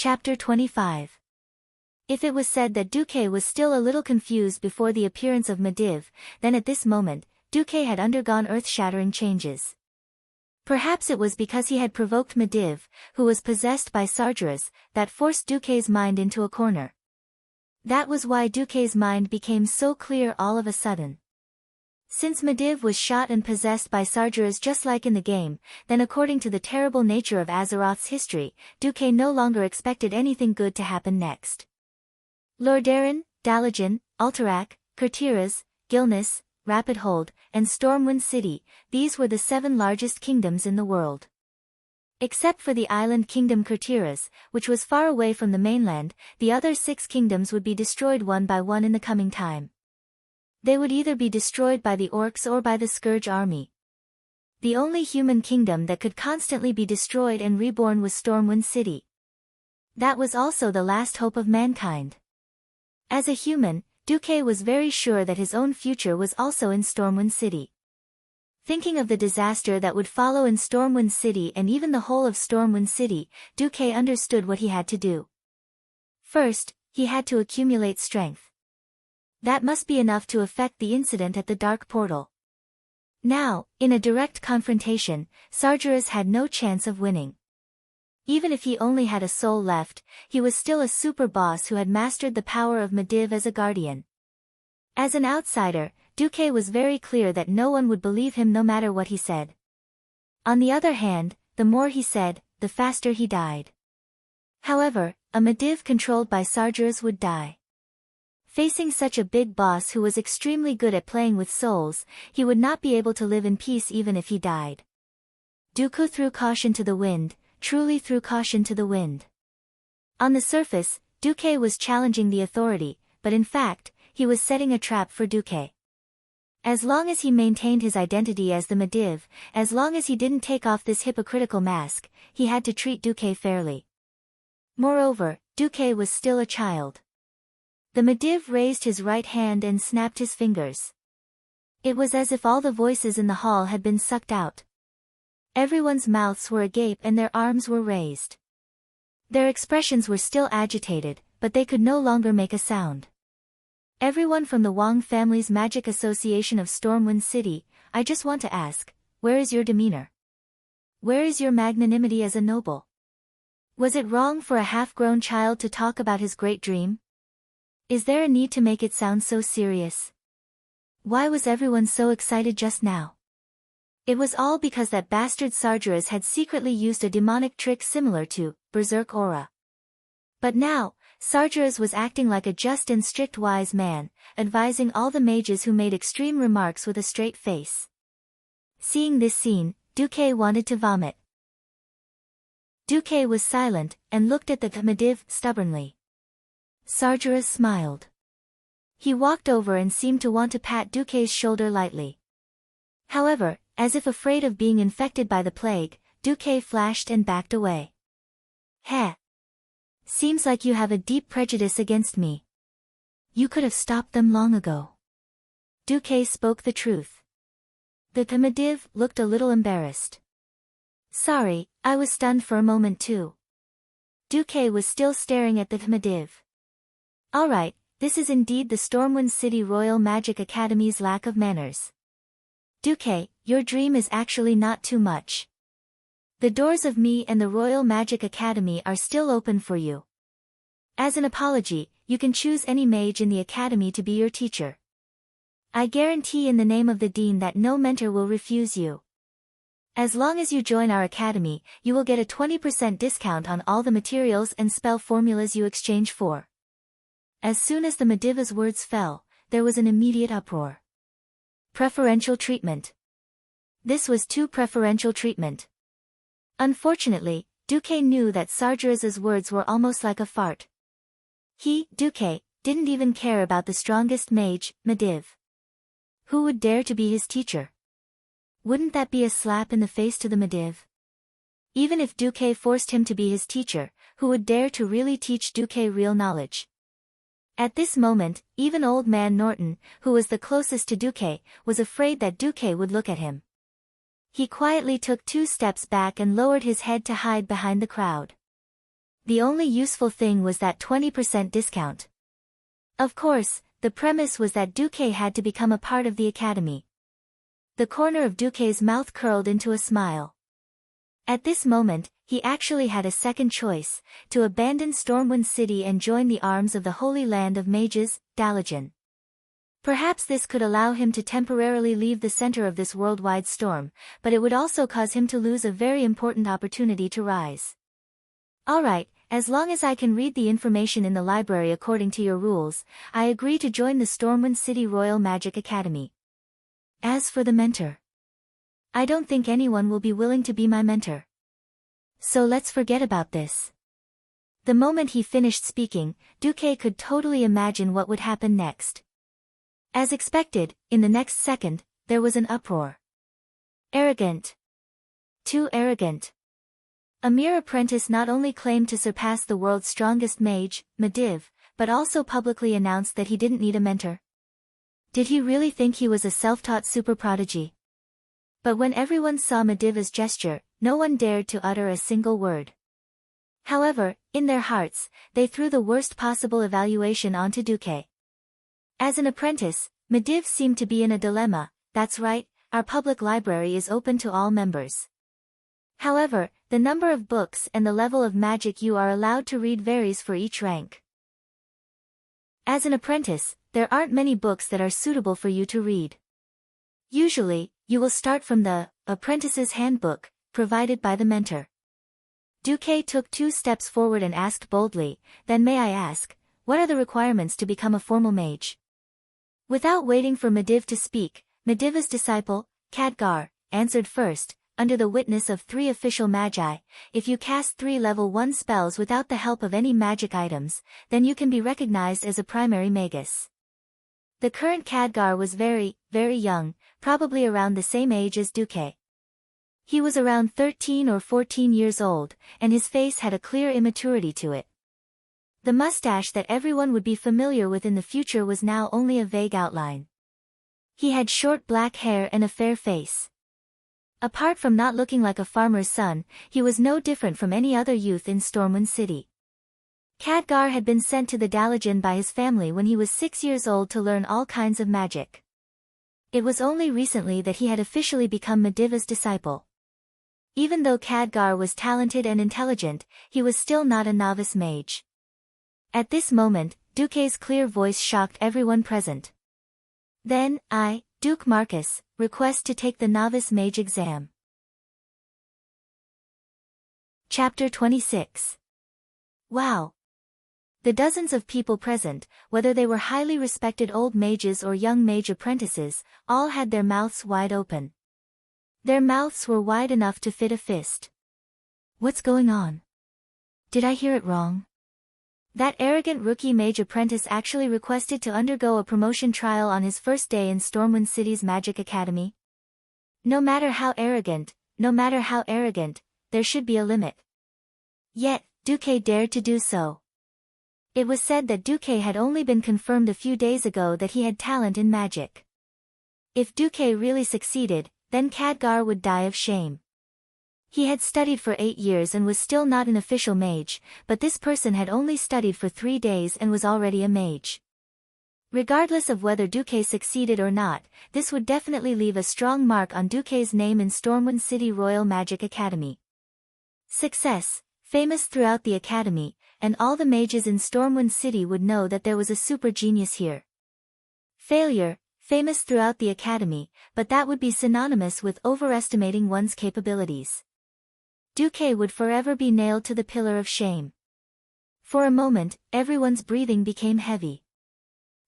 Chapter 25. If it was said that Duque was still a little confused before the appearance of Medivh, then at this moment, Duque had undergone earth-shattering changes. Perhaps it was because he had provoked Medivh, who was possessed by Sargeras, that forced Duque's mind into a corner. That was why Duque's mind became so clear all of a sudden. Since Medivh was shot and possessed by Sargeras just like in the game, then according to the terrible nature of Azeroth's history, Duque no longer expected anything good to happen next. Lordaeron, Dalajan, Alterac, Kurtiras, Gilnis, Rapidhold, and Stormwind City, these were the 7 largest kingdoms in the world. Except for the island kingdom Kurtiras, which was far away from the mainland, the other 6 kingdoms would be destroyed one by one in the coming time. They would either be destroyed by the orcs or by the Scourge army. The only human kingdom that could constantly be destroyed and reborn was Stormwind City. That was also the last hope of mankind. As a human, Duque was very sure that his own future was also in Stormwind City. Thinking of the disaster that would follow in Stormwind City and even the whole of Stormwind City, Duque understood what he had to do. First, he had to accumulate strength. That must be enough to affect the incident at the Dark Portal. Now, in a direct confrontation, Sargeras had no chance of winning. Even if he only had a soul left, he was still a super boss who had mastered the power of Medivh as a guardian. As an outsider, Duque was very clear that no one would believe him no matter what he said. On the other hand, the more he said, the faster he died. However, a Medivh controlled by Sargeras would die. Facing such a big boss who was extremely good at playing with souls, he would not be able to live in peace even if he died. Duque threw caution to the wind, truly threw caution to the wind. On the surface, Duque was challenging the authority, but in fact, he was setting a trap for Duque. As long as he maintained his identity as the Medivh, as long as he didn't take off this hypocritical mask, he had to treat Duque fairly. Moreover, Duque was still a child. The Medivh raised his right hand and snapped his fingers. It was as if all the voices in the hall had been sucked out. Everyone's mouths were agape and their arms were raised. Their expressions were still agitated, but they could no longer make a sound. Everyone from the Wang family's Magic Association of Stormwind City, I just want to ask, where is your demeanor? Where is your magnanimity as a noble? Was it wrong for a half-grown child to talk about his great dream? Is there a need to make it sound so serious? Why was everyone so excited just now? It was all because that bastard Sargeras had secretly used a demonic trick similar to Berserk Aura. But now, Sargeras was acting like a just and strict wise man, advising all the mages who made extreme remarks with a straight face. Seeing this scene, Duque wanted to vomit. Duque was silent, and looked at the Medivh stubbornly. Sargeras smiled. He walked over and seemed to want to pat Duque's shoulder lightly. However, as if afraid of being infected by the plague, Duque flashed and backed away. Heh. Seems like you have a deep prejudice against me. You could have stopped them long ago. Duque spoke the truth. The Medivh looked a little embarrassed. Sorry, I was stunned for a moment too. Duque was still staring at the Medivh. Alright, this is indeed the Stormwind City Royal Magic Academy's lack of manners. Duque, your dream is actually not too much. The doors of me and the Royal Magic Academy are still open for you. As an apology, you can choose any mage in the academy to be your teacher. I guarantee in the name of the Dean that no mentor will refuse you. As long as you join our academy, you will get a 20% discount on all the materials and spell formulas you exchange for. As soon as the Medivh's words fell, there was an immediate uproar. Preferential treatment. This was too preferential treatment. Unfortunately, Duque knew that Sargeras's words were almost like a fart. He, Duque, didn't even care about the strongest mage, Medivh. Who would dare to be his teacher? Wouldn't that be a slap in the face to the Medivh? Even if Duque forced him to be his teacher, who would dare to really teach Duque real knowledge? At this moment, even old man Norton, who was the closest to Duque, was afraid that Duque would look at him. He quietly took 2 steps back and lowered his head to hide behind the crowd. The only useful thing was that 20% discount. Of course, the premise was that Duque had to become a part of the academy. The corner of Duque's mouth curled into a smile. At this moment, he actually had a second choice, to abandon Stormwind City and join the arms of the Holy Land of Mages, Dalagen. Perhaps this could allow him to temporarily leave the center of this worldwide storm, but it would also cause him to lose a very important opportunity to rise. Alright, as long as I can read the information in the library according to your rules, I agree to join the Stormwind City Royal Magic Academy. As for the mentor, I don't think anyone will be willing to be my mentor. So let's forget about this. The moment he finished speaking, Duque could totally imagine what would happen next. As expected, in the next second, there was an uproar. Arrogant. Too arrogant. A mere apprentice not only claimed to surpass the world's strongest mage, Medivh, but also publicly announced that he didn't need a mentor. Did he really think he was a self-taught super prodigy? But when everyone saw Medivh's gesture, no one dared to utter a single word. However, in their hearts, they threw the worst possible evaluation onto Duque. As an apprentice, Medivh seemed to be in a dilemma. That's right, our public library is open to all members. However, the number of books and the level of magic you are allowed to read varies for each rank. As an apprentice, there aren't many books that are suitable for you to read. Usually, you will start from the Apprentice's Handbook, provided by the mentor. Duque took 2 steps forward and asked boldly, "Then may I ask, what are the requirements to become a formal mage?" Without waiting for Medivh to speak, Medivh's disciple, Khadgar, answered first, under the witness of 3 official magi, if you cast 3 level 1 spells without the help of any magic items, then you can be recognized as a primary magus. The current Khadgar was very, very young, probably around the same age as Duque. He was around 13 or 14 years old, and his face had a clear immaturity to it. The mustache that everyone would be familiar with in the future was now only a vague outline. He had short black hair and a fair face. Apart from not looking like a farmer's son, he was no different from any other youth in Stormwind City. Khadgar had been sent to the Dalagen by his family when he was 6 years old to learn all kinds of magic. It was only recently that he had officially become Medivh's disciple. Even though Khadgar was talented and intelligent, he was still not a novice mage. At this moment, Duque's clear voice shocked everyone present. "Then, I, Duke Marcus, request to take the novice mage exam." Chapter 26. Wow! The dozens of people present, whether they were highly respected old mages or young mage apprentices, all had their mouths wide open. Their mouths were wide enough to fit a fist. What's going on? Did I hear it wrong? That arrogant rookie mage apprentice actually requested to undergo a promotion trial on his first day in Stormwind City's Magic Academy? No matter how arrogant, there should be a limit. Yet, Duque dared to do so. It was said that Duque had only been confirmed a few days ago that he had talent in magic. If Duque really succeeded, then Khadgar would die of shame. He had studied for 8 years and was still not an official mage, but this person had only studied for 3 days and was already a mage. Regardless of whether Duque succeeded or not, this would definitely leave a strong mark on Duque's name in Stormwind City Royal Magic Academy. Success, famous throughout the academy, and all the mages in Stormwind City would know that there was a super genius here. Failure, famous throughout the academy, but that would be synonymous with overestimating one's capabilities. Duque would forever be nailed to the pillar of shame. For a moment, everyone's breathing became heavy.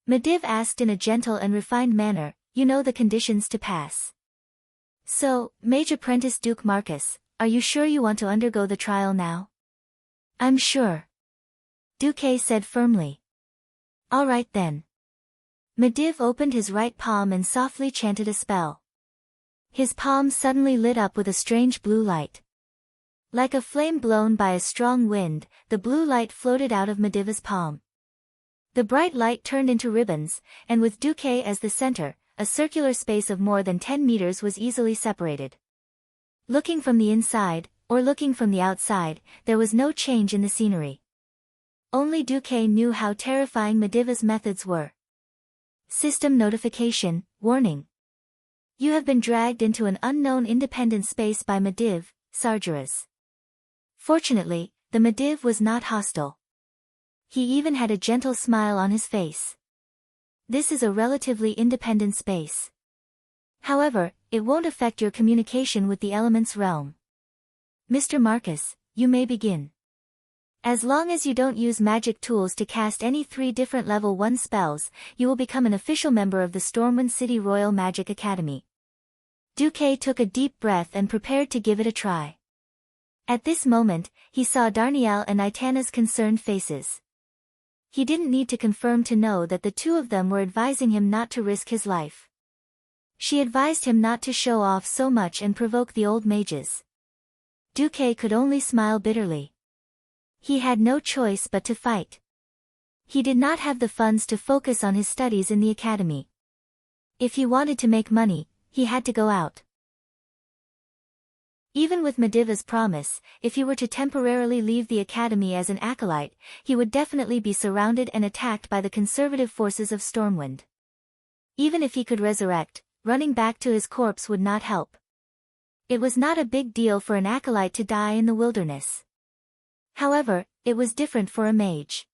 Medivh asked in a gentle and refined manner, "You know the conditions to pass. So, Mage Apprentice Duke Marcus, are you sure you want to undergo the trial now?" "I'm sure," Duque said firmly. "All right then." Medivh opened his right palm and softly chanted a spell. His palm suddenly lit up with a strange blue light. Like a flame blown by a strong wind, the blue light floated out of Medivh's palm. The bright light turned into ribbons, and with Duque as the center, a circular space of more than 10 meters was easily separated. Looking from the inside, or looking from the outside, there was no change in the scenery. Only Duque knew how terrifying Mediva's methods were. System notification, warning. You have been dragged into an unknown independent space by Mediv, Sargeras. Fortunately, the Mediv was not hostile. He even had a gentle smile on his face. This is a relatively independent space. However, it won't affect your communication with the elements realm. Mr. Marcus, you may begin. As long as you don't use magic tools to cast any 3 different level 1 spells, you will become an official member of the Stormwind City Royal Magic Academy. Duque took a deep breath and prepared to give it a try. At this moment, he saw Darnielle and Itana's concerned faces. He didn't need to confirm to know that the two of them were advising him not to risk his life. She advised him not to show off so much and provoke the old mages. Duque could only smile bitterly. He had no choice but to fight. He did not have the funds to focus on his studies in the academy. If he wanted to make money, he had to go out. Even with Mediva's promise, if he were to temporarily leave the academy as an acolyte, he would definitely be surrounded and attacked by the conservative forces of Stormwind. Even if he could resurrect, running back to his corpse would not help. It was not a big deal for an acolyte to die in the wilderness. However, it was different for a mage.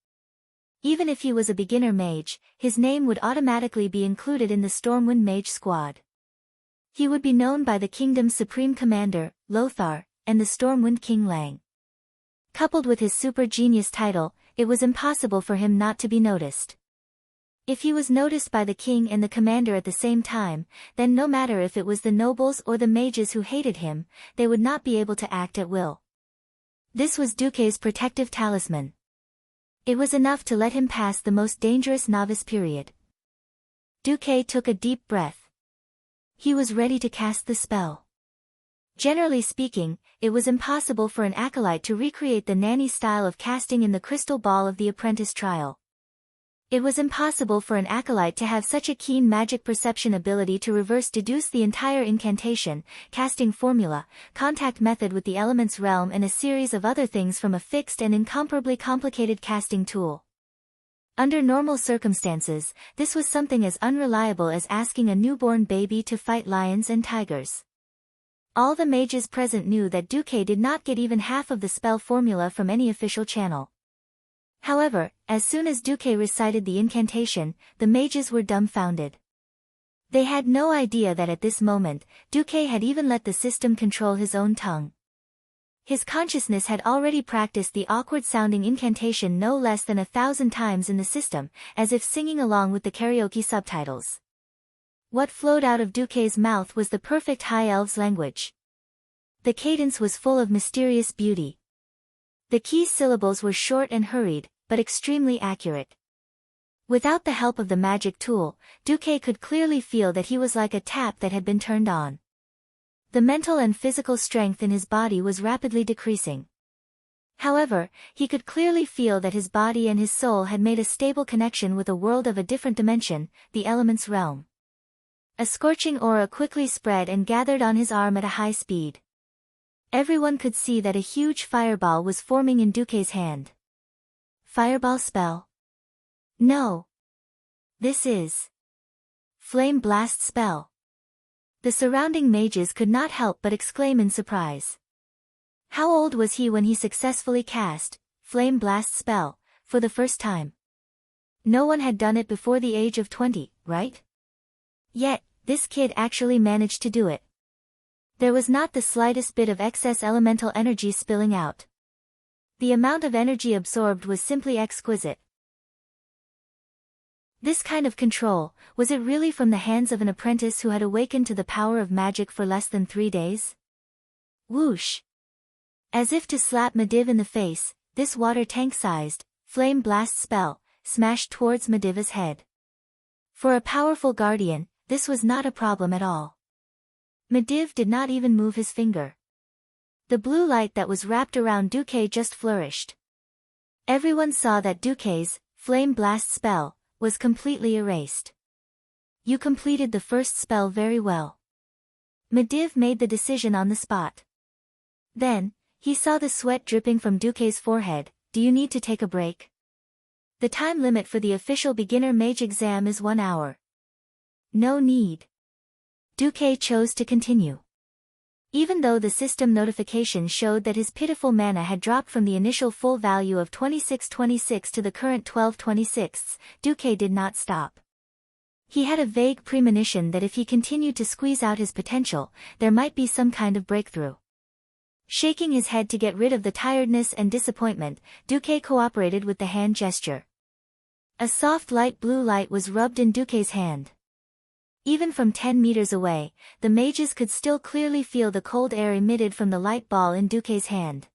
Even if he was a beginner mage, his name would automatically be included in the Stormwind Mage Squad. He would be known by the kingdom's supreme commander, Lothar, and the Stormwind King Lang. Coupled with his super genius title, it was impossible for him not to be noticed. If he was noticed by the king and the commander at the same time, then no matter if it was the nobles or the mages who hated him, they would not be able to act at will. This was Duque's protective talisman. It was enough to let him pass the most dangerous novice period. Duque took a deep breath. He was ready to cast the spell. Generally speaking, it was impossible for an acolyte to recreate the nanny style of casting in the crystal ball of the apprentice trial. It was impossible for an acolyte to have such a keen magic perception ability to reverse deduce the entire incantation, casting formula, contact method with the elements realm and a series of other things from a fixed and incomparably complicated casting tool. Under normal circumstances, this was something as unreliable as asking a newborn baby to fight lions and tigers. All the mages present knew that Duque did not get even half of the spell formula from any official channel. However, as soon as Duque recited the incantation, the mages were dumbfounded. They had no idea that at this moment, Duque had even let the system control his own tongue. His consciousness had already practiced the awkward-sounding incantation no less than 1,000 times in the system, as if singing along with the karaoke subtitles. What flowed out of Duque's mouth was the perfect High Elves language. The cadence was full of mysterious beauty. The key syllables were short and hurried, but extremely accurate. Without the help of the magic tool, Duque could clearly feel that he was like a tap that had been turned on. The mental and physical strength in his body was rapidly decreasing. However, he could clearly feel that his body and his soul had made a stable connection with a world of a different dimension, the elements realm. A scorching aura quickly spread and gathered on his arm at a high speed. Everyone could see that a huge fireball was forming in Duque's hand. Fireball spell? No. This is Flame Blast spell. The surrounding mages could not help but exclaim in surprise. How old was he when he successfully cast Flame Blast spell for the first time? No one had done it before the age of 20, right? Yet, this kid actually managed to do it. There was not the slightest bit of excess elemental energy spilling out. The amount of energy absorbed was simply exquisite. This kind of control, was it really from the hands of an apprentice who had awakened to the power of magic for less than 3 days? Whoosh! As if to slap Mediv in the face, this water tank-sized, flame blast spell, smashed towards Mediva's head. For a powerful guardian, this was not a problem at all. Mediv did not even move his finger. The blue light that was wrapped around Duque just flourished. Everyone saw that Duque's flame blast spell was completely erased. You completed the first spell very well. Mediv made the decision on the spot. Then, He saw the sweat dripping from Duque's forehead. Do you need to take a break? The time limit for the official beginner mage exam is 1 hour. No need. Duque chose to continue. Even though the system notification showed that his pitiful mana had dropped from the initial full value of 2626 to the current 1226, Duque did not stop. He had a vague premonition that if he continued to squeeze out his potential, there might be some kind of breakthrough. Shaking his head to get rid of the tiredness and disappointment, Duque cooperated with the hand gesture. A soft light blue light was rubbed in Duque's hand. Even from 10 meters away, the mages could still clearly feel the cold air emitted from the light ball in Duque's hand.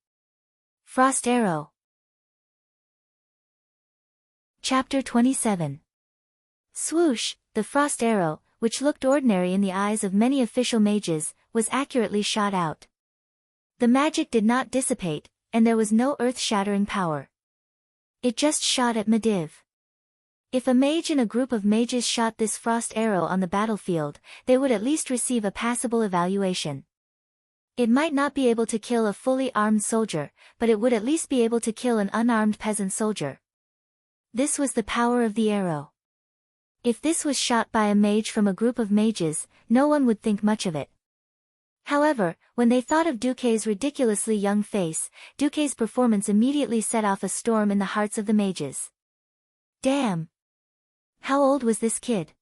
Frost Arrow. Chapter 27. Swoosh, the frost arrow, which looked ordinary in the eyes of many official mages, was accurately shot out. The magic did not dissipate, and there was no earth-shattering power. It just shot at Medivh. If a mage in a group of mages shot this frost arrow on the battlefield, they would at least receive a passable evaluation. It might not be able to kill a fully armed soldier, but it would at least be able to kill an unarmed peasant soldier. This was the power of the arrow. If this was shot by a mage from a group of mages, no one would think much of it. However, when they thought of Duque's ridiculously young face, Duque's performance immediately set off a storm in the hearts of the mages. Damn! How old was this kid?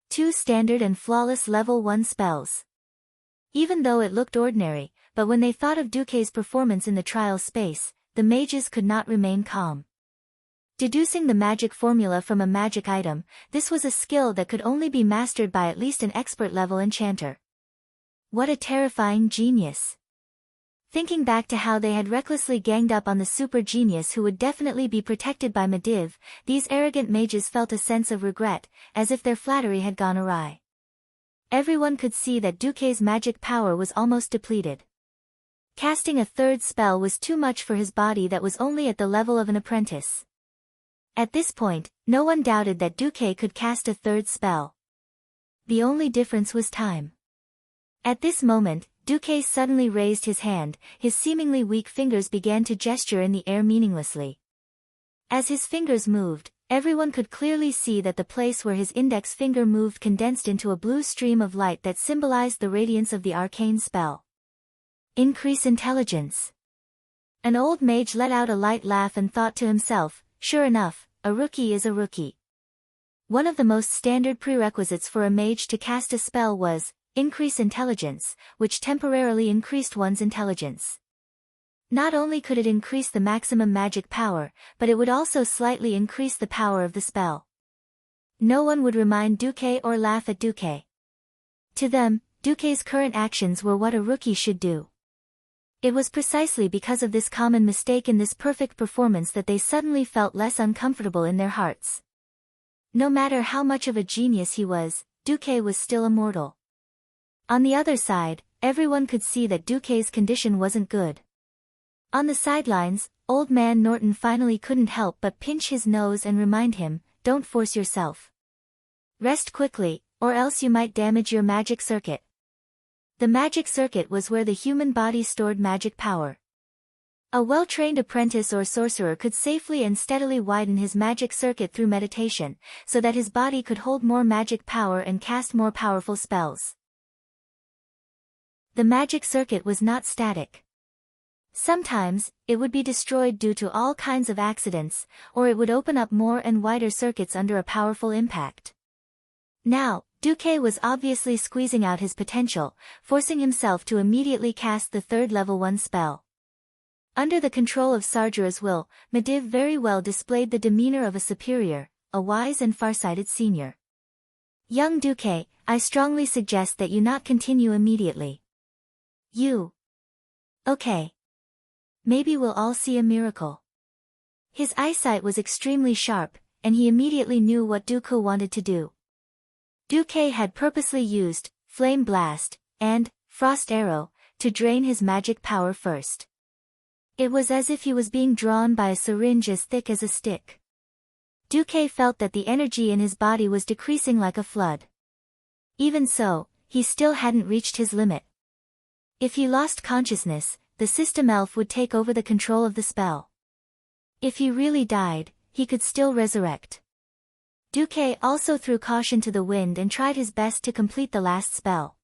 2 standard and flawless level 1 spells. Even though it looked ordinary, but when they thought of Duque's performance in the trial space, the mages could not remain calm. Deducing the magic formula from a magic item, this was a skill that could only be mastered by at least an expert-level enchanter. What a terrifying genius! Thinking back to how they had recklessly ganged up on the super genius who would definitely be protected by Medivh, these arrogant mages felt a sense of regret, as if their flattery had gone awry. Everyone could see that Duque's magic power was almost depleted. Casting a third spell was too much for his body that was only at the level of an apprentice. At this point, no one doubted that Duque could cast a third spell. The only difference was time. At this moment, Duque suddenly raised his hand, his seemingly weak fingers began to gesture in the air meaninglessly. As his fingers moved, everyone could clearly see that the place where his index finger moved condensed into a blue stream of light that symbolized the radiance of the arcane spell. Increase intelligence. An old mage let out a light laugh and thought to himself, sure enough, a rookie is a rookie. One of the most standard prerequisites for a mage to cast a spell was increase intelligence, which temporarily increased one's intelligence. Not only could it increase the maximum magic power, but it would also slightly increase the power of the spell. No one would remind Duque or laugh at Duque. To them, Duque's current actions were what a rookie should do. It was precisely because of this common mistake in this perfect performance that they suddenly felt less uncomfortable in their hearts. No matter how much of a genius he was, Duque was still a mortal. On the other side, everyone could see that Duque's condition wasn't good. On the sidelines, old man Norton finally couldn't help but pinch his nose and remind him, don't force yourself. Rest quickly, or else you might damage your magic circuit. The magic circuit was where the human body stored magic power. A well-trained apprentice or sorcerer could safely and steadily widen his magic circuit through meditation, so that his body could hold more magic power and cast more powerful spells. The magic circuit was not static. Sometimes, it would be destroyed due to all kinds of accidents, or it would open up more and wider circuits under a powerful impact. Now, Duque was obviously squeezing out his potential, forcing himself to immediately cast the third level 1 spell. Under the control of Sargera's will, Medivh very well displayed the demeanor of a superior, a wise and farsighted senior. Young Duque, I strongly suggest that you not continue immediately. You. Okay. Maybe we'll all see a miracle. His eyesight was extremely sharp, and he immediately knew what Duque wanted to do. Duque had purposely used Flame Blast and Frost Arrow to drain his magic power first. It was as if he was being drawn by a syringe as thick as a stick. Duque felt that the energy in his body was decreasing like a flood. Even so, he still hadn't reached his limit. If he lost consciousness, the the system elf would take over the control of the spell. If he really died, he could still resurrect. Duque also threw caution to the wind and tried his best to complete the last spell.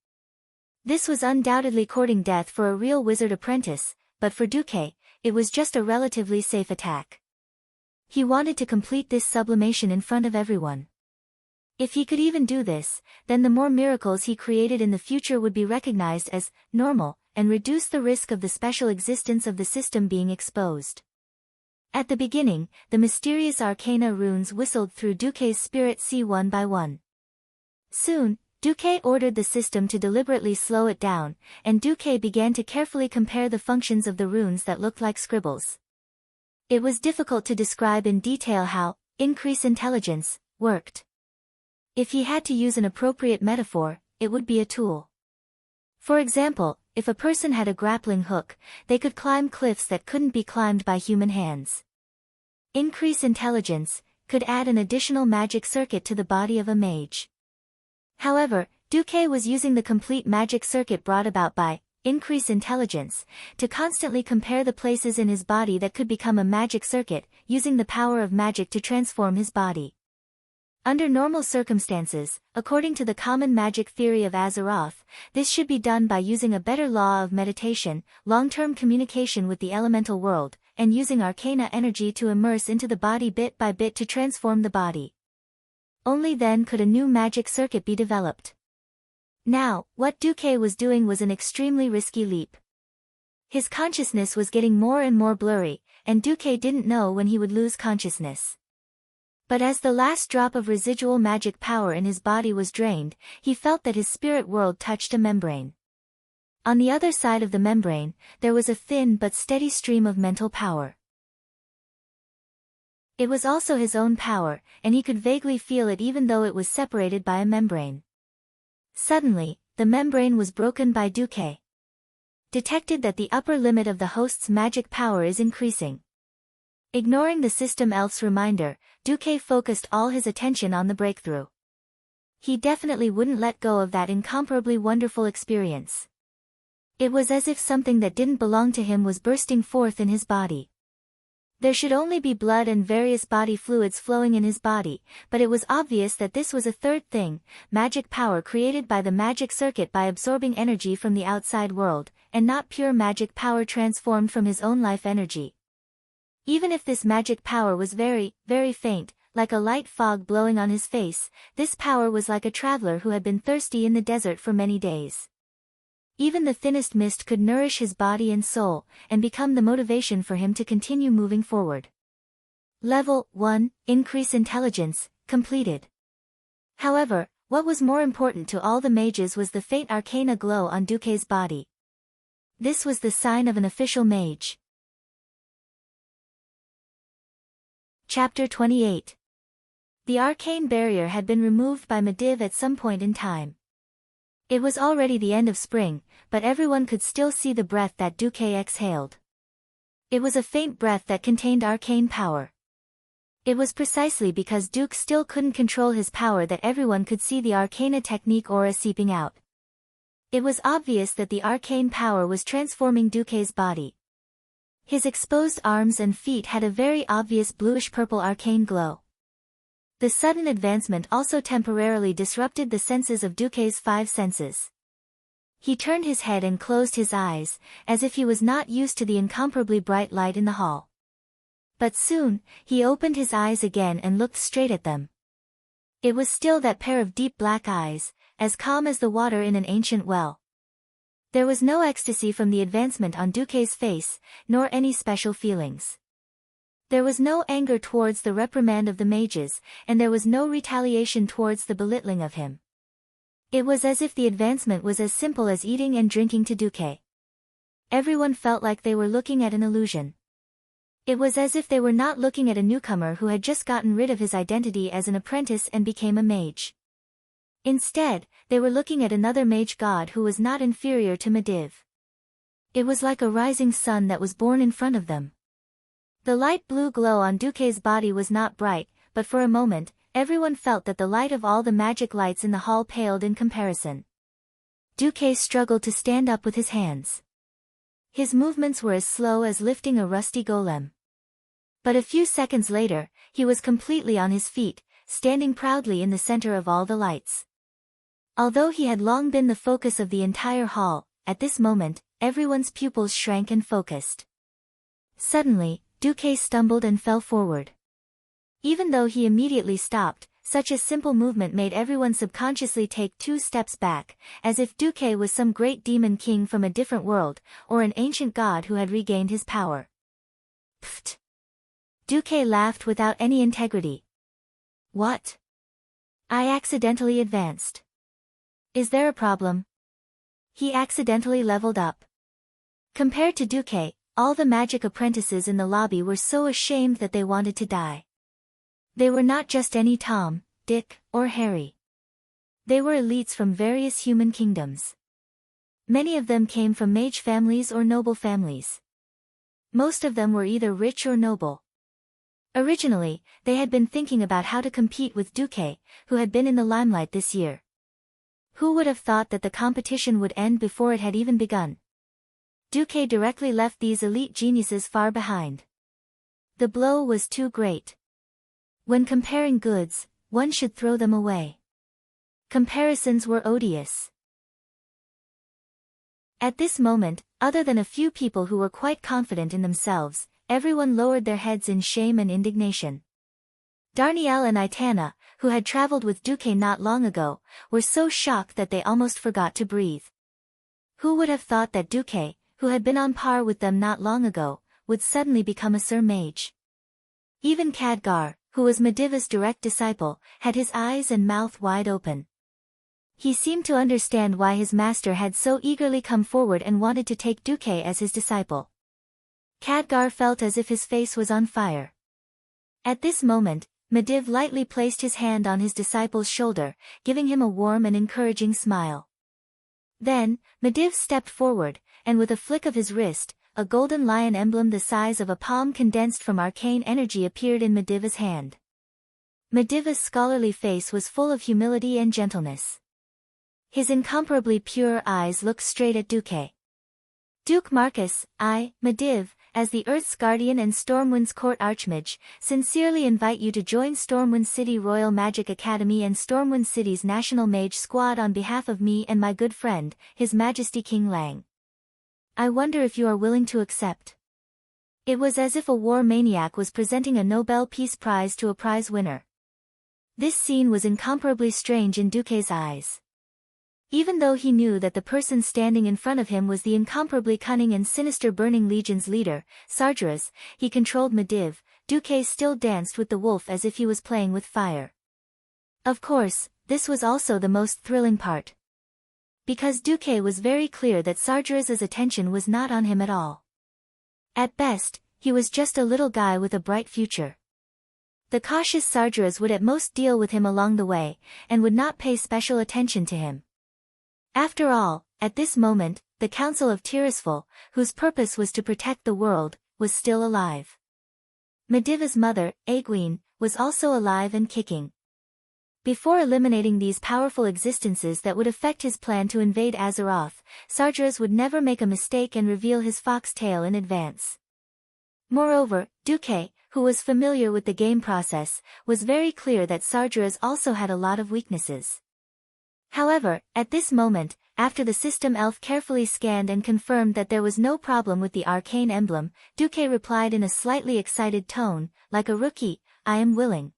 This was undoubtedly courting death for a real wizard apprentice, but for Duque, it was just a relatively safe attack. He wanted to complete this sublimation in front of everyone. If he could even do this, then the more miracles he created in the future would be recognized as normal, and reduce the risk of the special existence of the system being exposed. At the beginning, the mysterious arcana runes whistled through Duque's spirit sea one by one. Soon, Duque ordered the system to deliberately slow it down, and Duque began to carefully compare the functions of the runes that looked like scribbles. It was difficult to describe in detail how increase intelligence worked. If he had to use an appropriate metaphor, it would be a tool. For example, if a person had a grappling hook, they could climb cliffs that couldn't be climbed by human hands. Increase intelligence could add an additional magic circuit to the body of a mage. However, Duque was using the complete magic circuit brought about by increase intelligence to constantly compare the places in his body that could become a magic circuit, using the power of magic to transform his body. Under normal circumstances, according to the common magic theory of Azeroth, this should be done by using a better law of meditation, long-term communication with the elemental world, and using arcana energy to immerse into the body bit by bit to transform the body. Only then could a new magic circuit be developed. Now, what Duque was doing was an extremely risky leap. His consciousness was getting more and more blurry, and Duque didn't know when he would lose consciousness. But as the last drop of residual magic power in his body was drained, he felt that his spirit world touched a membrane. On the other side of the membrane, there was a thin but steady stream of mental power. It was also his own power, and he could vaguely feel it even though it was separated by a membrane. Suddenly, the membrane was broken by Duque. Detected that the upper limit of the host's magic power is increasing. Ignoring the system elf's reminder, Duque focused all his attention on the breakthrough. He definitely wouldn't let go of that incomparably wonderful experience. It was as if something that didn't belong to him was bursting forth in his body. There should only be blood and various body fluids flowing in his body, but it was obvious that this was a third thing, magic power created by the magic circuit by absorbing energy from the outside world, and not pure magic power transformed from his own life energy. Even if this magic power was very, very faint, like a light fog blowing on his face, this power was like a traveler who had been thirsty in the desert for many days. Even the thinnest mist could nourish his body and soul, and become the motivation for him to continue moving forward. Level 1, Increase Intelligence, completed. However, what was more important to all the mages was the faint arcana glow on Duque's body. This was the sign of an official mage. Chapter 28. The arcane barrier had been removed by Medivh at some point in time. It was already the end of spring, but everyone could still see the breath that Duque exhaled. It was a faint breath that contained arcane power. It was precisely because Duque still couldn't control his power that everyone could see the arcana technique aura seeping out. It was obvious that the arcane power was transforming Duque's body. His exposed arms and feet had a very obvious bluish-purple arcane glow. The sudden advancement also temporarily disrupted the senses of Duque's 5 senses. He turned his head and closed his eyes, as if he was not used to the incomparably bright light in the hall. But soon, he opened his eyes again and looked straight at them. It was still that pair of deep black eyes, as calm as the water in an ancient well. There was no ecstasy from the advancement on Duque's face, nor any special feelings. There was no anger towards the reprimand of the mages, and there was no retaliation towards the belittling of him. It was as if the advancement was as simple as eating and drinking to Duque. Everyone felt like they were looking at an illusion. It was as if they were not looking at a newcomer who had just gotten rid of his identity as an apprentice and became a mage. Instead, they were looking at another mage god who was not inferior to Medivh. It was like a rising sun that was born in front of them. The light blue glow on Duque's body was not bright, but for a moment, everyone felt that the light of all the magic lights in the hall paled in comparison. Duque struggled to stand up with his hands. His movements were as slow as lifting a rusty golem. But a few seconds later, he was completely on his feet, standing proudly in the center of all the lights. Although he had long been the focus of the entire hall, at this moment, everyone's pupils shrank and focused. Suddenly, Duque stumbled and fell forward. Even though he immediately stopped, such a simple movement made everyone subconsciously take 2 steps back, as if Duque was some great demon king from a different world, or an ancient god who had regained his power. Pfft! Duque laughed without any integrity. What? I accidentally advanced. Is there a problem? He accidentally leveled up. Compared to Duque, all the magic apprentices in the lobby were so ashamed that they wanted to die. They were not just any Tom, Dick, or Harry. They were elites from various human kingdoms. Many of them came from mage families or noble families. Most of them were either rich or noble. Originally, they had been thinking about how to compete with Duque, who had been in the limelight this year. Who would have thought that the competition would end before it had even begun? Duque directly left these elite geniuses far behind. The blow was too great. When comparing goods, one should throw them away. Comparisons were odious. At this moment, other than a few people who were quite confident in themselves, everyone lowered their heads in shame and indignation. Darnielle and Itana, who had traveled with Duque not long ago, were so shocked that they almost forgot to breathe. Who would have thought that Duque, who had been on par with them not long ago, would suddenly become a Sir Mage? Even Khadgar, who was Mediva's direct disciple, had his eyes and mouth wide open. He seemed to understand why his master had so eagerly come forward and wanted to take Duque as his disciple. Khadgar felt as if his face was on fire. At this moment, Mediv lightly placed his hand on his disciple's shoulder, giving him a warm and encouraging smile. Then, Mediv stepped forward, and with a flick of his wrist, a golden lion emblem the size of a palm condensed from arcane energy appeared in Mediva's hand. Mediva's scholarly face was full of humility and gentleness. His incomparably pure eyes looked straight at Duque. Duke Marcus, I, Mediv, as the Earth's Guardian and Stormwind's Court Archmage, sincerely invite you to join Stormwind City Royal Magic Academy and Stormwind City's National Mage Squad on behalf of me and my good friend, His Majesty King Lang. I wonder if you are willing to accept. It was as if a war maniac was presenting a Nobel Peace Prize to a prize winner. This scene was incomparably strange in Duque's eyes. Even though he knew that the person standing in front of him was the incomparably cunning and sinister Burning Legion's leader, Sargeras, he controlled Mediv, Duque still danced with the wolf as if he was playing with fire. Of course, this was also the most thrilling part. Because Duque was very clear that Sargeras's attention was not on him at all. At best, he was just a little guy with a bright future. The cautious Sargeras would at most deal with him along the way, and would not pay special attention to him. After all, at this moment, the Council of Tirisful, whose purpose was to protect the world, was still alive. Mediva's mother, Egwene, was also alive and kicking. Before eliminating these powerful existences that would affect his plan to invade Azeroth, Sargeras would never make a mistake and reveal his foxtail in advance. Moreover, Duque, who was familiar with the game process, was very clear that Sargeras also had a lot of weaknesses. However, at this moment, after the system elf carefully scanned and confirmed that there was no problem with the arcane emblem, Duque replied in a slightly excited tone, like a rookie, I am willing.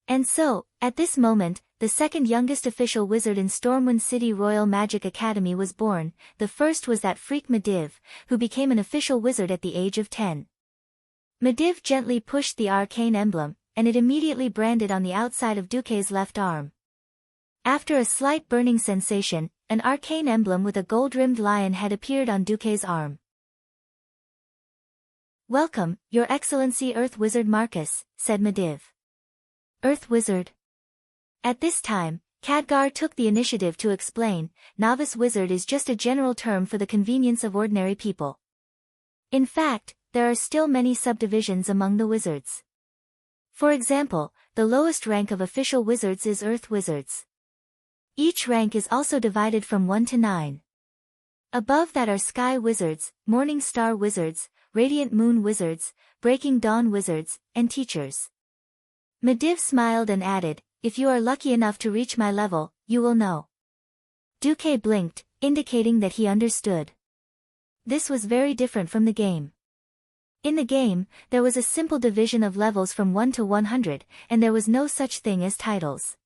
And so, at this moment, the second youngest official wizard in Stormwind City Royal Magic Academy was born. The first was that freak Mediv, who became an official wizard at the age of 10. Mediv gently pushed the arcane emblem, and it immediately branded on the outside of Duque's left arm. After a slight burning sensation, an arcane emblem with a gold-rimmed lion head appeared on Duque's arm. Welcome, Your Excellency Earth Wizard Marcus, said Mediv. Earth Wizard. At this time, Khadgar took the initiative to explain, Novice Wizard is just a general term for the convenience of ordinary people. In fact, there are still many subdivisions among the wizards. For example, the lowest rank of official wizards is Earth Wizards. Each rank is also divided from 1 to 9. Above that are sky wizards, morning star wizards, radiant moon wizards, breaking dawn wizards, and teachers. Medivh smiled and added, if you are lucky enough to reach my level, you will know. Duque blinked, indicating that he understood. This was very different from the game. In the game, there was a simple division of levels from 1 to 100, and there was no such thing as titles.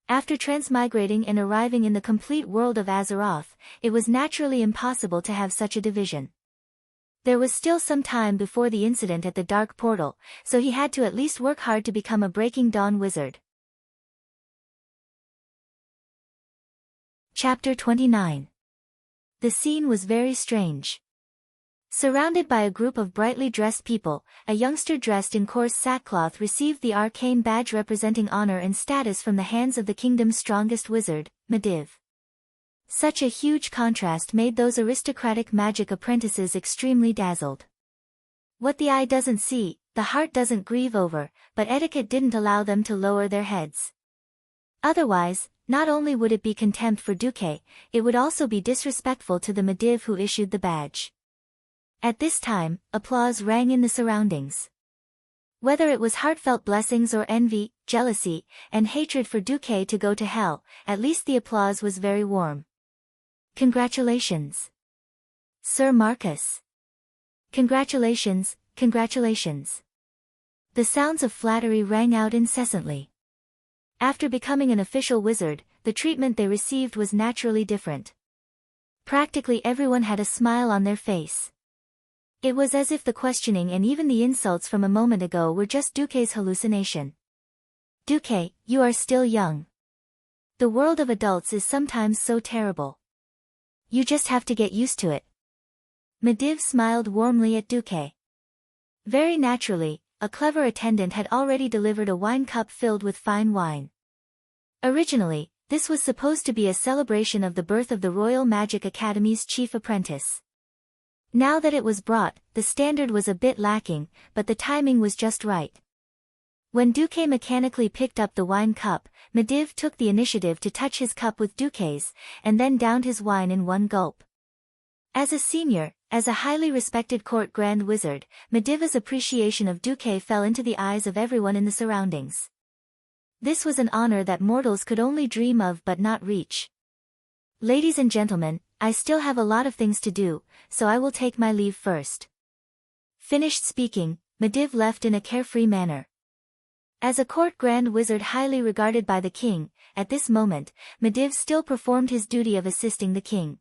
After transmigrating and arriving in the complete world of Azeroth, it was naturally impossible to have such a division. There was still some time before the incident at the Dark Portal, so he had to at least work hard to become a Breaking Dawn wizard. Chapter 29. The scene was very strange. Surrounded by a group of brightly dressed people, a youngster dressed in coarse sackcloth received the arcane badge representing honor and status from the hands of the kingdom's strongest wizard, Medivh. Such a huge contrast made those aristocratic magic apprentices extremely dazzled. What the eye doesn't see, the heart doesn't grieve over, but etiquette didn't allow them to lower their heads. Otherwise, not only would it be contempt for Duque, it would also be disrespectful to the Medivh who issued the badge. At this time, applause rang in the surroundings. Whether it was heartfelt blessings or envy, jealousy, and hatred for Duque to go to hell, at least the applause was very warm. Congratulations, Sir Marcus. Congratulations, congratulations. The sounds of flattery rang out incessantly. After becoming an official wizard, the treatment they received was naturally different. Practically everyone had a smile on their face. It was as if the questioning and even the insults from a moment ago were just Duque's hallucination. Duque, you are still young. The world of adults is sometimes so terrible. You just have to get used to it. Medivh smiled warmly at Duque. Very naturally, a clever attendant had already delivered a wine cup filled with fine wine. Originally, this was supposed to be a celebration of the birth of the Royal Magic Academy's chief apprentice. Now that it was brought, the standard was a bit lacking, but the timing was just right. When Duque mechanically picked up the wine cup, Medivh took the initiative to touch his cup with Duque's, and then downed his wine in one gulp. As a senior, as a highly respected court grand wizard, Medivh's appreciation of Duque fell into the eyes of everyone in the surroundings. This was an honor that mortals could only dream of but not reach. Ladies and gentlemen, I still have a lot of things to do, so I will take my leave first. Finished speaking, Medivh left in a carefree manner. As a court grand wizard highly regarded by the king, at this moment, Medivh still performed his duty of assisting the king.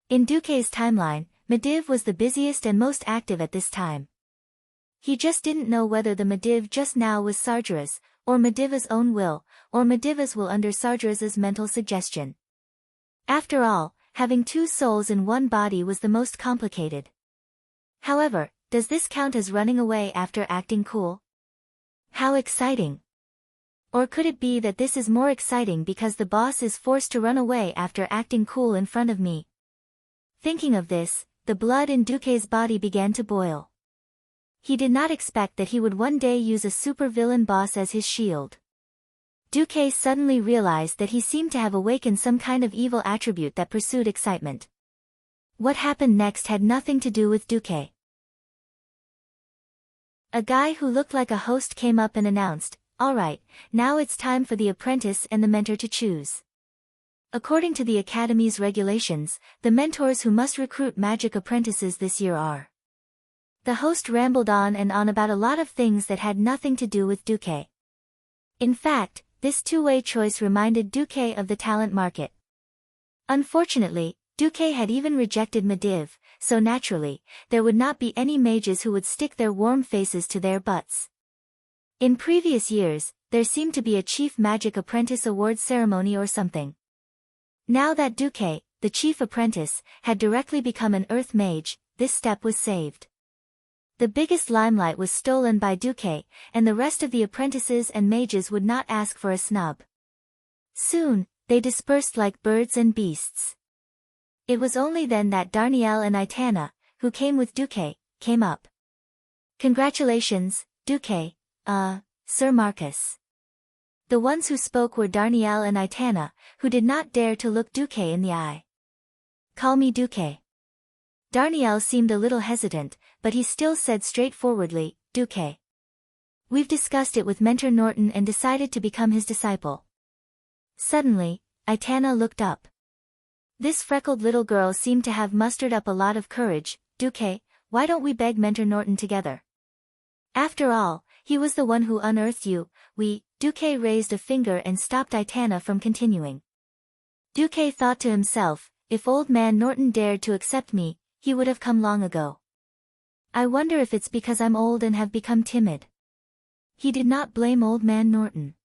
In Duque's timeline, Medivh was the busiest and most active at this time. He just didn't know whether the Medivh just now was Sargeras, or Medivh's own will, or Medivh's will under Sargeras's mental suggestion. After all, having two souls in one body was the most complicated. However, does this count as running away after acting cool? How exciting! Or could it be that this is more exciting because the boss is forced to run away after acting cool in front of me? Thinking of this, the blood in Duque's body began to boil. He did not expect that he would one day use a supervillain boss as his shield. Duque suddenly realized that he seemed to have awakened some kind of evil attribute that pursued excitement. What happened next had nothing to do with Duque. A guy who looked like a host came up and announced, "All right, now it's time for the apprentice and the mentor to choose." According to the Academy's regulations, the mentors who must recruit magic apprentices this year are. The host rambled on and on about a lot of things that had nothing to do with Duque. In fact, this two-way choice reminded Duque of the talent market. Unfortunately, Duque had even rejected Medivh, so naturally, there would not be any mages who would stick their warm faces to their butts. In previous years, there seemed to be a chief magic apprentice awards ceremony or something. Now that Duque, the chief apprentice, had directly become an earth mage, this step was saved. The biggest limelight was stolen by Duque, and the rest of the apprentices and mages would not ask for a snub. Soon, they dispersed like birds and beasts. It was only then that Darnielle and Itana, who came with Duque, came up. Congratulations, Duque, Sir Marcus. The ones who spoke were Darnielle and Itana, who did not dare to look Duque in the eye. Call me Duque. Darnielle seemed a little hesitant, but he still said straightforwardly, Duque. We've discussed it with Mentor Norton and decided to become his disciple. Suddenly, Aitana looked up. This freckled little girl seemed to have mustered up a lot of courage. Duque, why don't we beg Mentor Norton together? After all, he was the one who unearthed you. Duque raised a finger and stopped Aitana from continuing. Duque thought to himself, if old man Norton dared to accept me, he would have come long ago. I wonder if it's because I'm old and have become timid. He did not blame old man Norton.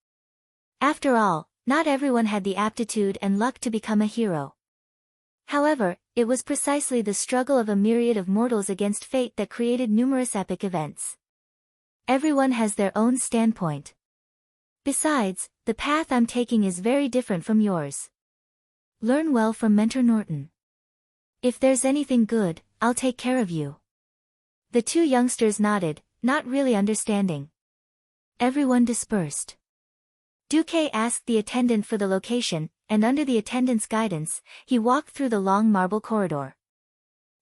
After all, not everyone had the aptitude and luck to become a hero. However, it was precisely the struggle of a myriad of mortals against fate that created numerous epic events. Everyone has their own standpoint. Besides, the path I'm taking is very different from yours. Learn well from Mentor Norton. If there's anything good, I'll take care of you. The two youngsters nodded, not really understanding. Everyone dispersed. Duque asked the attendant for the location, and under the attendant's guidance, he walked through the long marble corridor.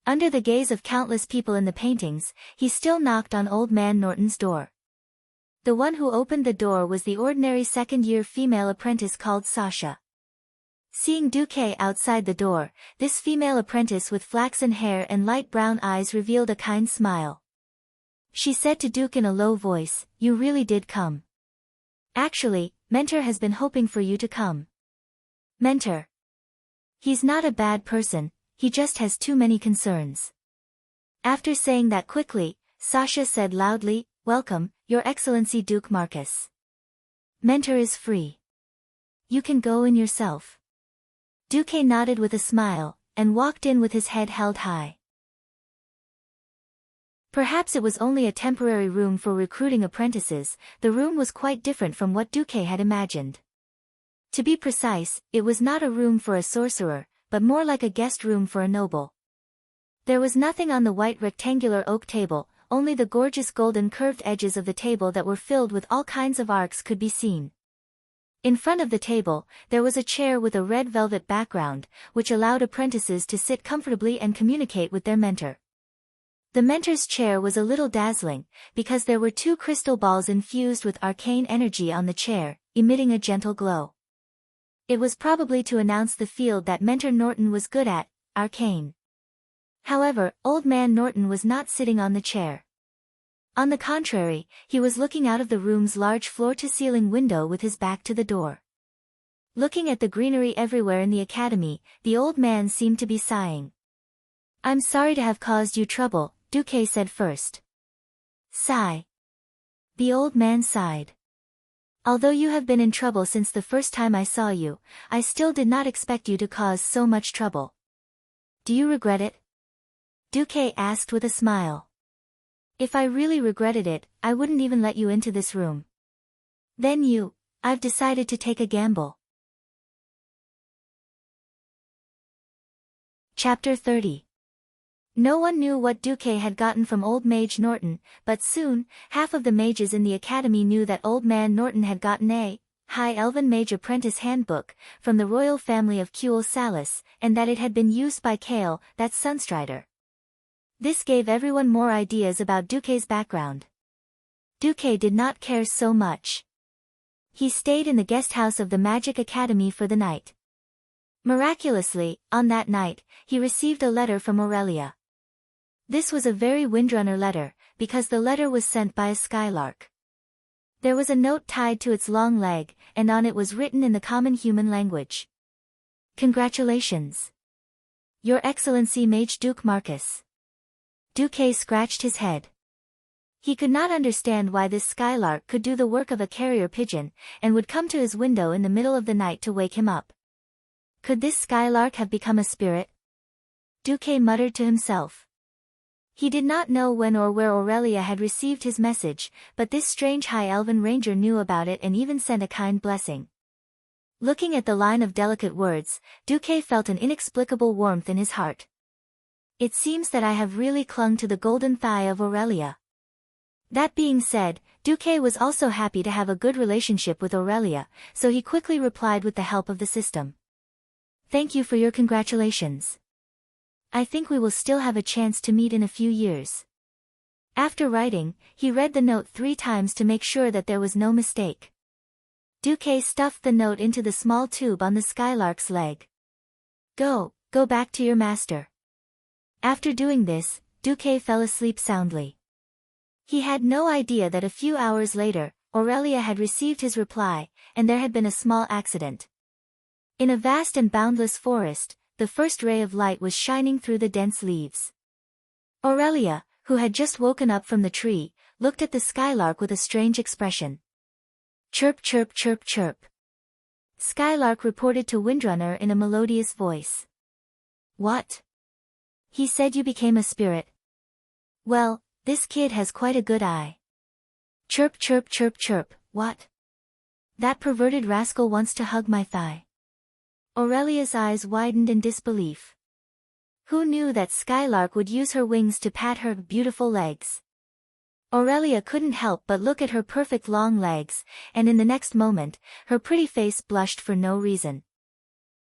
Under the gaze of countless people in the paintings, he still knocked on old man Norton's door. The one who opened the door was the ordinary second-year female apprentice called Sasha. Seeing Duque outside the door, this female apprentice with flaxen hair and light brown eyes revealed a kind smile. She said to Duque in a low voice, "You really did come. Actually, Mentor has been hoping for you to come." Mentor. He's not a bad person, he just has too many concerns. After saying that quickly, Sasha said loudly, "Welcome, Your Excellency Duke Marcus. Mentor is free. You can go in yourself." Duque nodded with a smile, and walked in with his head held high. Perhaps it was only a temporary room for recruiting apprentices, the room was quite different from what Duque had imagined. To be precise, it was not a room for a sorcerer, but more like a guest room for a noble. There was nothing on the white rectangular oak table, only the gorgeous golden curved edges of the table that were filled with all kinds of arcs could be seen. In front of the table, there was a chair with a red velvet background, which allowed apprentices to sit comfortably and communicate with their mentor. The mentor's chair was a little dazzling, because there were two crystal balls infused with arcane energy on the chair, emitting a gentle glow. It was probably to announce the field that Mentor Norton was good at, arcane. However, old man Norton was not sitting on the chair. On the contrary, he was looking out of the room's large floor-to-ceiling window with his back to the door. Looking at the greenery everywhere in the academy, the old man seemed to be sighing. "I'm sorry to have caused you trouble," Duque said first. "Sigh." The old man sighed. "Although you have been in trouble since the first time I saw you, I still did not expect you to cause so much trouble. Do you regret it?" Duque asked with a smile. "If I really regretted it, I wouldn't even let you into this room." "Then I've decided to take a gamble." Chapter 30. No one knew what Duque had gotten from old Mage Norton, but soon, half of the mages in the academy knew that old man Norton had gotten a High Elven Mage Apprentice Handbook from the royal family of Kuel Salis, and that it had been used by Kale, that Sunstrider. This gave everyone more ideas about Duque's background. Duque did not care so much. He stayed in the guest house of the Magic Academy for the night. Miraculously, on that night, he received a letter from Aurelia. This was a very windrunner letter, because the letter was sent by a skylark. There was a note tied to its long leg, and on it was written in the common human language. "Congratulations, Your Excellency Mage Duke Marcus." Duque scratched his head. He could not understand why this skylark could do the work of a carrier pigeon, and would come to his window in the middle of the night to wake him up. Could this skylark have become a spirit? Duque muttered to himself. He did not know when or where Aurelia had received his message, but this strange High Elven Ranger knew about it and even sent a kind blessing. Looking at the line of delicate words, Duque felt an inexplicable warmth in his heart. It seems that I have really clung to the golden thigh of Aurelia. That being said, Duque was also happy to have a good relationship with Aurelia, so he quickly replied with the help of the system. "Thank you for your congratulations. I think we will still have a chance to meet in a few years. After writing, he read the note 3 times to make sure that there was no mistake. Duque stuffed the note into the small tube on the skylark's leg. Go back to your master. After doing this, Duque fell asleep soundly. He had no idea that a few hours later, Aurelia had received his reply, and there had been a small accident. In a vast and boundless forest, the first ray of light was shining through the dense leaves. Aurelia, who had just woken up from the tree, looked at the skylark with a strange expression. Chirp chirp chirp chirp. Skylark reported to Windrunner in a melodious voice. What? He said you became a spirit. Well, this kid has quite a good eye. Chirp chirp chirp chirp, what? That perverted rascal wants to hug my thigh. Aurelia's eyes widened in disbelief. Who knew that Skylark would use her wings to pat her beautiful legs? Aurelia couldn't help but look at her perfect long legs, and in the next moment, her pretty face blushed for no reason.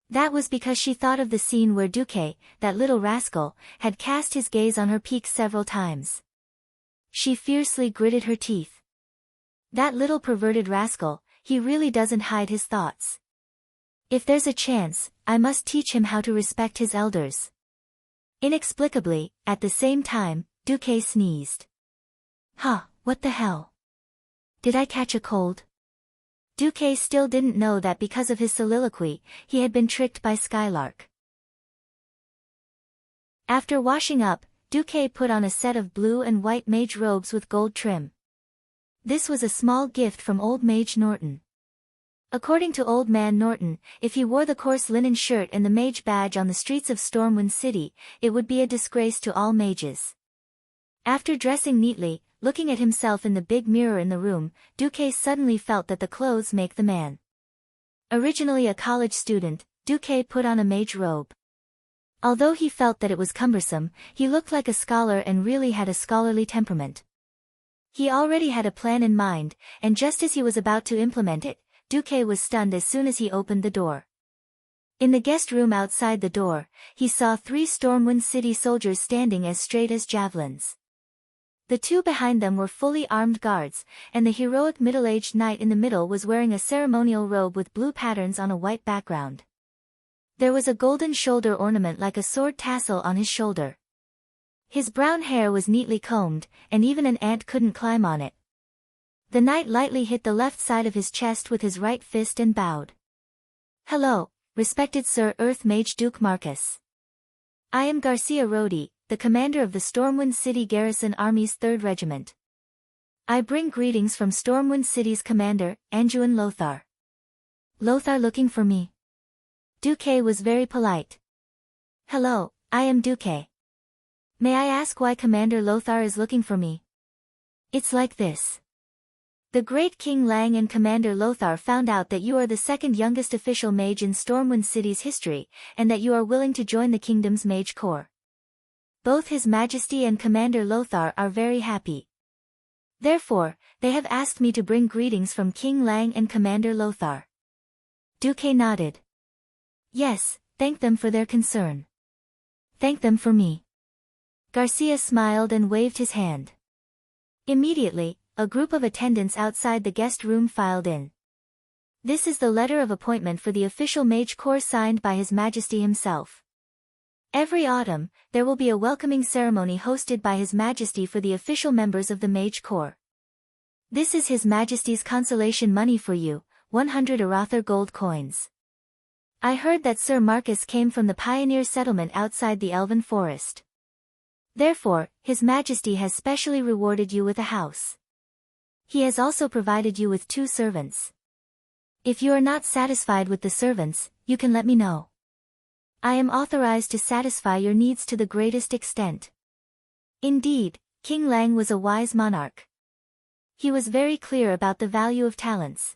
That was because she thought of the scene where Duque, that little rascal, had cast his gaze on her peak several times. She fiercely gritted her teeth. That little perverted rascal, he really doesn't hide his thoughts. If there's a chance, I must teach him how to respect his elders. Inexplicably, at the same time, Duque sneezed. Huh, what the hell? Did I catch a cold? Duque still didn't know that because of his soliloquy, he had been tricked by Skylark. After washing up, Duque put on a set of blue and white mage robes with gold trim. This was a small gift from Old Mage Norton. According to Old Man Norton, if he wore the coarse linen shirt and the mage badge on the streets of Stormwind City, it would be a disgrace to all mages. After dressing neatly, looking at himself in the big mirror in the room, Duque suddenly felt that the clothes make the man. Originally a college student, Duque put on a mage robe. Although he felt that it was cumbersome, he looked like a scholar and really had a scholarly temperament. He already had a plan in mind, and just as he was about to implement it, Duque was stunned as soon as he opened the door. In the guest room outside the door, he saw 3 Stormwind City soldiers standing as straight as javelins. The 2 behind them were fully armed guards, and the heroic middle-aged knight in the middle was wearing a ceremonial robe with blue patterns on a white background. There was a golden shoulder ornament like a sword tassel on his shoulder. His brown hair was neatly combed, and even an ant couldn't climb on it. The knight lightly hit the left side of his chest with his right fist and bowed. Hello, respected Sir Earth Mage Duke Marcus. I am Garcia Rodi, the commander of the Stormwind City Garrison Army's 3rd Regiment. I bring greetings from Stormwind City's commander, Anduin Lothar. Lothar looking for me? Duque was very polite. Hello, I am Duque. May I ask why Commander Lothar is looking for me? It's like this. The great King Lang and Commander Lothar found out that you are the 2nd youngest official mage in Stormwind City's history, and that you are willing to join the kingdom's mage corps. Both His Majesty and Commander Lothar are very happy. Therefore, they have asked me to bring greetings from King Lang and Commander Lothar. Duque nodded. Yes, thank them for their concern. Thank them for me. Garcia smiled and waved his hand. Immediately, a group of attendants outside the guest room filed in. This is the letter of appointment for the official mage corps signed by His Majesty himself. Every autumn, there will be a welcoming ceremony hosted by His Majesty for the official members of the mage corps. This is His Majesty's consolation money for you, 100 Arather gold coins. I heard that Sir Marcus came from the pioneer settlement outside the Elven Forest. Therefore, His Majesty has specially rewarded you with a house. He has also provided you with 2 servants. If you are not satisfied with the servants, you can let me know. I am authorized to satisfy your needs to the greatest extent. Indeed, King Lang was a wise monarch. He was very clear about the value of talents.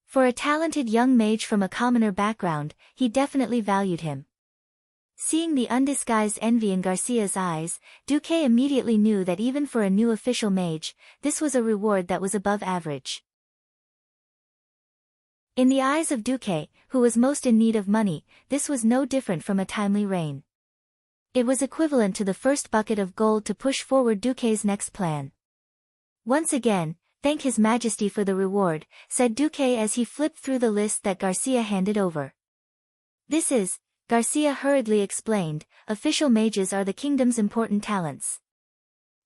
For a talented young mage from a commoner background, he definitely valued him. Seeing the undisguised envy in Garcia's eyes, Duque immediately knew that even for a new official mage, this was a reward that was above average. In the eyes of Duque, who was most in need of money, this was no different from a timely rain. It was equivalent to the first bucket of gold to push forward Duque's next plan. Once again, thank His Majesty for the reward, said Duque as he flipped through the list that Garcia handed over. This is, Garcia hurriedly explained, official mages are the kingdom's important talents.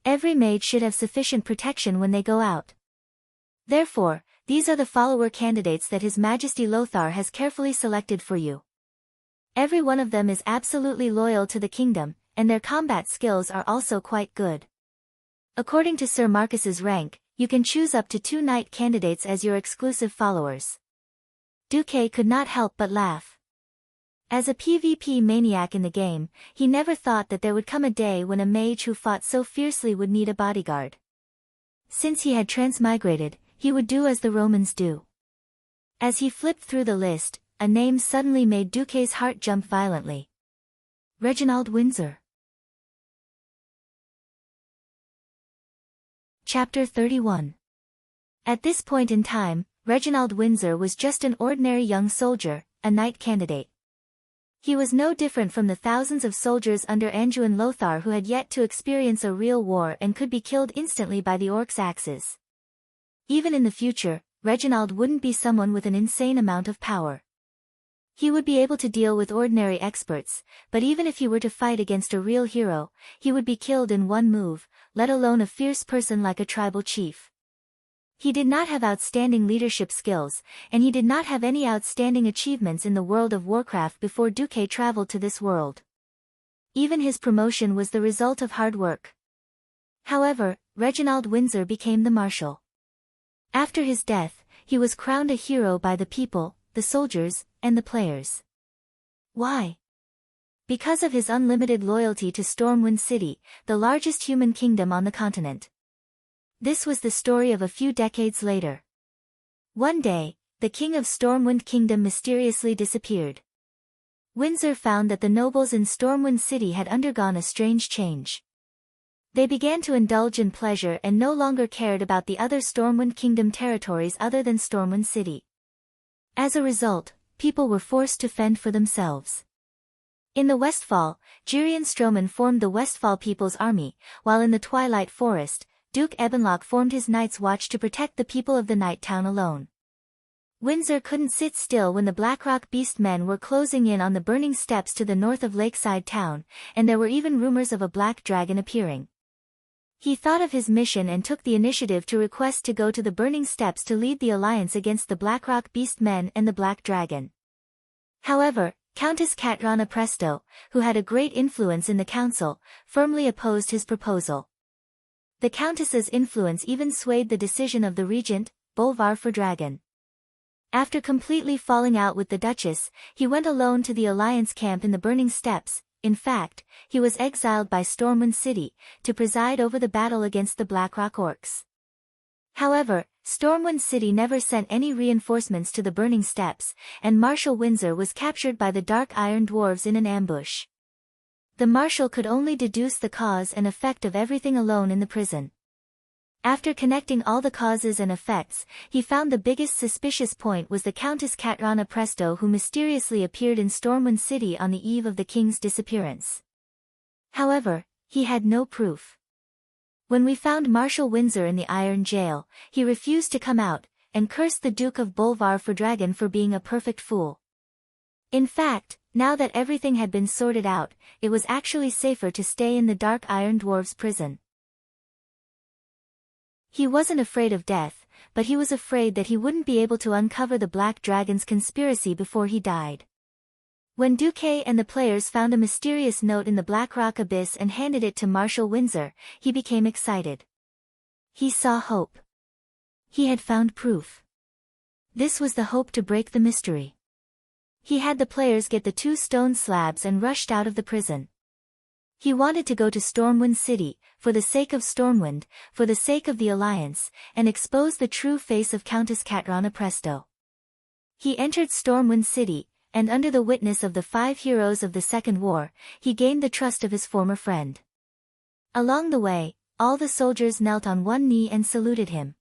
Every mage should have sufficient protection when they go out. Therefore, these are the follower candidates that His Majesty Lothar has carefully selected for you. Every one of them is absolutely loyal to the kingdom, and their combat skills are also quite good. According to Sir Marcus's rank, you can choose up to 2 knight candidates as your exclusive followers. Duque could not help but laugh. As a PvP maniac in the game, he never thought that there would come a day when a mage who fought so fiercely would need a bodyguard. Since he had transmigrated, he would do as the Romans do. As he flipped through the list, a name suddenly made Duque's heart jump violently. Reginald Windsor. Chapter 31. At this point in time, Reginald Windsor was just an ordinary young soldier, a knight candidate. He was no different from the thousands of soldiers under Anjouan Lothar who had yet to experience a real war and could be killed instantly by the orcs' axes. Even in the future, Reginald wouldn't be someone with an insane amount of power. He would be able to deal with ordinary experts, but even if he were to fight against a real hero, he would be killed in one move, let alone a fierce person like a tribal chief. He did not have outstanding leadership skills, and he did not have any outstanding achievements in the world of Warcraft before Duque traveled to this world. Even his promotion was the result of hard work. However, Reginald Windsor became the marshal. After his death, he was crowned a hero by the people, the soldiers, and the players. Why? Because of his unlimited loyalty to Stormwind City, the largest human kingdom on the continent. This was the story of a few decades later. One day, the king of Stormwind Kingdom mysteriously disappeared. Windsor found that the nobles in Stormwind City had undergone a strange change. They began to indulge in pleasure and no longer cared about the other Stormwind Kingdom territories other than Stormwind City. As a result, people were forced to fend for themselves. In the Westfall, Jirian Stroman formed the Westfall People's Army, while in the Twilight Forest, Duke Ebenlock formed his Night's Watch to protect the people of the Night Town alone. Windsor couldn't sit still when the Blackrock Beast men were closing in on the burning steps to the north of Lakeside Town, and there were even rumors of a black dragon appearing. He thought of his mission and took the initiative to request to go to the burning steps to lead the alliance against the Blackrock Beast men and the Black Dragon. However, Countess Catrana Presto, who had a great influence in the council, firmly opposed his proposal. The Countess's influence even swayed the decision of the regent, Bolvar for Dragon. After completely falling out with the Duchess, he went alone to the alliance camp in the burning steps. In fact, he was exiled by Stormwind City, to preside over the battle against the Blackrock Orcs. However, Stormwind City never sent any reinforcements to the burning steps, and Marshal Windsor was captured by the Dark Iron Dwarves in an ambush. The Marshal could only deduce the cause and effect of everything alone in the prison. After connecting all the causes and effects, he found the biggest suspicious point was the Countess Catrana Presto, who mysteriously appeared in Stormwind City on the eve of the king's disappearance. However, he had no proof. When we found Marshal Windsor in the iron jail, he refused to come out, and cursed the Duke of Bolvar for Dragon for being a perfect fool. In fact, now that everything had been sorted out, it was actually safer to stay in the Dark Iron Dwarves prison. He wasn't afraid of death, but he was afraid that he wouldn't be able to uncover the Black Dragon's conspiracy before he died. When Duque and the players found a mysterious note in the Blackrock Abyss and handed it to Marshal Windsor, he became excited. He saw hope. He had found proof. This was the hope to break the mystery. He had the players get the 2 stone slabs and rushed out of the prison. He wanted to go to Stormwind City, for the sake of Stormwind, for the sake of the Alliance, and expose the true face of Countess Catrana Presto. He entered Stormwind City, and under the witness of the 5 heroes of the Second War, he gained the trust of his former friend. Along the way, all the soldiers knelt on one knee and saluted him.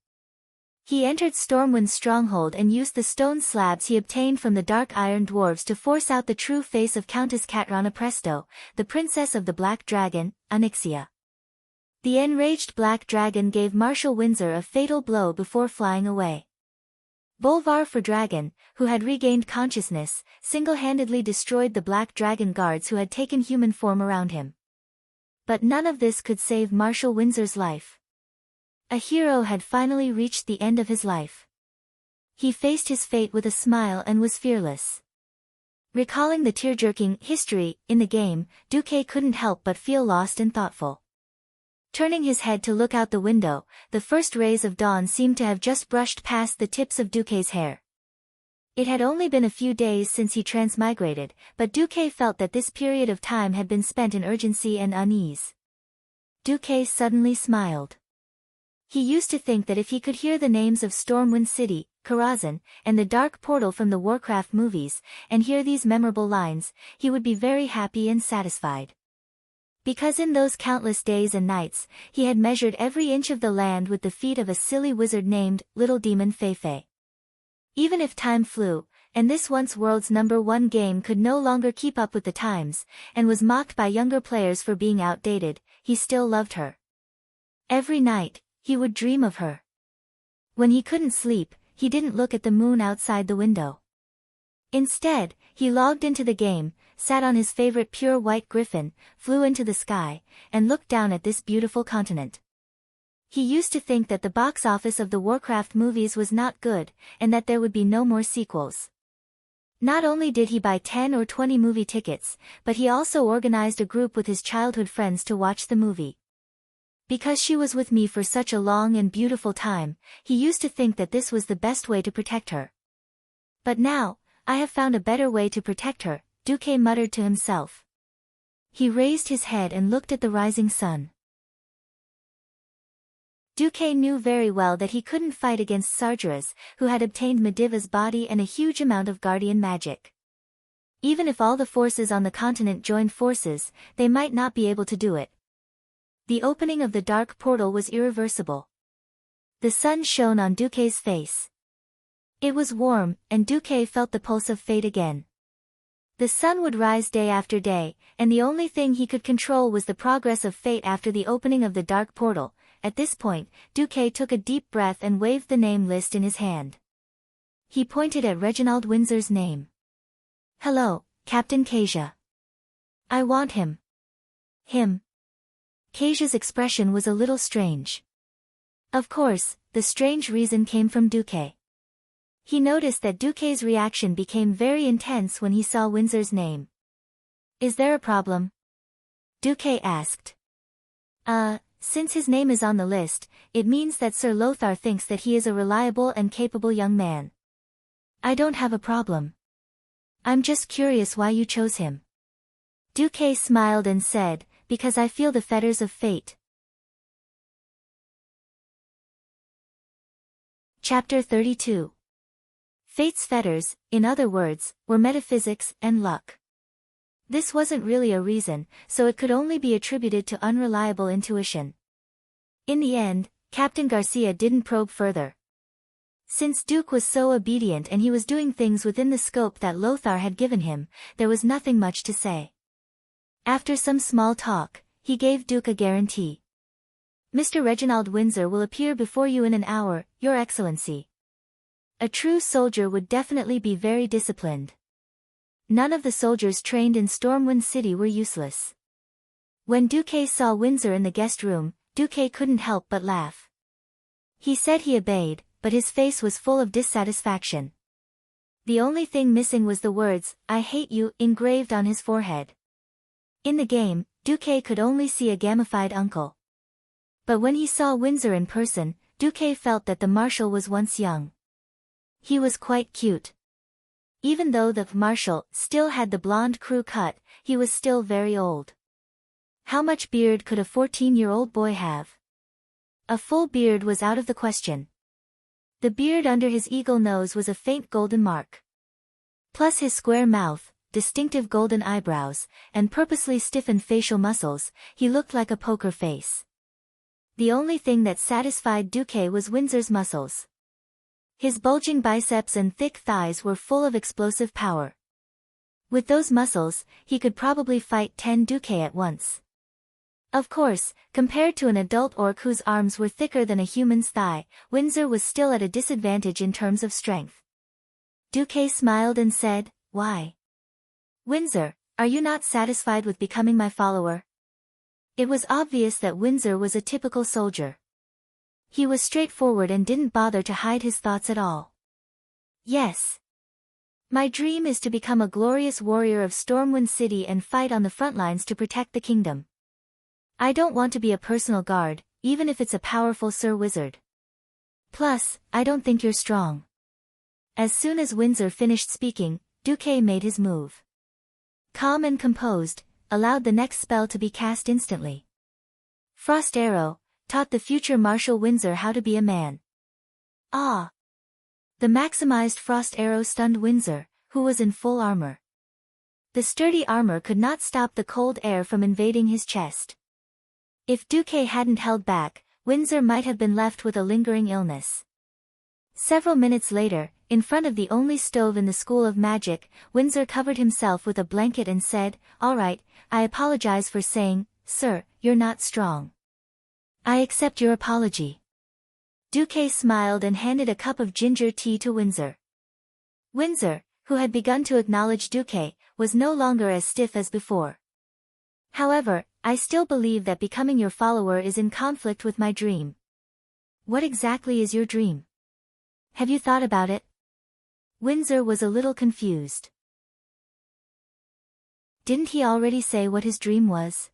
He entered Stormwind's stronghold and used the stone slabs he obtained from the Dark Iron Dwarves to force out the true face of Countess Catrona Presto, the princess of the Black Dragon, Onyxia. The enraged Black Dragon gave Marshal Windsor a fatal blow before flying away. Bolvar for Dragon, who had regained consciousness, single-handedly destroyed the Black Dragon guards who had taken human form around him. But none of this could save Marshal Windsor's life. A hero had finally reached the end of his life. He faced his fate with a smile and was fearless. Recalling the tear-jerking history in the game, Duque couldn't help but feel lost and thoughtful. Turning his head to look out the window, the first rays of dawn seemed to have just brushed past the tips of Duque's hair. It had only been a few days since he transmigrated, but Duque felt that this period of time had been spent in urgency and unease. Duque suddenly smiled. He used to think that if he could hear the names of Stormwind City, Karazhan, and the Dark Portal from the Warcraft movies, and hear these memorable lines, he would be very happy and satisfied. Because in those countless days and nights, he had measured every inch of the land with the feet of a silly wizard named Little Demon Feifei. Even if time flew, and this once world's #1 game could no longer keep up with the times, and was mocked by younger players for being outdated, he still loved her. Every night, he would dream of her. When he couldn't sleep, he didn't look at the moon outside the window. Instead, he logged into the game, sat on his favorite pure white griffin, flew into the sky, and looked down at this beautiful continent. He used to think that the box office of the Warcraft movies was not good, and that there would be no more sequels. Not only did he buy 10 or 20 movie tickets, but he also organized a group with his childhood friends to watch the movie. Because she was with me for such a long and beautiful time, he used to think that this was the best way to protect her. But now, I have found a better way to protect her, Duque muttered to himself. He raised his head and looked at the rising sun. Duque knew very well that he couldn't fight against Sargeras, who had obtained Mediva's body and a huge amount of guardian magic. Even if all the forces on the continent joined forces, they might not be able to do it. The opening of the dark portal was irreversible. The sun shone on Duque's face. It was warm, and Duque felt the pulse of fate again. The sun would rise day after day, and the only thing he could control was the progress of fate after the opening of the dark portal. At this point, Duque took a deep breath and waved the name list in his hand. He pointed at Reginald Windsor's name. "Hello, Captain Kasia. I want him." Him. Kasia's expression was a little strange. Of course, the strange reason came from Duque. He noticed that Duque's reaction became very intense when he saw Windsor's name. "Is there a problem?" Duque asked. Since his name is on the list, it means that Sir Lothar thinks that he is a reliable and capable young man. I don't have a problem. I'm just curious why you chose him." Duque smiled and said, "Because I feel the fetters of fate." Chapter 32. Fate's fetters, in other words, were metaphysics and luck. This wasn't really a reason, so it could only be attributed to unreliable intuition. In the end, Captain Garcia didn't probe further. Since Duke was so obedient and he was doing things within the scope that Lothar had given him, there was nothing much to say. After some small talk, he gave Duke a guarantee. "Mr. Reginald Windsor will appear before you in an hour, Your Excellency." A true soldier would definitely be very disciplined. None of the soldiers trained in Stormwind City were useless. When Duque saw Windsor in the guest room, Duque couldn't help but laugh. He said he obeyed, but his face was full of dissatisfaction. The only thing missing was the words, "I hate you," engraved on his forehead. In the game, Duque could only see a gamified uncle. But when he saw Windsor in person, Duque felt that the Marshal was once young. He was quite cute. Even though the Marshal still had the blonde crew cut, he was still very old. How much beard could a 14-year-old boy have? A full beard was out of the question. The beard under his eagle nose was a faint golden mark. Plus his square mouth, distinctive golden eyebrows, and purposely stiffened facial muscles, he looked like a poker face. The only thing that satisfied Duque was Windsor's muscles. His bulging biceps and thick thighs were full of explosive power. With those muscles, he could probably fight 10 Duque at once. Of course, compared to an adult orc whose arms were thicker than a human's thigh, Windsor was still at a disadvantage in terms of strength. Duque smiled and said, "Why? Windsor, are you not satisfied with becoming my follower?" It was obvious that Windsor was a typical soldier. He was straightforward and didn't bother to hide his thoughts at all. "Yes. My dream is to become a glorious warrior of Stormwind City and fight on the front lines to protect the kingdom. I don't want to be a personal guard, even if it's a powerful Sir Wizard. Plus, I don't think you're strong." As soon as Windsor finished speaking, Duque made his move. Calm and composed, allowed the next spell to be cast instantly. Frost Arrow, taught the future Marshal Windsor how to be a man. Ah! The maximized Frost Arrow stunned Windsor, who was in full armor. The sturdy armor could not stop the cold air from invading his chest. If Duque hadn't held back, Windsor might have been left with a lingering illness. Several minutes later, in front of the only stove in the School of Magic, Windsor covered himself with a blanket and said, "All right, I apologize for saying, sir, you're not strong. I accept your apology." Duque smiled and handed a cup of ginger tea to Windsor. Windsor, who had begun to acknowledge Duque, was no longer as stiff as before. "However, I still believe that becoming your follower is in conflict with my dream." "What exactly is your dream? Have you thought about it?" Windsor was a little confused. Didn't he already say what his dream was?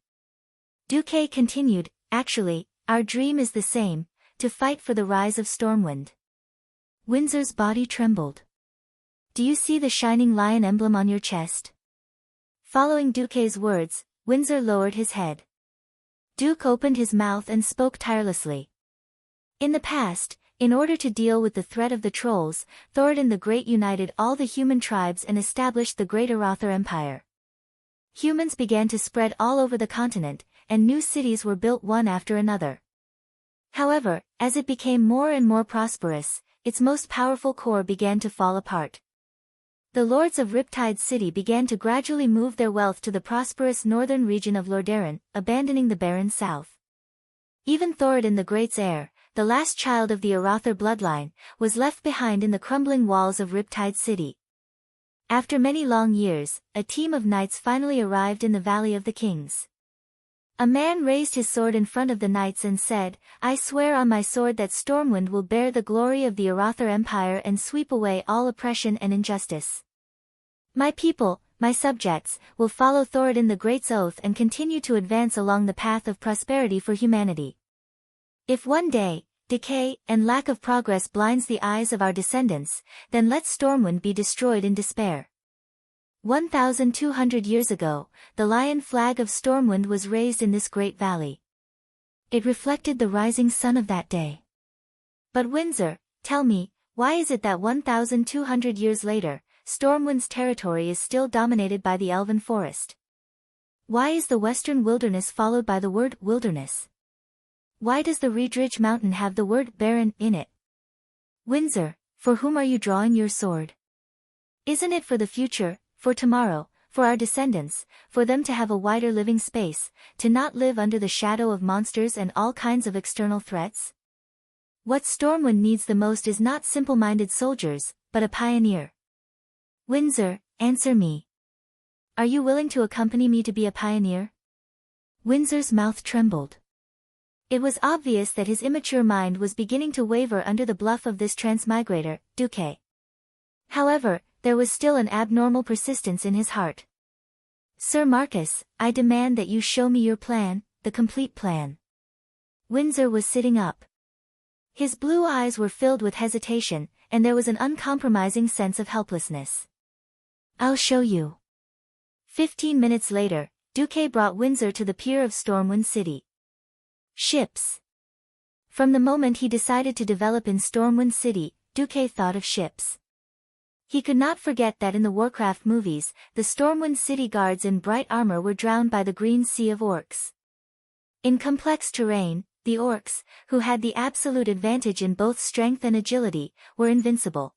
Duque continued, "Actually, our dream is the same, to fight for the rise of Stormwind." Windsor's body trembled. "Do you see the shining lion emblem on your chest?" Following Duque's words, Windsor lowered his head. Duke opened his mouth and spoke tirelessly. "In the past, in order to deal with the threat of the trolls, Thoradin the Great united all the human tribes and established the Great Arather Empire. Humans began to spread all over the continent, and new cities were built one after another. However, as it became more and more prosperous, its most powerful core began to fall apart. The lords of Riptide City began to gradually move their wealth to the prosperous northern region of Lordaeron, abandoning the barren south. Even Thoradin the Great's heir, the last child of the Arather bloodline, was left behind in the crumbling walls of Riptide City. After many long years, a team of knights finally arrived in the Valley of the Kings. A man raised his sword in front of the knights and said, "I swear on my sword that Stormwind will bear the glory of the Arather Empire and sweep away all oppression and injustice. My people, my subjects, will follow Thoradin the Great's oath and continue to advance along the path of prosperity for humanity. If one day, decay and lack of progress blinds the eyes of our descendants, then let Stormwind be destroyed in despair." 1,200 years ago, the lion flag of Stormwind was raised in this great valley. It reflected the rising sun of that day. But Windsor, tell me, why is it that 1,200 years later, Stormwind's territory is still dominated by the elven forest? Why is the western wilderness followed by the word wilderness? Why does the Reedridge Mountain have the word barren in it? Windsor, for whom are you drawing your sword? Isn't it for the future, for tomorrow, for our descendants, for them to have a wider living space, to not live under the shadow of monsters and all kinds of external threats? What Stormwind needs the most is not simple-minded soldiers, but a pioneer. Windsor, answer me. Are you willing to accompany me to be a pioneer?" Windsor's mouth trembled. It was obvious that his immature mind was beginning to waver under the bluff of this transmigrator, Duque. However, there was still an abnormal persistence in his heart. "Sir Marcus, I demand that you show me your plan, the complete plan." Windsor was sitting up. His blue eyes were filled with hesitation, and there was an uncompromising sense of helplessness. "I'll show you." 15 minutes later, Duque brought Windsor to the pier of Stormwind City. Ships. From the moment he decided to develop in Stormwind City, Duque thought of ships. He could not forget that in the Warcraft movies, the Stormwind City guards in bright armor were drowned by the green sea of orcs. In complex terrain, The orcs, who had the absolute advantage in both strength and agility, were invincible.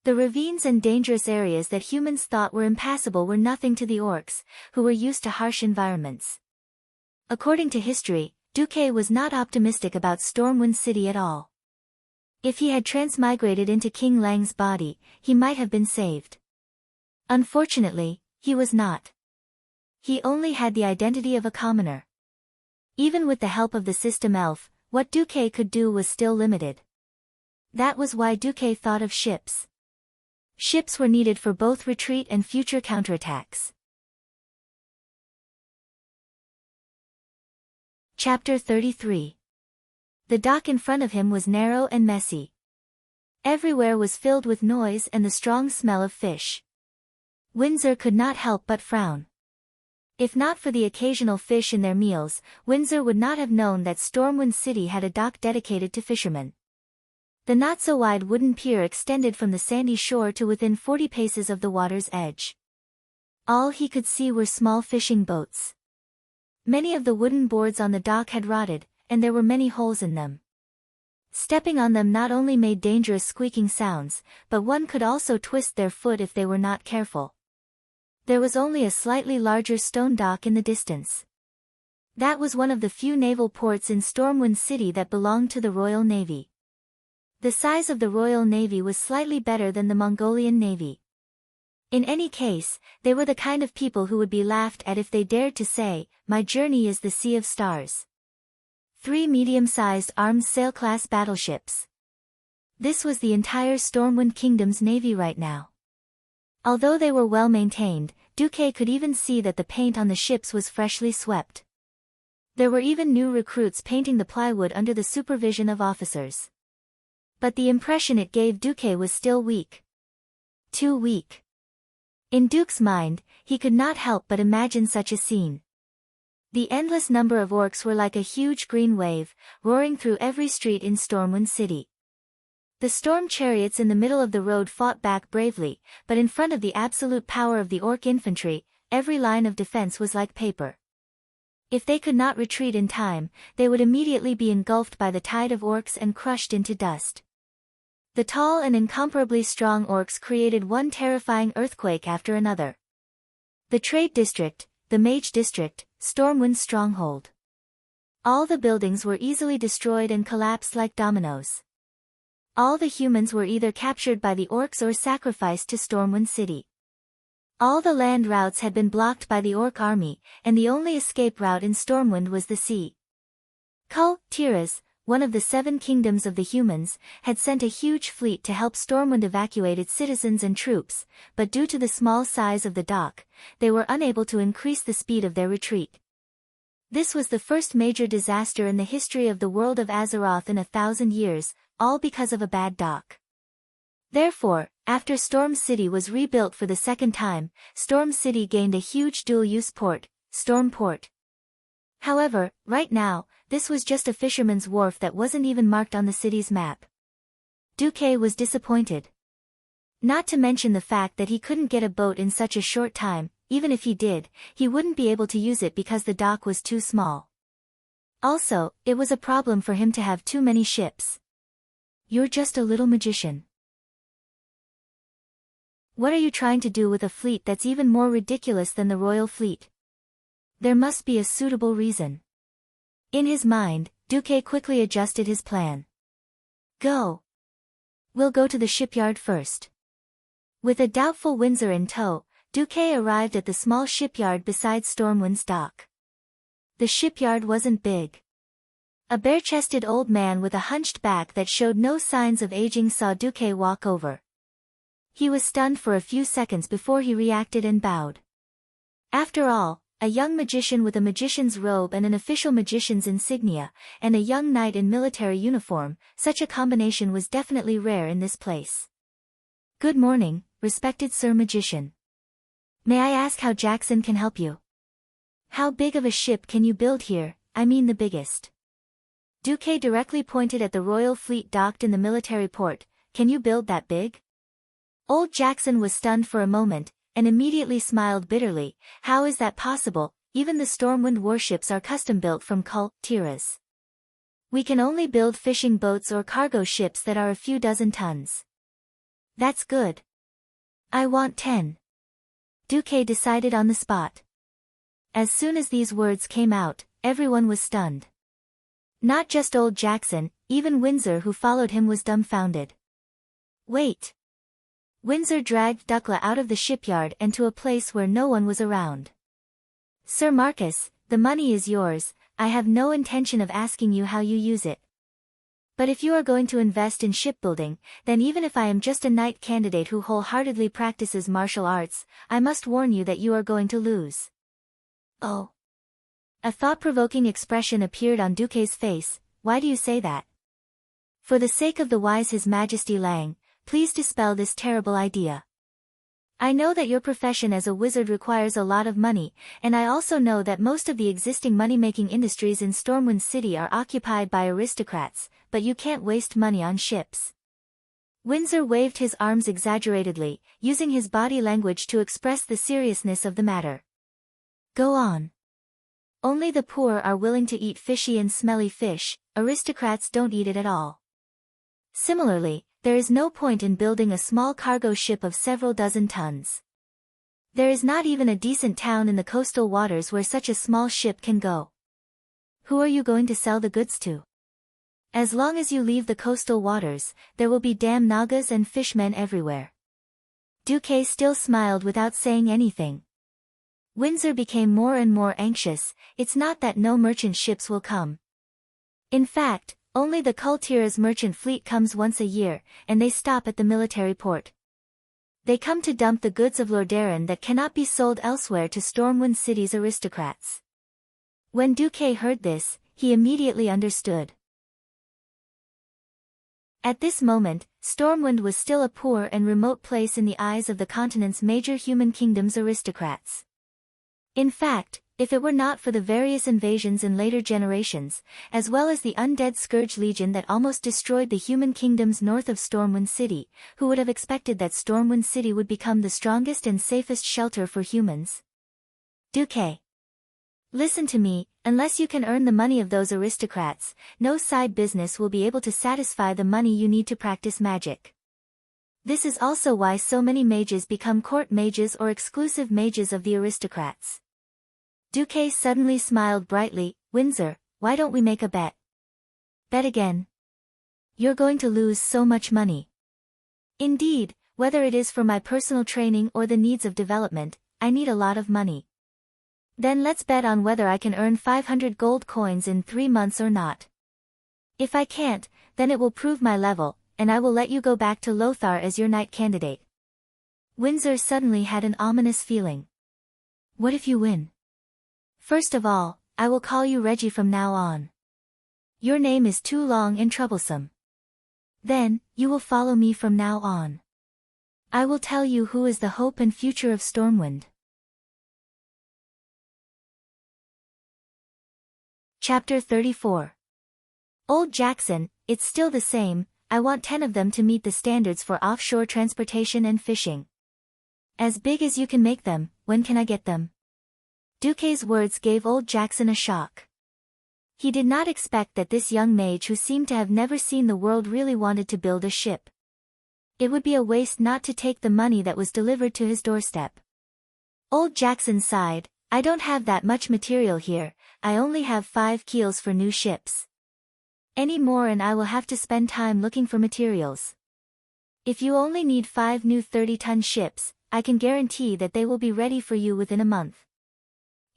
The ravines and dangerous areas that humans thought were impassable were nothing to the orcs, who were used to harsh environments. According to history, Duque was not optimistic about Stormwind City at all. If he had transmigrated into King Lang's body, he might have been saved. Unfortunately, he was not. He only had the identity of a commoner. Even with the help of the system elf, what Duque could do was still limited. That was why Duque thought of ships. Ships were needed for both retreat and future counterattacks. Chapter 33. The dock in front of him was narrow and messy. Everywhere was filled with noise and the strong smell of fish. Windsor could not help but frown. If not for the occasional fish in their meals, Windsor would not have known that Stormwind City had a dock dedicated to fishermen. The not-so-wide wooden pier extended from the sandy shore to within 40 paces of the water's edge. All he could see were small fishing boats. Many of the wooden boards on the dock had rotted, and there were many holes in them. Stepping on them not only made dangerous squeaking sounds, but one could also twist their foot if they were not careful. There was only a slightly larger stone dock in the distance. That was one of the few naval ports in Stormwind City that belonged to the Royal Navy. The size of the Royal Navy was slightly better than the Mongolian Navy. In any case, they were the kind of people who would be laughed at if they dared to say, "My journey is the Sea of Stars." 3 medium-sized armed sail-class battleships. This was the entire Stormwind Kingdom's navy right now. Although they were well maintained, Duque could even see that the paint on the ships was freshly swept. There were even new recruits painting the plywood under the supervision of officers. But the impression it gave Duque was still weak. Too weak. In Duke's mind, he could not help but imagine such a scene. The endless number of orcs were like a huge green wave, roaring through every street in Stormwind City. The storm chariots in the middle of the road fought back bravely, but in front of the absolute power of the orc infantry, every line of defense was like paper. If they could not retreat in time, they would immediately be engulfed by the tide of orcs and crushed into dust. The tall and incomparably strong orcs created one terrifying earthquake after another. The Trade District, the Mage District, Stormwind's stronghold. All the buildings were easily destroyed and collapsed like dominoes. All the humans were either captured by the orcs or sacrificed to Stormwind City. All the land routes had been blocked by the orc army, and the only escape route in Stormwind was the sea. Kul Tiras, one of the 7 kingdoms of the humans, had sent a huge fleet to help Stormwind evacuate its citizens and troops, but due to the small size of the dock, they were unable to increase the speed of their retreat. This was the first major disaster in the history of the world of Azeroth in 1,000 years, all because of a bad dock. Therefore, after Storm City was rebuilt for the second time, Storm City gained a huge dual-use port, Stormport. However, right now, this was just a fisherman's wharf that wasn't even marked on the city's map. Duque was disappointed. Not to mention the fact that he couldn't get a boat in such a short time. Even if he did, he wouldn't be able to use it because the dock was too small. Also, it was a problem for him to have too many ships. "You're just a little magician. What are you trying to do with a fleet that's even more ridiculous than the royal fleet? There must be a suitable reason." In his mind, Duque quickly adjusted his plan. "Go. We'll go to the shipyard first." With a doubtful Windsor in tow, Duque arrived at the small shipyard beside Stormwind's dock. The shipyard wasn't big. A bare-chested old man with a hunched back that showed no signs of aging saw Duque walk over. He was stunned for a few seconds before he reacted and bowed. After all, a young magician with a magician's robe and an official magician's insignia, and a young knight in military uniform, such a combination was definitely rare in this place. "Good morning, respected Sir Magician. May I ask how Jackson can help you? How big of a ship can you build here? I mean the biggest." Duque directly pointed at the royal fleet docked in the military port. "Can you build that big?" Old Jackson was stunned for a moment, and immediately smiled bitterly. "How is that possible? even the Stormwind warships are custom-built from Kul Tiras. We can only build fishing boats or cargo ships that are a few dozen tons. That's good. I want 10. Duque decided on the spot. As soon as these words came out, everyone was stunned. Not just old Jackson, even Windsor who followed him was dumbfounded. Wait. Windsor dragged Duckla out of the shipyard and to a place where no one was around. Sir Marcus, the money is yours, I have no intention of asking you how you use it. But if you are going to invest in shipbuilding, then even if I am just a knight candidate who wholeheartedly practices martial arts, I must warn you that you are going to lose. Oh. A thought-provoking expression appeared on Duque's face. Why do you say that? For the sake of the wise His Majesty Lang, please dispel this terrible idea. I know that your profession as a wizard requires a lot of money, and I also know that most of the existing money-making industries in Stormwind City are occupied by aristocrats, but you can't waste money on ships. Windsor waved his arms exaggeratedly, using his body language to express the seriousness of the matter. Go on. Only the poor are willing to eat fishy and smelly fish, aristocrats don't eat it at all. Similarly, there is no point in building a small cargo ship of several dozen tons. There is not even a decent town in the coastal waters where such a small ship can go. Who are you going to sell the goods to? As long as you leave the coastal waters, there will be damn nagas and fishmen everywhere. Duque still smiled without saying anything. Windsor became more and more anxious. It's not that no merchant ships will come. In fact, only the Kul Tiras merchant fleet comes once a year, and they stop at the military port. They come to dump the goods of Lordaeron that cannot be sold elsewhere to Stormwind City's aristocrats. When Duque heard this, he immediately understood. At this moment, Stormwind was still a poor and remote place in the eyes of the continent's major human kingdom's aristocrats. In fact, if it were not for the various invasions in later generations, as well as the undead Scourge Legion that almost destroyed the human kingdoms north of Stormwind City, who would have expected that Stormwind City would become the strongest and safest shelter for humans? Duque. Listen to me, unless you can earn the money of those aristocrats, no side business will be able to satisfy the money you need to practice magic. This is also why so many mages become court mages or exclusive mages of the aristocrats. Duque suddenly smiled brightly. Windsor, why don't we make a bet? Bet again. You're going to lose so much money. Indeed, whether it is for my personal training or the needs of development, I need a lot of money. Then let's bet on whether I can earn 500 gold coins in 3 months or not. If I can't, then it will prove my level, and I will let you go back to Lothar as your knight candidate. Windsor suddenly had an ominous feeling. What if you win? First of all, I will call you Reggie from now on. Your name is too long and troublesome. Then, you will follow me from now on. I will tell you who is the hope and future of Stormwind. Chapter 34. Old Jackson, it's still the same, I want 10 of them to meet the standards for offshore transportation and fishing. As big as you can make them. When can I get them? Duque's words gave old Jackson a shock. He did not expect that this young mage who seemed to have never seen the world really wanted to build a ship. It would be a waste not to take the money that was delivered to his doorstep. Old Jackson sighed. I don't have that much material here, I only have 5 keels for new ships. Any more and I will have to spend time looking for materials. If you only need 5 new 30-ton ships, I can guarantee that they will be ready for you within a month.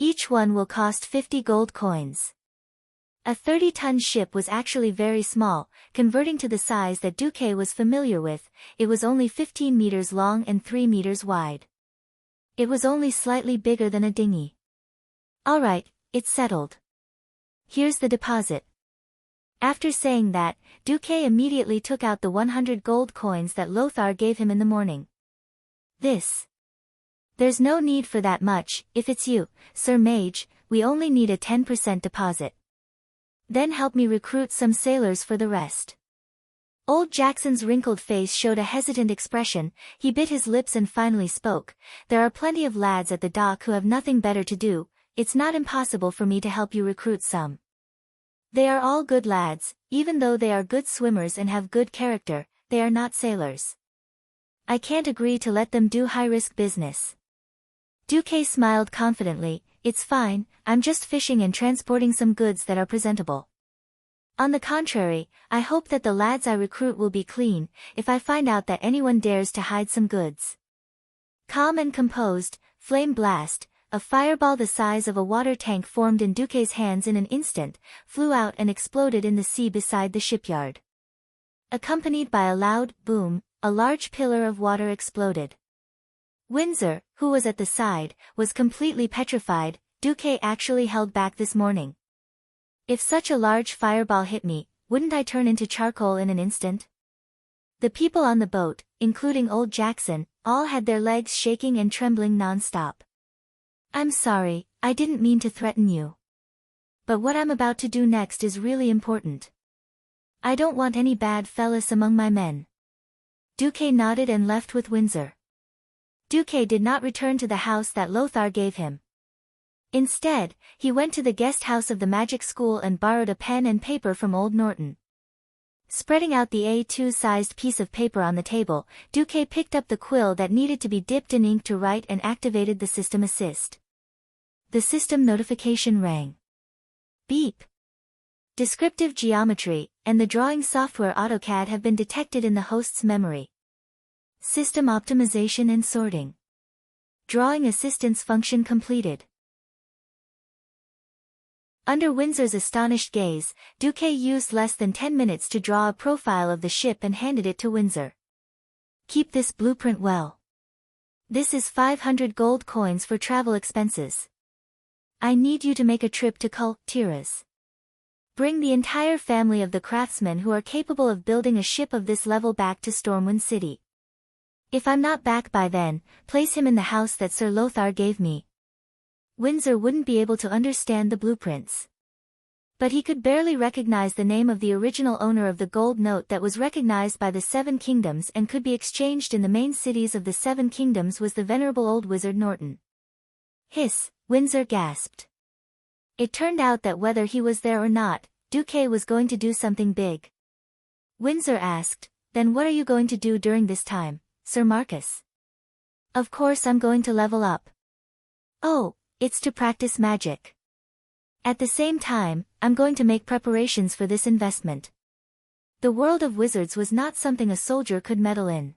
Each one will cost 50 gold coins. A 30-ton ship was actually very small, converting to the size that Duque was familiar with. It was only 15 meters long and 3 meters wide. It was only slightly bigger than a dinghy. All right, it's settled. Here's the deposit. After saying that, Duque immediately took out the 100 gold coins that Lothar gave him in the morning. There's no need for that much. If it's you, Sir Mage, we only need a 10% deposit. Then help me recruit some sailors for the rest. Old Jackson's wrinkled face showed a hesitant expression. He bit his lips and finally spoke. There are plenty of lads at the dock who have nothing better to do. it's not impossible for me to help you recruit some. They are all good lads, even though they are good swimmers and have good character, they are not sailors. I can't agree to let them do high-risk business. Duque smiled confidently, it's fine, I'm just fishing and transporting some goods that are presentable. On the contrary, I hope that the lads I recruit will be clean, if I find out that anyone dares to hide some goods. Calm and composed, Flame Blast, a fireball the size of a water tank formed in Duque's hands in an instant, flew out and exploded in the sea beside the shipyard. Accompanied by a loud boom, a large pillar of water exploded. Windsor, who was at the side, was completely petrified. Duque actually held back this morning. If such a large fireball hit me, wouldn't I turn into charcoal in an instant? The people on the boat, including old Jackson, all had their legs shaking and trembling non-stop. I'm sorry, I didn't mean to threaten you. But what I'm about to do next is really important. I don't want any bad fellas among my men. Duque nodded and left with Windsor. Duque did not return to the house that Lothar gave him. Instead, he went to the guest house of the magic school and borrowed a pen and paper from old Norton. Spreading out the A2-sized piece of paper on the table, Duque picked up the quill that needed to be dipped in ink to write and activated the system assist. The system notification rang. Beep. Descriptive geometry, and the drawing software AutoCAD have been detected in the host's memory. System optimization and sorting. Drawing assistance function completed. Under Windsor's astonished gaze, Duque used less than 10 minutes to draw a profile of the ship and handed it to Windsor. Keep this blueprint well. This is 500 gold coins for travel expenses. I need you to make a trip to Kul Tiras. Bring the entire family of the craftsmen who are capable of building a ship of this level back to Stormwind City. If I'm not back by then, place him in the house that Sir Lothar gave me. Windsor wouldn't be able to understand the blueprints. But he could barely recognize the name of the original owner of the gold note that was recognized by the Seven Kingdoms and could be exchanged in the main cities of the Seven Kingdoms was the venerable old wizard Norton. Hiss, Windsor gasped. It turned out that whether he was there or not, Duque was going to do something big. Windsor asked, then what are you going to do during this time, Sir Marcus? Of course I'm going to level up. Oh, it's to practice magic. At the same time, I'm going to make preparations for this investment. The world of wizards was not something a soldier could meddle in.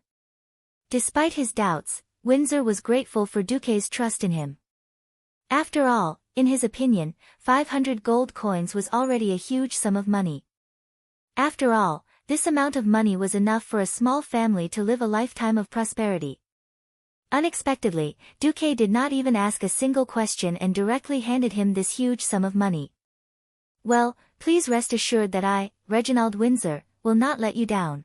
Despite his doubts, Windsor was grateful for Duque's trust in him. After all, in his opinion, 500 gold coins was already a huge sum of money. After all, this amount of money was enough for a small family to live a lifetime of prosperity. Unexpectedly, Duque did not even ask a single question and directly handed him this huge sum of money. Well, please rest assured that I, Reginald Windsor, will not let you down.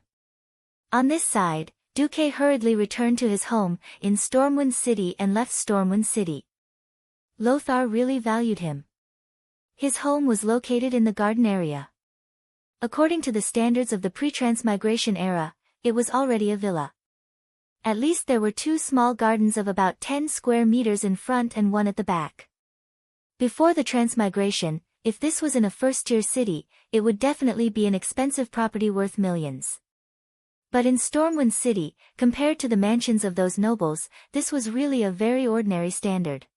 On this side, Duque hurriedly returned to his home in Stormwind City and left Stormwind City. Lothar really valued him. His home was located in the garden area. According to the standards of the pre-transmigration era, it was already a villa. At least there were 2 small gardens of about 10 square meters in front and 1 at the back. Before the transmigration, if this was in a first-tier city, it would definitely be an expensive property worth millions. But in Stormwind City, compared to the mansions of those nobles, this was really a very ordinary standard.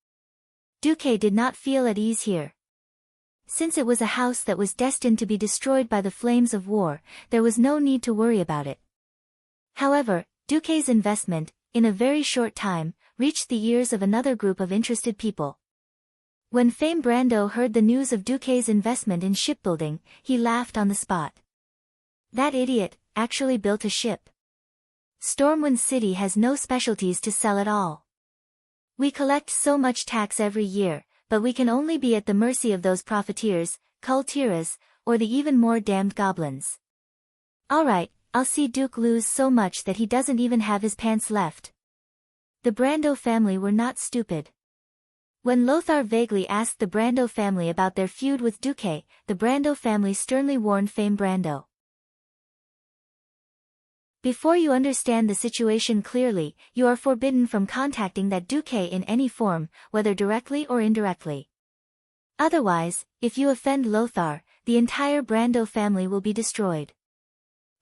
Duque did not feel at ease here. Since it was a house that was destined to be destroyed by the flames of war, there was no need to worry about it. However, Duque's investment, in a very short time, reached the ears of another group of interested people. When Fame Brando heard the news of Duque's investment in shipbuilding, he laughed on the spot. That idiot actually built a ship. Stormwind City has no specialties to sell at all. We collect so much tax every year, but we can only be at the mercy of those profiteers, Kul Tiras, or the even more damned goblins. Alright, I'll see Duke lose so much that he doesn't even have his pants left. The Brando family were not stupid. When Lothar vaguely asked the Brando family about their feud with Duque, the Brando family sternly warned Fame Brando. Before you understand the situation clearly, you are forbidden from contacting that Duque in any form, whether directly or indirectly. Otherwise, if you offend Lothar, the entire Brando family will be destroyed.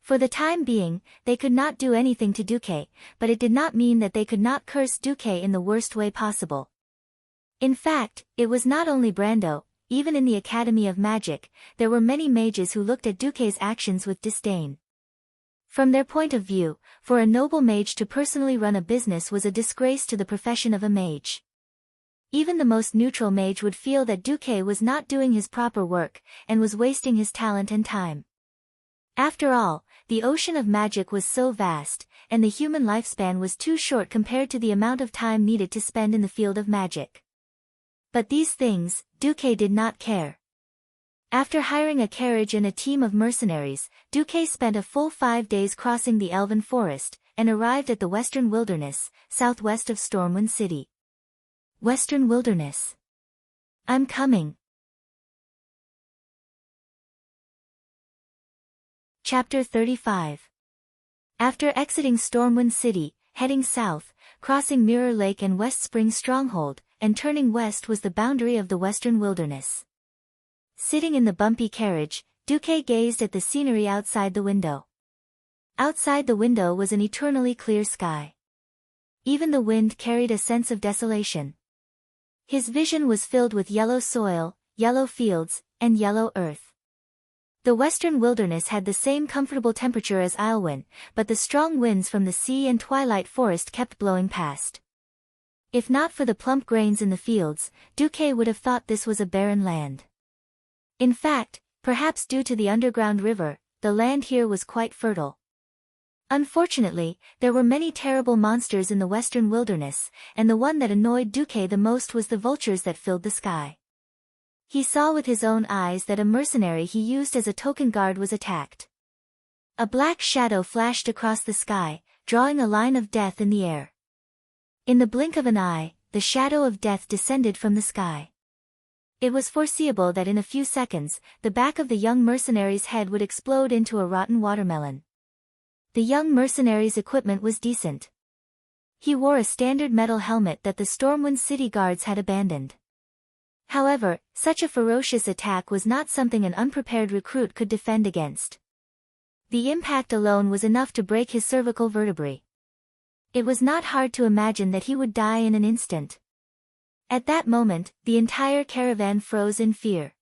For the time being, they could not do anything to Duque, but it did not mean that they could not curse Duque in the worst way possible. In fact, it was not only Brando. Even in the Academy of Magic, there were many mages who looked at Duque's actions with disdain. From their point of view, for a noble mage to personally run a business was a disgrace to the profession of a mage. Even the most neutral mage would feel that Duque was not doing his proper work, and was wasting his talent and time. After all, the ocean of magic was so vast, and the human lifespan was too short compared to the amount of time needed to spend in the field of magic. But these things, Duque did not care. After hiring a carriage and a team of mercenaries, Duque spent a full 5 days crossing the elven forest, and arrived at the western wilderness, southwest of Stormwind City. Western Wilderness. I'm coming. Chapter 35. After exiting Stormwind City, heading south, crossing Mirror Lake and West Spring Stronghold, and turning west was the boundary of the western wilderness. Sitting in the bumpy carriage, Duque gazed at the scenery outside the window. Outside the window was an eternally clear sky. Even the wind carried a sense of desolation. His vision was filled with yellow soil, yellow fields, and yellow earth. The western wilderness had the same comfortable temperature as Islewin, but the strong winds from the sea and twilight forest kept blowing past. If not for the plump grains in the fields, Duque would have thought this was a barren land. In fact, perhaps due to the underground river, the land here was quite fertile. Unfortunately, there were many terrible monsters in the western wilderness, and the one that annoyed Duque the most was the vultures that filled the sky. He saw with his own eyes that a mercenary he used as a token guard was attacked. A black shadow flashed across the sky, drawing a line of death in the air. In the blink of an eye, the shadow of death descended from the sky. It was foreseeable that in a few seconds, the back of the young mercenary's head would explode into a rotten watermelon. The young mercenary's equipment was decent. He wore a standard metal helmet that the Stormwind City guards had abandoned. However, such a ferocious attack was not something an unprepared recruit could defend against. The impact alone was enough to break his cervical vertebrae. It was not hard to imagine that he would die in an instant. At that moment, the entire caravan froze in fear.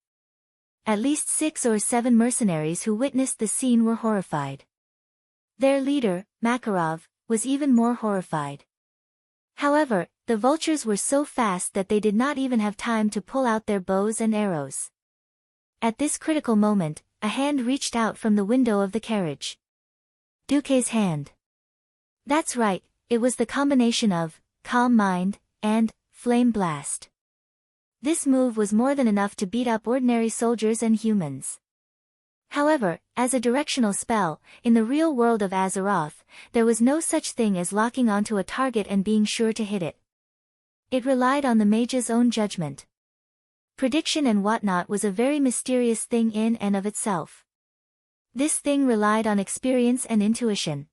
At least 6 or 7 mercenaries who witnessed the scene were horrified. Their leader, Makarov, was even more horrified. However, the vultures were so fast that they did not even have time to pull out their bows and arrows. At this critical moment, a hand reached out from the window of the carriage. Duque's hand. That's right. It was the combination of Calm Mind and Flame Blast. This move was more than enough to beat up ordinary soldiers and humans. However, as a directional spell, in the real world of Azeroth, there was no such thing as locking onto a target and being sure to hit it. It relied on the mage's own judgment. Prediction and whatnot was a very mysterious thing in and of itself. This thing relied on experience and intuition.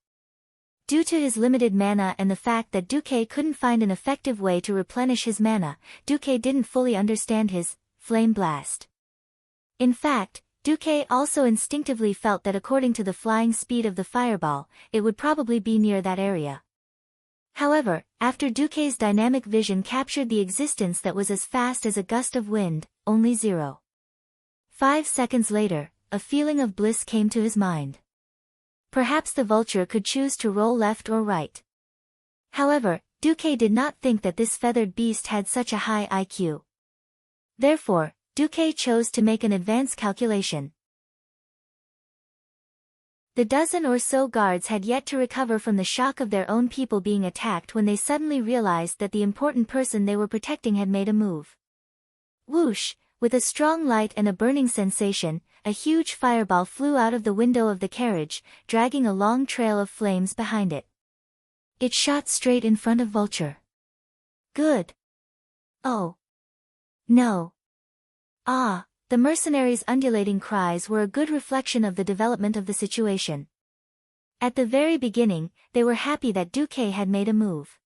Due to his limited mana and the fact that Duque couldn't find an effective way to replenish his mana, Duque didn't fully understand his Flame Blast. In fact, Duque also instinctively felt that according to the flying speed of the fireball, it would probably be near that area. However, after Duque's dynamic vision captured the existence that was as fast as a gust of wind, only 0.5 seconds later, a feeling of bliss came to his mind. Perhaps the vulture could choose to roll left or right. However, Duque did not think that this feathered beast had such a high IQ. Therefore, Duque chose to make an advanced calculation. The dozen or so guards had yet to recover from the shock of their own people being attacked when they suddenly realized that the important person they were protecting had made a move. Whoosh! With a strong light and a burning sensation, a huge fireball flew out of the window of the carriage, dragging a long trail of flames behind it. It shot straight in front of Vulture. Good. Oh. No. Ah, the mercenaries' undulating cries were a good reflection of the development of the situation. At the very beginning, they were happy that Duque had made a move.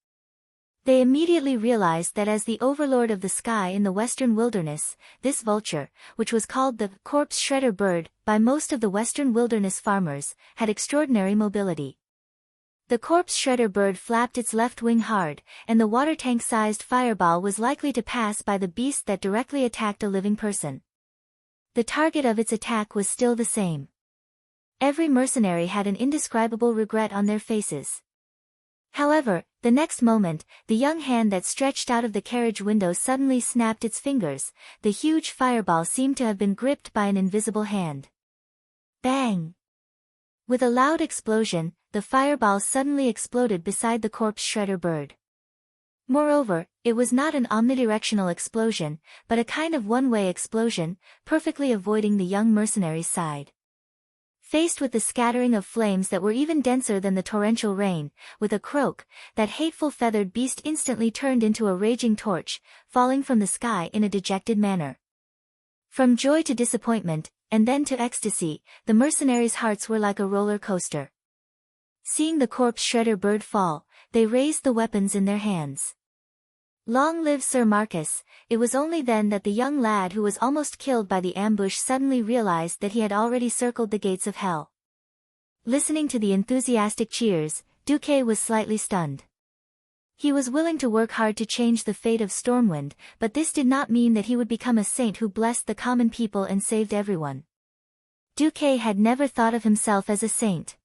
They immediately realized that as the overlord of the sky in the western wilderness, this vulture, which was called the corpse shredder bird by most of the western wilderness farmers, had extraordinary mobility. The corpse shredder bird flapped its left wing hard, and the water tank-sized fireball was likely to pass by the beast that directly attacked a living person. The target of its attack was still the same. Every mercenary had an indescribable regret on their faces. However, the next moment, the young hand that stretched out of the carriage window suddenly snapped its fingers. The huge fireball seemed to have been gripped by an invisible hand. Bang! With a loud explosion, the fireball suddenly exploded beside the corpse shredder bird. Moreover, it was not an omnidirectional explosion, but a kind of one-way explosion, perfectly avoiding the young mercenary's side. Faced with the scattering of flames that were even denser than the torrential rain, with a croak, that hateful feathered beast instantly turned into a raging torch, falling from the sky in a dejected manner. From joy to disappointment, and then to ecstasy, the mercenaries' hearts were like a roller coaster. Seeing the corpse shredder bird fall, they raised the weapons in their hands. Long live Sir Marcus! It was only then that the young lad who was almost killed by the ambush suddenly realized that he had already circled the gates of hell. Listening to the enthusiastic cheers, Duque was slightly stunned. He was willing to work hard to change the fate of Stormwind, but this did not mean that he would become a saint who blessed the common people and saved everyone. Duque had never thought of himself as a saint.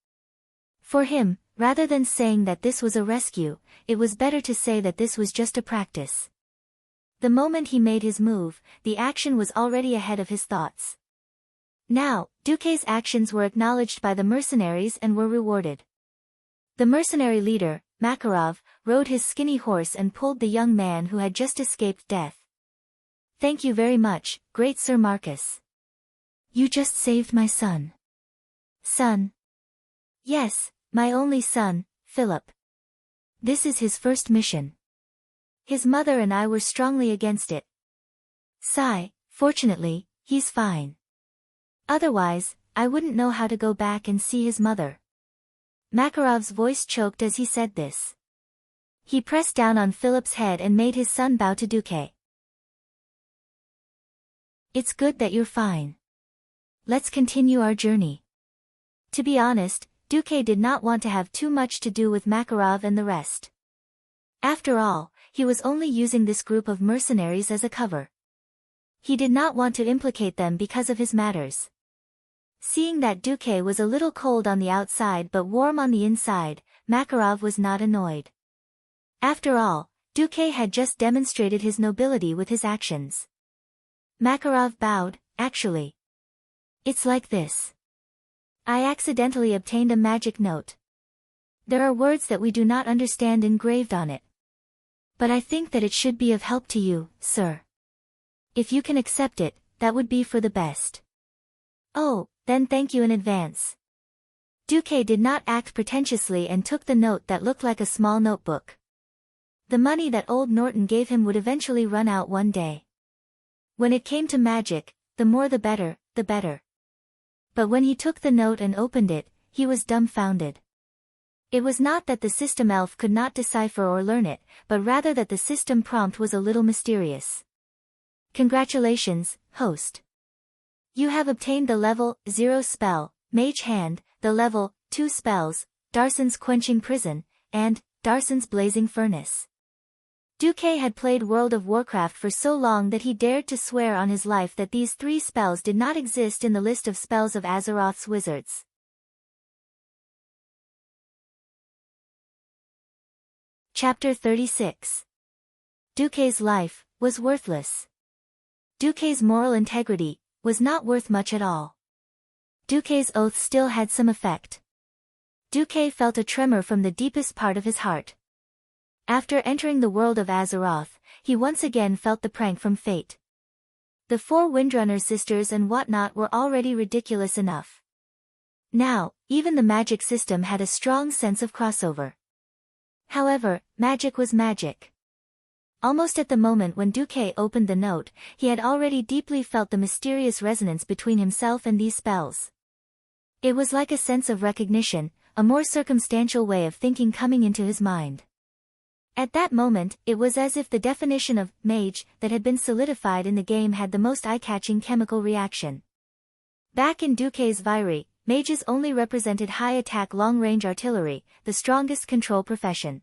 For him, rather than saying that this was a rescue, it was better to say that this was just a practice. The moment he made his move, the action was already ahead of his thoughts. Now, Duque's actions were acknowledged by the mercenaries and were rewarded. The mercenary leader, Makarov, rode his skinny horse and pulled the young man who had just escaped death. "Thank you very much, great Sir Marcus. You just saved my son." "Son?" "Yes, my only son, Philip. This is his first mission. His mother and I were strongly against it. Sigh, fortunately, he's fine. Otherwise, I wouldn't know how to go back and see his mother." Makarov's voice choked as he said this. He pressed down on Philip's head and made his son bow to Duque. "It's good that you're fine. Let's continue our journey." To be honest, Duque did not want to have too much to do with Makarov and the rest. After all, he was only using this group of mercenaries as a cover. He did not want to implicate them because of his matters. Seeing that Duque was a little cold on the outside but warm on the inside, Makarov was not annoyed. After all, Duque had just demonstrated his nobility with his actions. Makarov bowed. "Actually, it's like this. I accidentally obtained a magic note. There are words that we do not understand engraved on it. But I think that it should be of help to you, sir. If you can accept it, that would be for the best." "Oh, then thank you in advance." Duque did not act pretentiously and took the note that looked like a small notebook. The money that old Norton gave him would eventually run out one day. When it came to magic, the more the better, the better. But when he took the note and opened it, he was dumbfounded. It was not that the system elf could not decipher or learn it, but rather that the system prompt was a little mysterious. "Congratulations, host. You have obtained the level 0 spell, Mage Hand, the level 2 spells, Darson's Quenching Prison, and Darson's Blazing Furnace." Duque had played World of Warcraft for so long that he dared to swear on his life that these 3 spells did not exist in the list of spells of Azeroth's wizards. Chapter 36. Duque's life was worthless. Duque's moral integrity was not worth much at all. Duque's oath still had some effect. Duque felt a tremor from the deepest part of his heart. After entering the world of Azeroth, he once again felt the prank from fate. The 4 Windrunner sisters and whatnot were already ridiculous enough. Now, even the magic system had a strong sense of crossover. However, magic was magic. Almost at the moment when Duque opened the note, he had already deeply felt the mysterious resonance between himself and these spells. It was like a sense of recognition, a more circumstantial way of thinking coming into his mind. At that moment, it was as if the definition of mage that had been solidified in the game had the most eye-catching chemical reaction. Back in Duque's Viry, mages only represented high-attack long-range artillery, the strongest control profession.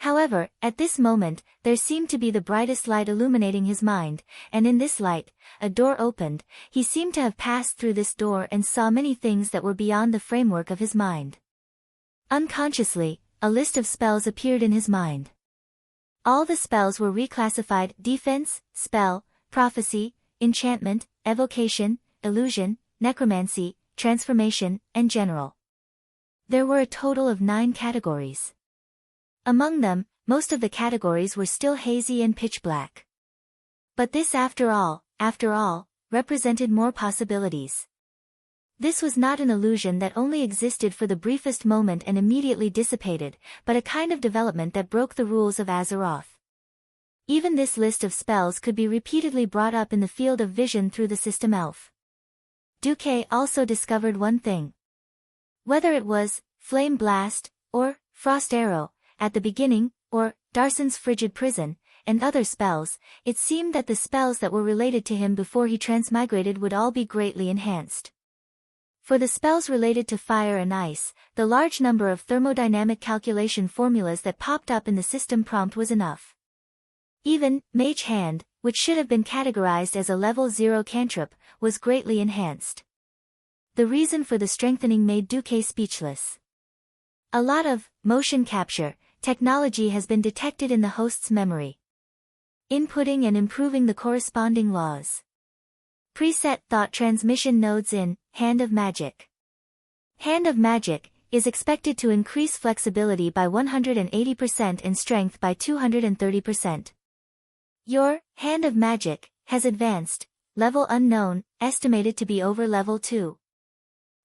However, at this moment, there seemed to be the brightest light illuminating his mind, and in this light, a door opened. He seemed to have passed through this door and saw many things that were beyond the framework of his mind. Unconsciously, a list of spells appeared in his mind. All the spells were reclassified: defense, spell, prophecy, enchantment, evocation, illusion, necromancy, transformation, and general. There were a total of 9 categories. Among them, most of the categories were still hazy and pitch black. But this, after all, represented more possibilities. This was not an illusion that only existed for the briefest moment and immediately dissipated, but a kind of development that broke the rules of Azeroth. Even this list of spells could be repeatedly brought up in the field of vision through the system elf. Duque also discovered one thing. Whether it was Flame Blast, or Frost Arrow, at the beginning, or Darson's Frigid Prison, and other spells, it seemed that the spells that were related to him before he transmigrated would all be greatly enhanced. For the spells related to fire and ice, the large number of thermodynamic calculation formulas that popped up in the system prompt was enough. Even Mage Hand, which should have been categorized as a level 0 cantrip, was greatly enhanced. The reason for the strengthening made Duque speechless. A lot of motion capture technology has been detected in the host's memory, inputting and improving the corresponding laws. Preset thought transmission nodes in Hand of Magic. Hand of Magic is expected to increase flexibility by 180% and strength by 230%. Your Hand of Magic has advanced, level unknown, estimated to be over level 2.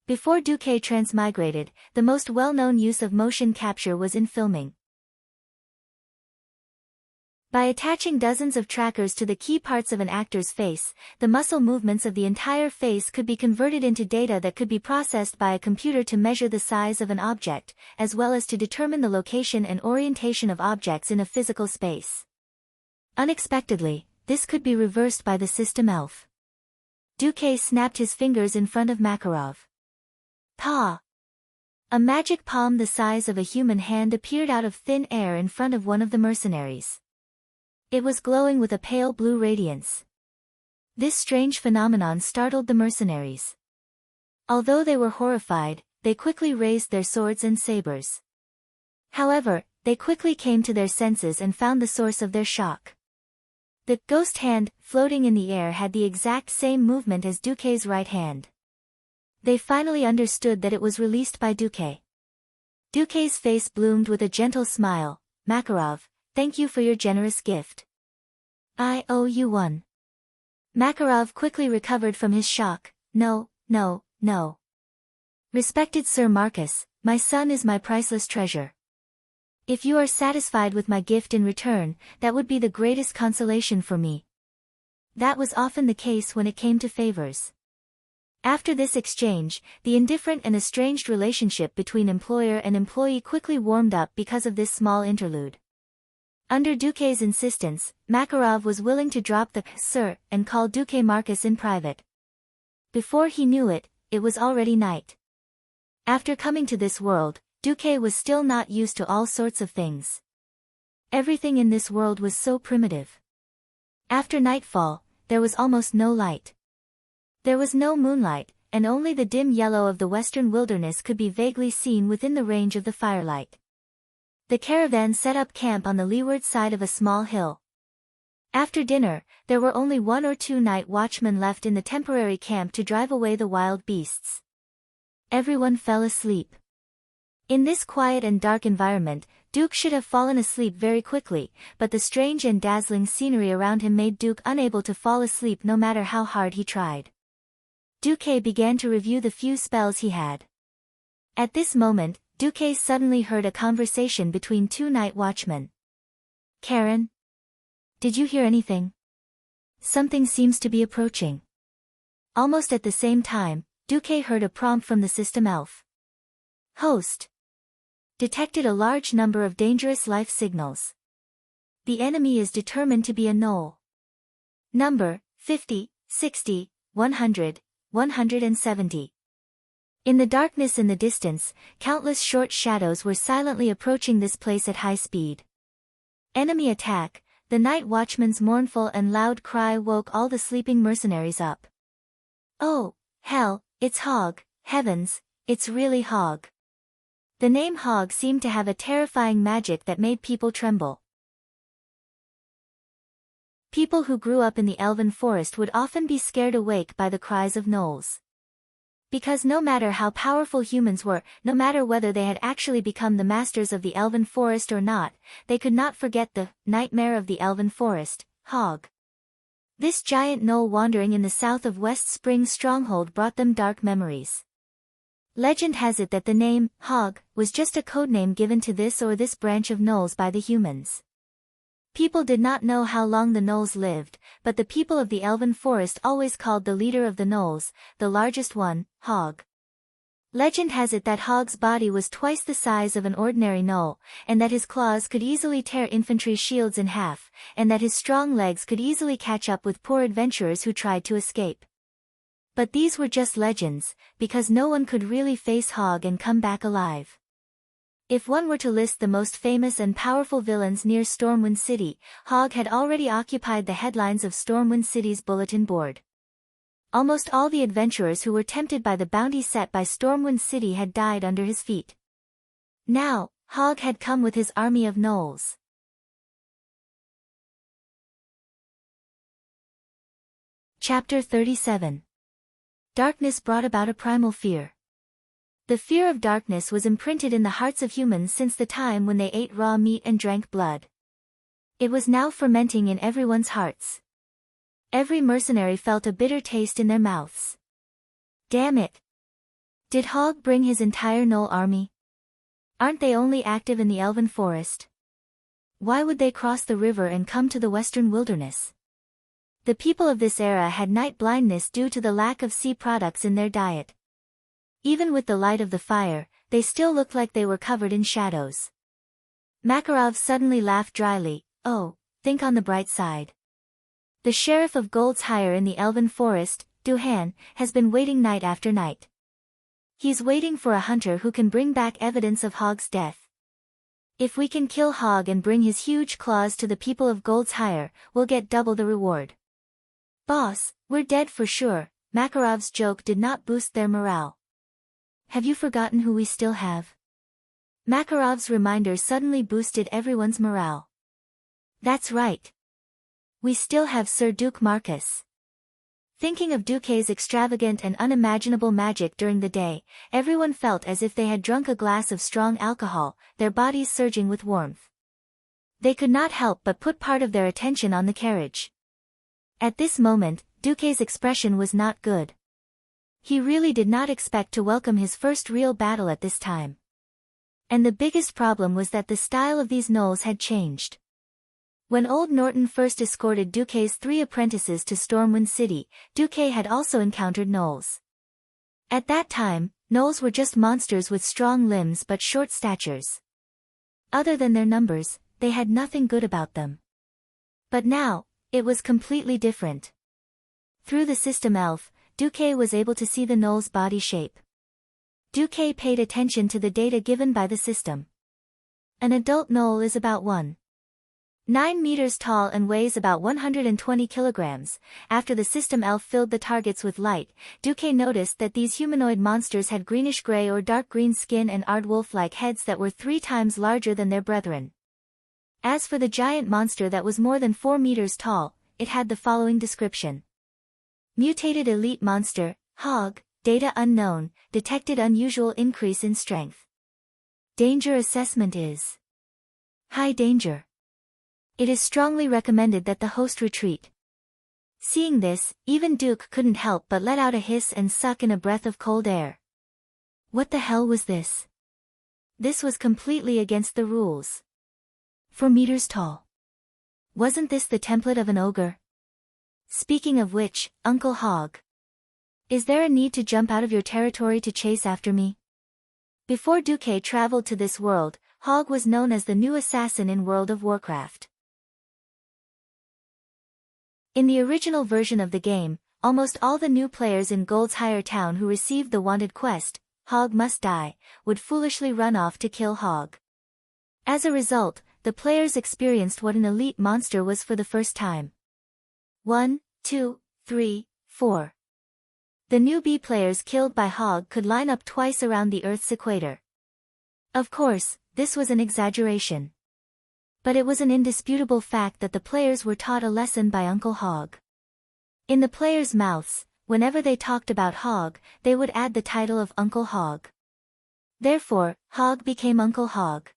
Before Duque transmigrated, the most well-known use of motion capture was in filming. By attaching dozens of trackers to the key parts of an actor's face, the muscle movements of the entire face could be converted into data that could be processed by a computer to measure the size of an object, as well as to determine the location and orientation of objects in a physical space. Unexpectedly, this could be reversed by the system elf. Duque snapped his fingers in front of Makarov. Pa! A magic palm the size of a human hand appeared out of thin air in front of one of the mercenaries. It was glowing with a pale blue radiance. This strange phenomenon startled the mercenaries. Although they were horrified, they quickly raised their swords and sabers. However, they quickly came to their senses and found the source of their shock. The ghost hand, floating in the air, had the exact same movement as Duque's right hand. They finally understood that it was released by Duque. Duque's face bloomed with a gentle smile. Makarov, thank you for your generous gift. I owe you one. Makarov quickly recovered from his shock. No. Respected Sir Marcus, my son is my priceless treasure. If you are satisfied with my gift in return, that would be the greatest consolation for me. That was often the case when it came to favors. After this exchange, the indifferent and estranged relationship between employer and employee quickly warmed up because of this small interlude. Under Duque's insistence, Makarov was willing to drop the Sir and call Duque Marcus in private. Before he knew it, it was already night. After coming to this world, Duque was still not used to all sorts of things. Everything in this world was so primitive. After nightfall, there was almost no light. There was no moonlight, and only the dim yellow of the western wilderness could be vaguely seen within the range of the firelight. The caravan set up camp on the leeward side of a small hill. After dinner, there were only 1 or 2 night watchmen left in the temporary camp to drive away the wild beasts. Everyone fell asleep. In this quiet and dark environment, Duke should have fallen asleep very quickly, but the strange and dazzling scenery around him made Duke unable to fall asleep no matter how hard he tried. Duque began to review the few spells he had. At this moment, Duque suddenly heard a conversation between 2 night watchmen. Karen? Did you hear anything? Something seems to be approaching. Almost at the same time, Duque heard a prompt from the system elf. Host. detected a large number of dangerous life signals. The enemy is determined to be a gnoll. Number 50, 60, 100, 170. In the darkness in the distance, countless short shadows were silently approaching this place at high speed. Enemy attack. The night watchman's mournful and loud cry woke all the sleeping mercenaries up. Oh, hell, it's Hog, heavens, it's really Hog. The name Hog seemed to have a terrifying magic that made people tremble. People who grew up in the elven forest would often be scared awake by the cries of gnolls. Because no matter how powerful humans were, no matter whether they had actually become the masters of the elven forest or not, they could not forget the nightmare of the elven forest, Hog. This giant gnoll wandering in the south of West Spring stronghold brought them dark memories. Legend has it that the name, Hog, was just a codename given to this or this branch of gnolls by the humans. People did not know how long the gnolls lived, but the people of the elven forest always called the leader of the gnolls, the largest one, Hog. Legend has it that Hog's body was twice the size of an ordinary gnoll, and that his claws could easily tear infantry shields in half, and that his strong legs could easily catch up with poor adventurers who tried to escape. But these were just legends, because no one could really face Hog and come back alive. If one were to list the most famous and powerful villains near Stormwind City, Hog had already occupied the headlines of Stormwind City's bulletin board. Almost all the adventurers who were tempted by the bounty set by Stormwind City had died under his feet. Now, Hog had come with his army of gnolls. Chapter 37. Darkness brought about a primal fear. The fear of darkness was imprinted in the hearts of humans since the time when they ate raw meat and drank blood. It was now fermenting in everyone's hearts. Every mercenary felt a bitter taste in their mouths. Damn it! Did Hog bring his entire gnoll army? Aren't they only active in the elven forest? Why would they cross the river and come to the western wilderness? The people of this era had night blindness due to the lack of sea products in their diet. Even with the light of the fire, they still looked like they were covered in shadows. Makarov suddenly laughed dryly. Oh, think on the bright side. The sheriff of Goldshire in the elven forest, Duhan, has been waiting night after night. He's waiting for a hunter who can bring back evidence of Hog's death. If we can kill Hog and bring his huge claws to the people of Goldshire, we'll get double the reward. Boss, we're dead for sure. Makarov's joke did not boost their morale. Have you forgotten who we still have? Makarov's reminder suddenly boosted everyone's morale. That's right. We still have Sir Duke Marcus. Thinking of Duque's extravagant and unimaginable magic during the day, everyone felt as if they had drunk a glass of strong alcohol, their bodies surging with warmth. They could not help but put part of their attention on the carriage. At this moment, Duque's expression was not good. He really did not expect to welcome his first real battle at this time. And the biggest problem was that the style of these gnolls had changed. When old Norton first escorted Duque's 3 apprentices to Stormwind City, Duque had also encountered gnolls. At that time, gnolls were just monsters with strong limbs but short statures. Other than their numbers, they had nothing good about them. But now, it was completely different. Through the system elf, Duque was able to see the gnoll's body shape. Duque paid attention to the data given by the system. An adult gnoll is about 1.9 meters tall and weighs about 120 kilograms. After the system elf filled the targets with light, Duque noticed that these humanoid monsters had greenish-gray or dark green skin and aardwolf-like heads that were 3 times larger than their brethren. As for the giant monster that was more than 4 meters tall, it had the following description. Mutated elite monster, Hog, data unknown, detected unusual increase in strength. Danger assessment is high danger. It is strongly recommended that the host retreat. Seeing this, even Duke couldn't help but let out a hiss and suck in a breath of cold air. What the hell was this? This was completely against the rules. 4 meters tall. Wasn't this the template of an ogre? Speaking of which, Uncle Hog. Is there a need to jump out of your territory to chase after me? Before Duque traveled to this world, Hogg was known as the new assassin in World of Warcraft. In the original version of the game, almost all the new players in Gold's Higher Town who received the wanted quest, Hogg must die, would foolishly run off to kill Hogg. As a result, the players experienced what an elite monster was for the first time. 1, 2, 3, 4. The newbie players killed by Hogg could line up twice around the Earth's equator. Of course, this was an exaggeration. But it was an indisputable fact that the players were taught a lesson by Uncle Hogg. In the players' mouths, whenever they talked about Hogg, they would add the title of Uncle Hogg. Therefore, Hogg became Uncle Hogg.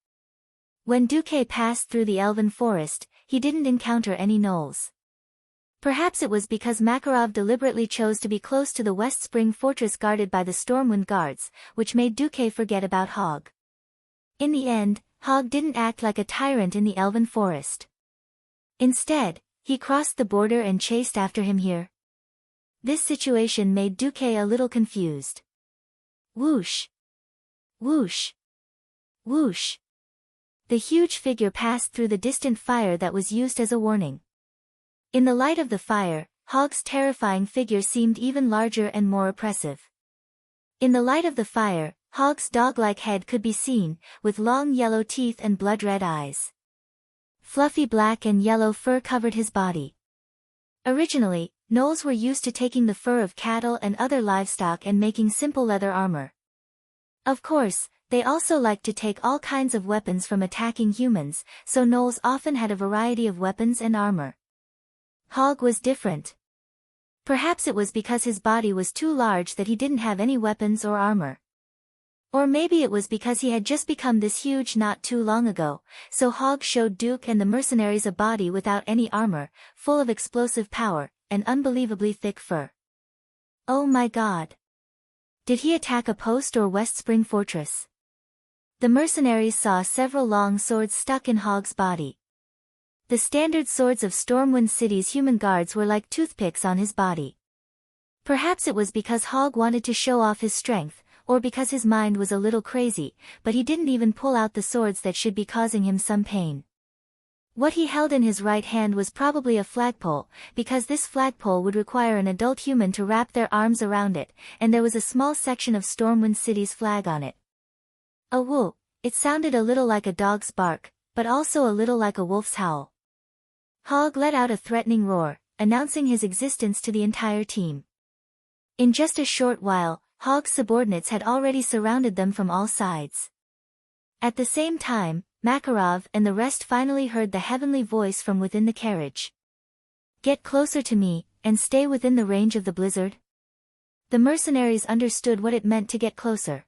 When Duque passed through the Elven Forest, he didn't encounter any gnolls. Perhaps it was because Makarov deliberately chose to be close to the West Spring Fortress guarded by the Stormwind Guards, which made Duque forget about Hogg. In the end, Hogg didn't act like a tyrant in the Elven Forest. Instead, he crossed the border and chased after him here. This situation made Duque a little confused. Whoosh! Whoosh! Whoosh! The huge figure passed through the distant fire that was used as a warning. In the light of the fire, Hogg's terrifying figure seemed even larger and more oppressive. In the light of the fire, Hogg's dog-like head could be seen, with long yellow teeth and blood-red eyes. Fluffy black and yellow fur covered his body. Originally, gnolls were used to taking the fur of cattle and other livestock and making simple leather armor. Of course, they also liked to take all kinds of weapons from attacking humans, so gnolls often had a variety of weapons and armor. Hogg was different. Perhaps it was because his body was too large that he didn't have any weapons or armor. Or maybe it was because he had just become this huge not too long ago, so Hogg showed Duke and the mercenaries a body without any armor, full of explosive power, and unbelievably thick fur. Oh my god! Did he attack a post or West Spring Fortress? The mercenaries saw several long swords stuck in Hogg's body. The standard swords of Stormwind City's human guards were like toothpicks on his body. Perhaps it was because Hogg wanted to show off his strength, or because his mind was a little crazy, but he didn't even pull out the swords that should be causing him some pain. What he held in his right hand was probably a flagpole, because this flagpole would require an adult human to wrap their arms around it, and there was a small section of Stormwind City's flag on it. A whoop! It sounded a little like a dog's bark, but also a little like a wolf's howl. Hogg let out a threatening roar, announcing his existence to the entire team. In just a short while, Hogg's subordinates had already surrounded them from all sides. At the same time, Makarov and the rest finally heard the heavenly voice from within the carriage. "Get closer to me, and stay within the range of the blizzard." The mercenaries understood what it meant to get closer.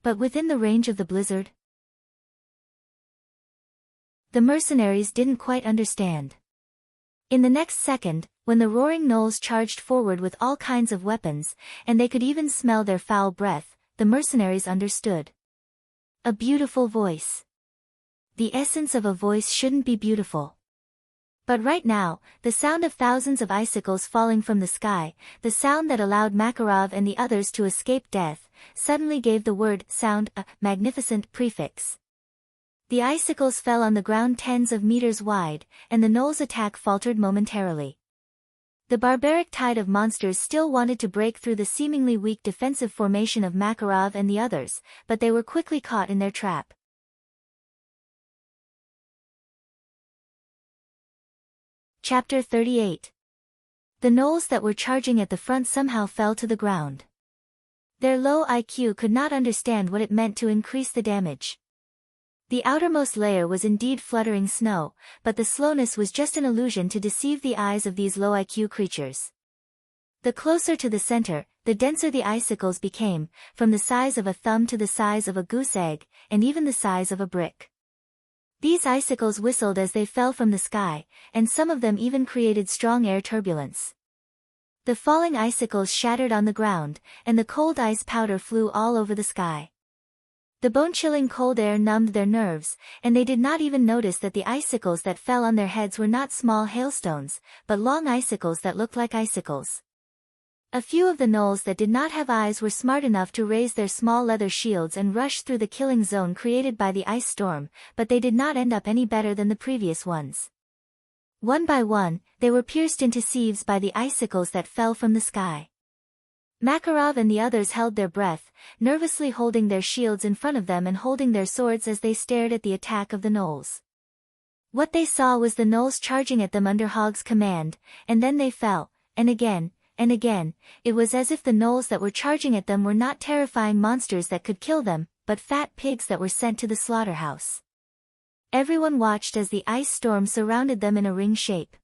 But within the range of the blizzard? The mercenaries didn't quite understand. In the next second, when the roaring gnolls charged forward with all kinds of weapons, and they could even smell their foul breath, the mercenaries understood. A beautiful voice. The essence of a voice shouldn't be beautiful. But right now, the sound of thousands of icicles falling from the sky, the sound that allowed Makarov and the others to escape death, suddenly gave the word sound a magnificent prefix. The icicles fell on the ground tens of meters wide, and the gnolls' attack faltered momentarily. The barbaric tide of monsters still wanted to break through the seemingly weak defensive formation of Makarov and the others, but they were quickly caught in their trap. Chapter 38. The gnolls that were charging at the front somehow fell to the ground. Their low IQ could not understand what it meant to increase the damage. The outermost layer was indeed fluttering snow, but the slowness was just an illusion to deceive the eyes of these low IQ creatures. The closer to the center, the denser the icicles became, from the size of a thumb to the size of a goose egg, and even the size of a brick. These icicles whistled as they fell from the sky, and some of them even created strong air turbulence. The falling icicles shattered on the ground, and the cold ice powder flew all over the sky. The bone-chilling cold air numbed their nerves, and they did not even notice that the icicles that fell on their heads were not small hailstones, but long icicles that looked like icicles. A few of the gnolls that did not have eyes were smart enough to raise their small leather shields and rush through the killing zone created by the ice storm, but they did not end up any better than the previous ones. One by one, they were pierced into sieves by the icicles that fell from the sky. Makarov and the others held their breath, nervously holding their shields in front of them and holding their swords as they stared at the attack of the gnolls. What they saw was the gnolls charging at them under Hog's command, and then they fell, and again, and again. It was as if the gnolls that were charging at them were not terrifying monsters that could kill them, but fat pigs that were sent to the slaughterhouse. Everyone watched as the ice storm surrounded them in a ring shape.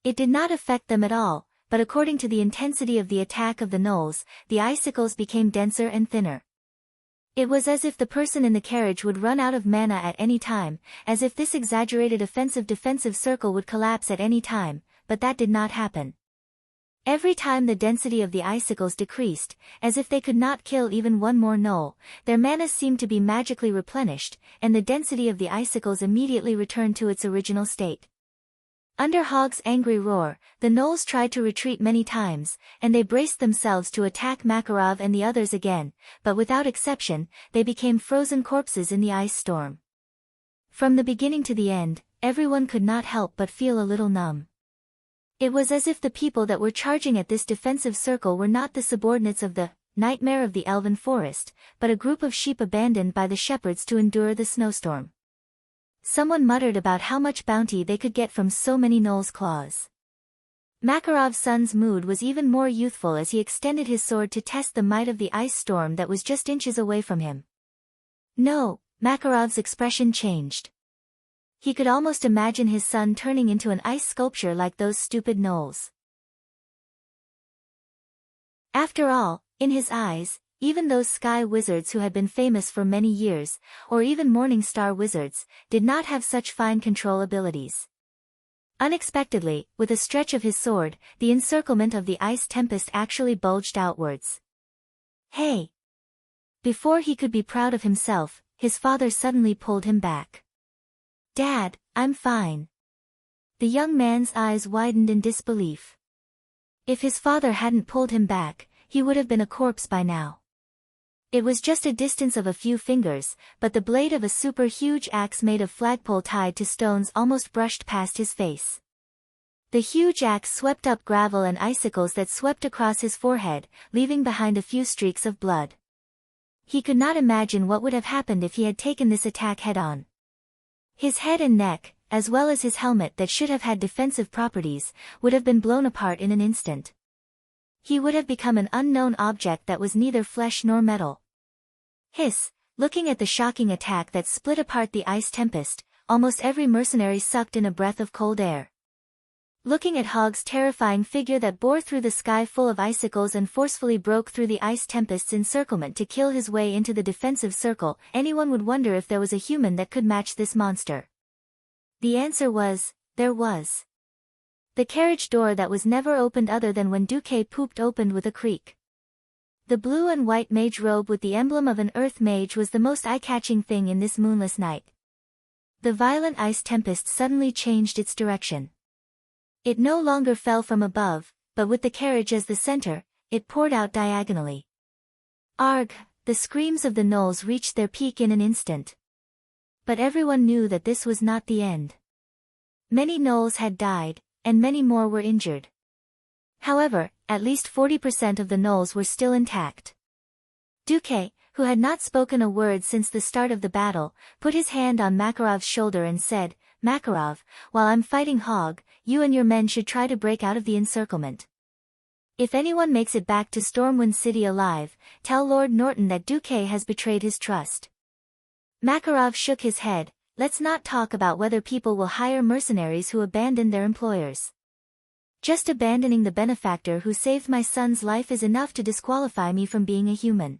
It did not affect them at all, but according to the intensity of the attack of the gnolls, the icicles became denser and thinner. It was as if the person in the carriage would run out of mana at any time, as if this exaggerated offensive-defensive circle would collapse at any time, but that did not happen. Every time the density of the icicles decreased, as if they could not kill even one more gnoll, their mana seemed to be magically replenished, and the density of the icicles immediately returned to its original state. Under Hog's angry roar, the gnolls tried to retreat many times, and they braced themselves to attack Makarov and the others again, but without exception, they became frozen corpses in the ice storm. From the beginning to the end, everyone could not help but feel a little numb. It was as if the people that were charging at this defensive circle were not the subordinates of the nightmare of the elven forest, but a group of sheep abandoned by the shepherds to endure the snowstorm. Someone muttered about how much bounty they could get from so many gnolls' claws. Makarov's son's mood was even more youthful as he extended his sword to test the might of the ice storm that was just inches away from him. No, Makarov's expression changed. He could almost imagine his son turning into an ice sculpture like those stupid gnolls. After all, in his eyes, even those sky wizards who had been famous for many years, or even morning star wizards, did not have such fine control abilities. Unexpectedly, with a stretch of his sword, the encirclement of the ice tempest actually bulged outwards. Hey! Before he could be proud of himself, his father suddenly pulled him back. Dad, I'm fine. The young man's eyes widened in disbelief. If his father hadn't pulled him back, he would have been a corpse by now. It was just a distance of a few fingers, but the blade of a super-huge axe made of flagpole tied to stones almost brushed past his face. The huge axe swept up gravel and icicles that swept across his forehead, leaving behind a few streaks of blood. He could not imagine what would have happened if he had taken this attack head-on. His head and neck, as well as his helmet that should have had defensive properties, would have been blown apart in an instant. He would have become an unknown object that was neither flesh nor metal. Hiss! Looking at the shocking attack that split apart the ice tempest, almost every mercenary sucked in a breath of cold air. Looking at Hog's terrifying figure that bore through the sky full of icicles and forcefully broke through the ice tempest's encirclement to kill his way into the defensive circle, anyone would wonder if there was a human that could match this monster. The answer was, there was. The carriage door that was never opened other than when Duque pooped opened with a creak. The blue and white mage robe with the emblem of an earth mage was the most eye-catching thing in this moonless night. The violent ice tempest suddenly changed its direction. It no longer fell from above, but with the carriage as the center, it poured out diagonally. Arg! The screams of the gnolls reached their peak in an instant. But everyone knew that this was not the end. Many gnolls had died, and many more were injured. However, at least 40% of the gnolls were still intact. Duque, who had not spoken a word since the start of the battle, put his hand on Makarov's shoulder and said, Makarov, while I'm fighting Hog, you and your men should try to break out of the encirclement. If anyone makes it back to Stormwind City alive, tell Lord Norton that Duque has betrayed his trust. Makarov shook his head. Let's not talk about whether people will hire mercenaries who abandon their employers. Just abandoning the benefactor who saved my son's life is enough to disqualify me from being a human.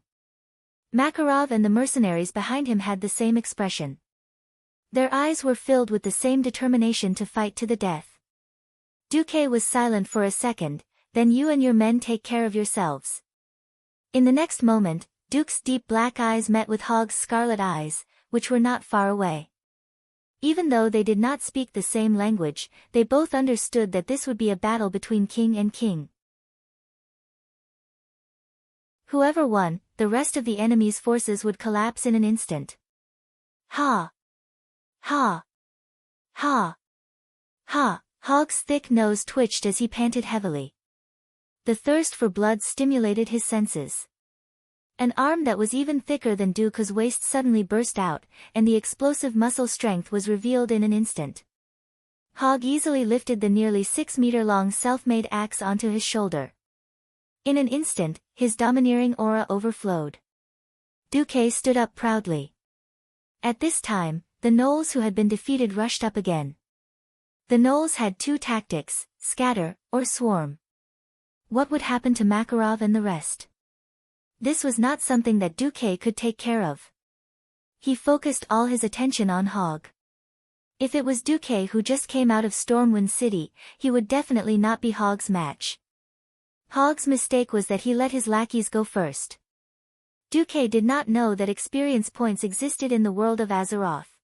Makarov and the mercenaries behind him had the same expression. Their eyes were filled with the same determination to fight to the death. Duque was silent for a second. Then you and your men take care of yourselves. In the next moment, Duke's deep black eyes met with Hog's scarlet eyes, which were not far away. Even though they did not speak the same language, they both understood that this would be a battle between king and king. Whoever won, the rest of the enemy's forces would collapse in an instant. Ha! Ha! Ha! Ha! Hog's thick nose twitched as he panted heavily. The thirst for blood stimulated his senses. An arm that was even thicker than Dooku's waist suddenly burst out, and the explosive muscle strength was revealed in an instant. Hog easily lifted the nearly 6-meter-long self-made axe onto his shoulder. In an instant, his domineering aura overflowed. Dooku stood up proudly. At this time, the gnolls who had been defeated rushed up again. The gnolls had two tactics: scatter, or swarm. What would happen to Makarov and the rest? This was not something that Dooku could take care of. He focused all his attention on Hog. If it was Dooku who just came out of Stormwind City, he would definitely not be Hog's match. Hog's mistake was that he let his lackeys go first. Dooku did not know that experience points existed in the world of Azeroth.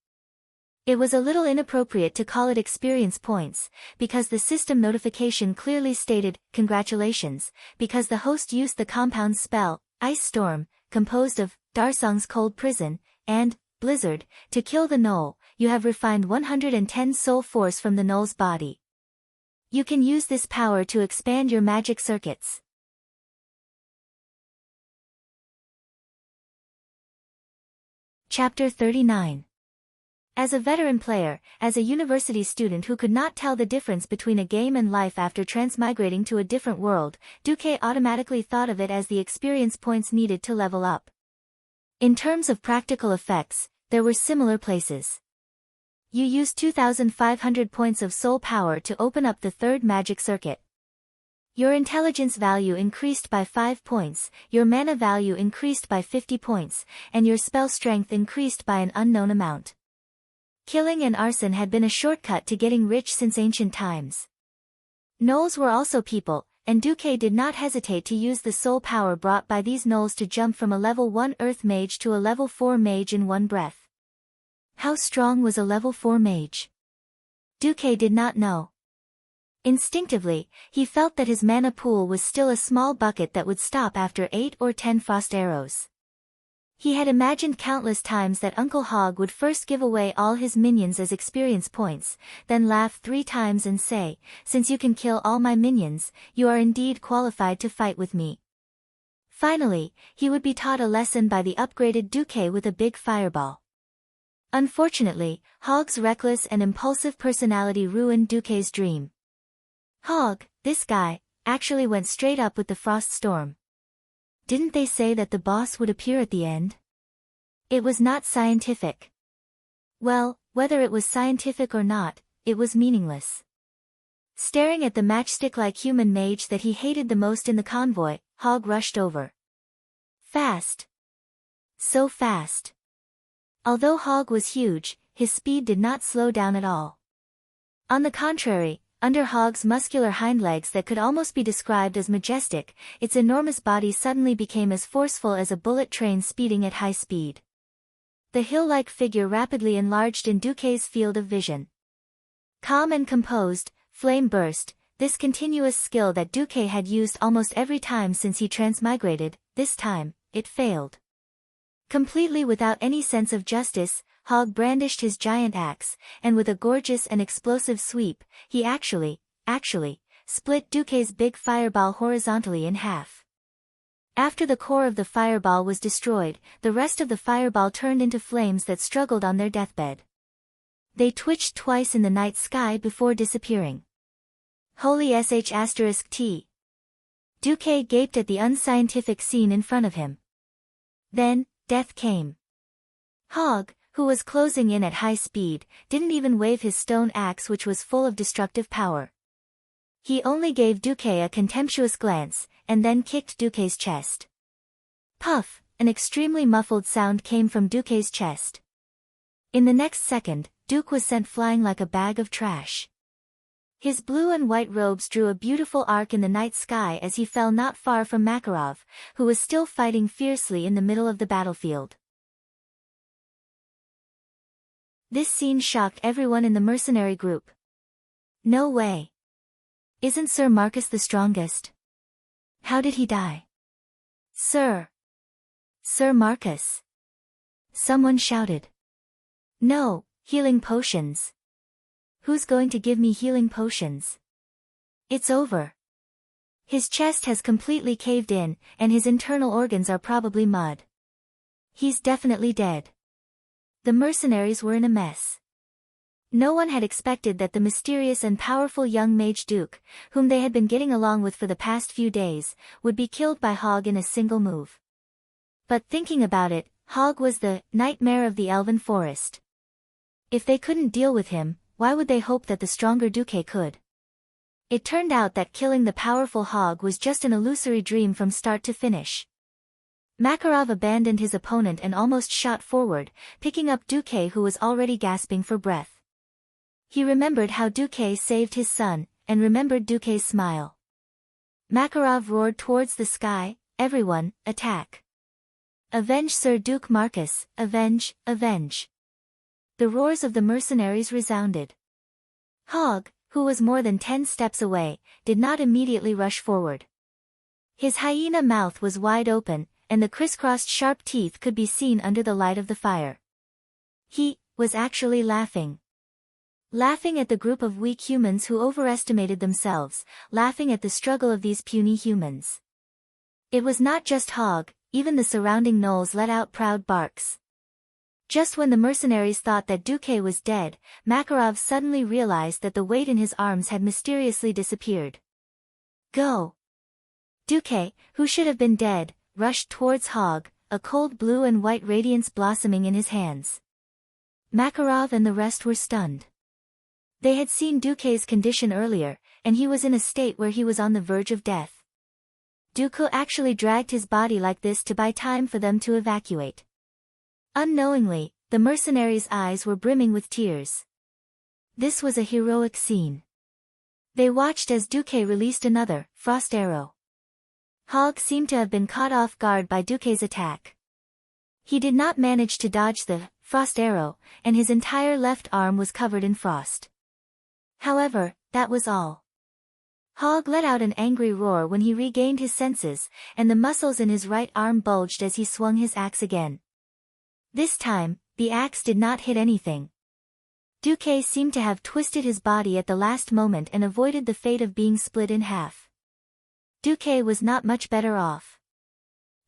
It was a little inappropriate to call it experience points, because the system notification clearly stated, "Congratulations," because the host used the compound spell, Ice Storm, composed of Darsong's Cold Prison, and Blizzard, to kill the gnoll. You have refined 110 soul force from the gnoll's body. You can use this power to expand your magic circuits. Chapter 39. As a veteran player, as a university student who could not tell the difference between a game and life after transmigrating to a different world, Dooku automatically thought of it as the experience points needed to level up. In terms of practical effects, there were similar places. You used 2,500 points of soul power to open up the third magic circuit. Your intelligence value increased by 5 points, your mana value increased by 50 points, and your spell strength increased by an unknown amount. Killing and arson had been a shortcut to getting rich since ancient times. Gnolls were also people, and Dooku did not hesitate to use the soul power brought by these gnolls to jump from a level 1 Earth Mage to a level 4 Mage in one breath. How strong was a level 4 Mage? Dooku did not know. Instinctively, he felt that his mana pool was still a small bucket that would stop after 8 or 10 frost arrows. He had imagined countless times that Uncle Hog would first give away all his minions as experience points, then laugh 3 times and say, "Since you can kill all my minions, you are indeed qualified to fight with me." Finally, he would be taught a lesson by the upgraded Dooku with a big fireball. Unfortunately, Hog's reckless and impulsive personality ruined Dooku's dream. Hog, this guy, actually went straight up with the frost storm. Didn't they say that the boss would appear at the end? It was not scientific. Well, whether it was scientific or not, it was meaningless. Staring at the matchstick-like human mage that he hated the most in the convoy, Hog rushed over. Fast. So fast. Although Hog was huge, his speed did not slow down at all. On the contrary, under Hog's muscular hind legs that could almost be described as majestic, its enormous body suddenly became as forceful as a bullet train speeding at high speed. The hill-like figure rapidly enlarged in Dooku's field of vision. Calm and composed, flame burst, this continuous skill that Dooku had used almost every time since he transmigrated, this time, it failed. Completely without any sense of justice, Hog brandished his giant axe, and with a gorgeous and explosive sweep, he actually, split Dooku's big fireball horizontally in half. After the core of the fireball was destroyed, the rest of the fireball turned into flames that struggled on their deathbed. They twitched twice in the night sky before disappearing. Holy sh**t. Dooku gaped at the unscientific scene in front of him. Then, death came. Hog, who was closing in at high speed, didn't even wave his stone axe, which was full of destructive power. He only gave Dooku a contemptuous glance, and then kicked Dooku's chest. Puff, an extremely muffled sound came from Dooku's chest. In the next second, Duke was sent flying like a bag of trash. His blue and white robes drew a beautiful arc in the night sky as he fell not far from Makarov, who was still fighting fiercely in the middle of the battlefield. This scene shocked everyone in the mercenary group. No way. Isn't Sir Marcus the strongest? How did he die? Sir! Sir Marcus! Someone shouted. No, healing potions. Who's going to give me healing potions? It's over. His chest has completely caved in, and his internal organs are probably mud. He's definitely dead. The mercenaries were in a mess. No one had expected that the mysterious and powerful young mage duke, whom they had been getting along with for the past few days, would be killed by Hogg in a single move. But thinking about it, Hogg was the nightmare of the elven forest. If they couldn't deal with him, why would they hope that the stronger Duque could? It turned out that killing the powerful Hogg was just an illusory dream from start to finish. Makarov abandoned his opponent and almost shot forward, picking up Duque, who was already gasping for breath. He remembered how Duque saved his son, and remembered Duque's smile. Makarov roared towards the sky, "Everyone, attack! Avenge Sir Duke Marcus, avenge, avenge!" The roars of the mercenaries resounded. Hogg, who was more than 10 steps away, did not immediately rush forward. His hyena mouth was wide open, and the crisscrossed sharp teeth could be seen under the light of the fire. He was actually laughing. Laughing at the group of weak humans who overestimated themselves, laughing at the struggle of these puny humans. It was not just Hogg, even the surrounding gnolls let out proud barks. Just when the mercenaries thought that Duque was dead, Makarov suddenly realized that the weight in his arms had mysteriously disappeared. Go! Duque, who should have been dead, rushed towards Hogg, a cold blue and white radiance blossoming in his hands. Makarov and the rest were stunned. They had seen Duque's condition earlier, and he was in a state where he was on the verge of death. Duque actually dragged his body like this to buy time for them to evacuate. Unknowingly, the mercenaries' eyes were brimming with tears. This was a heroic scene. They watched as Duque released another frost arrow. Hogg seemed to have been caught off guard by Duque's attack. He did not manage to dodge the frost arrow, and his entire left arm was covered in frost. However, that was all. Hogg let out an angry roar when he regained his senses, and the muscles in his right arm bulged as he swung his axe again. This time, the axe did not hit anything. Duque seemed to have twisted his body at the last moment and avoided the fate of being split in half. Duque was not much better off.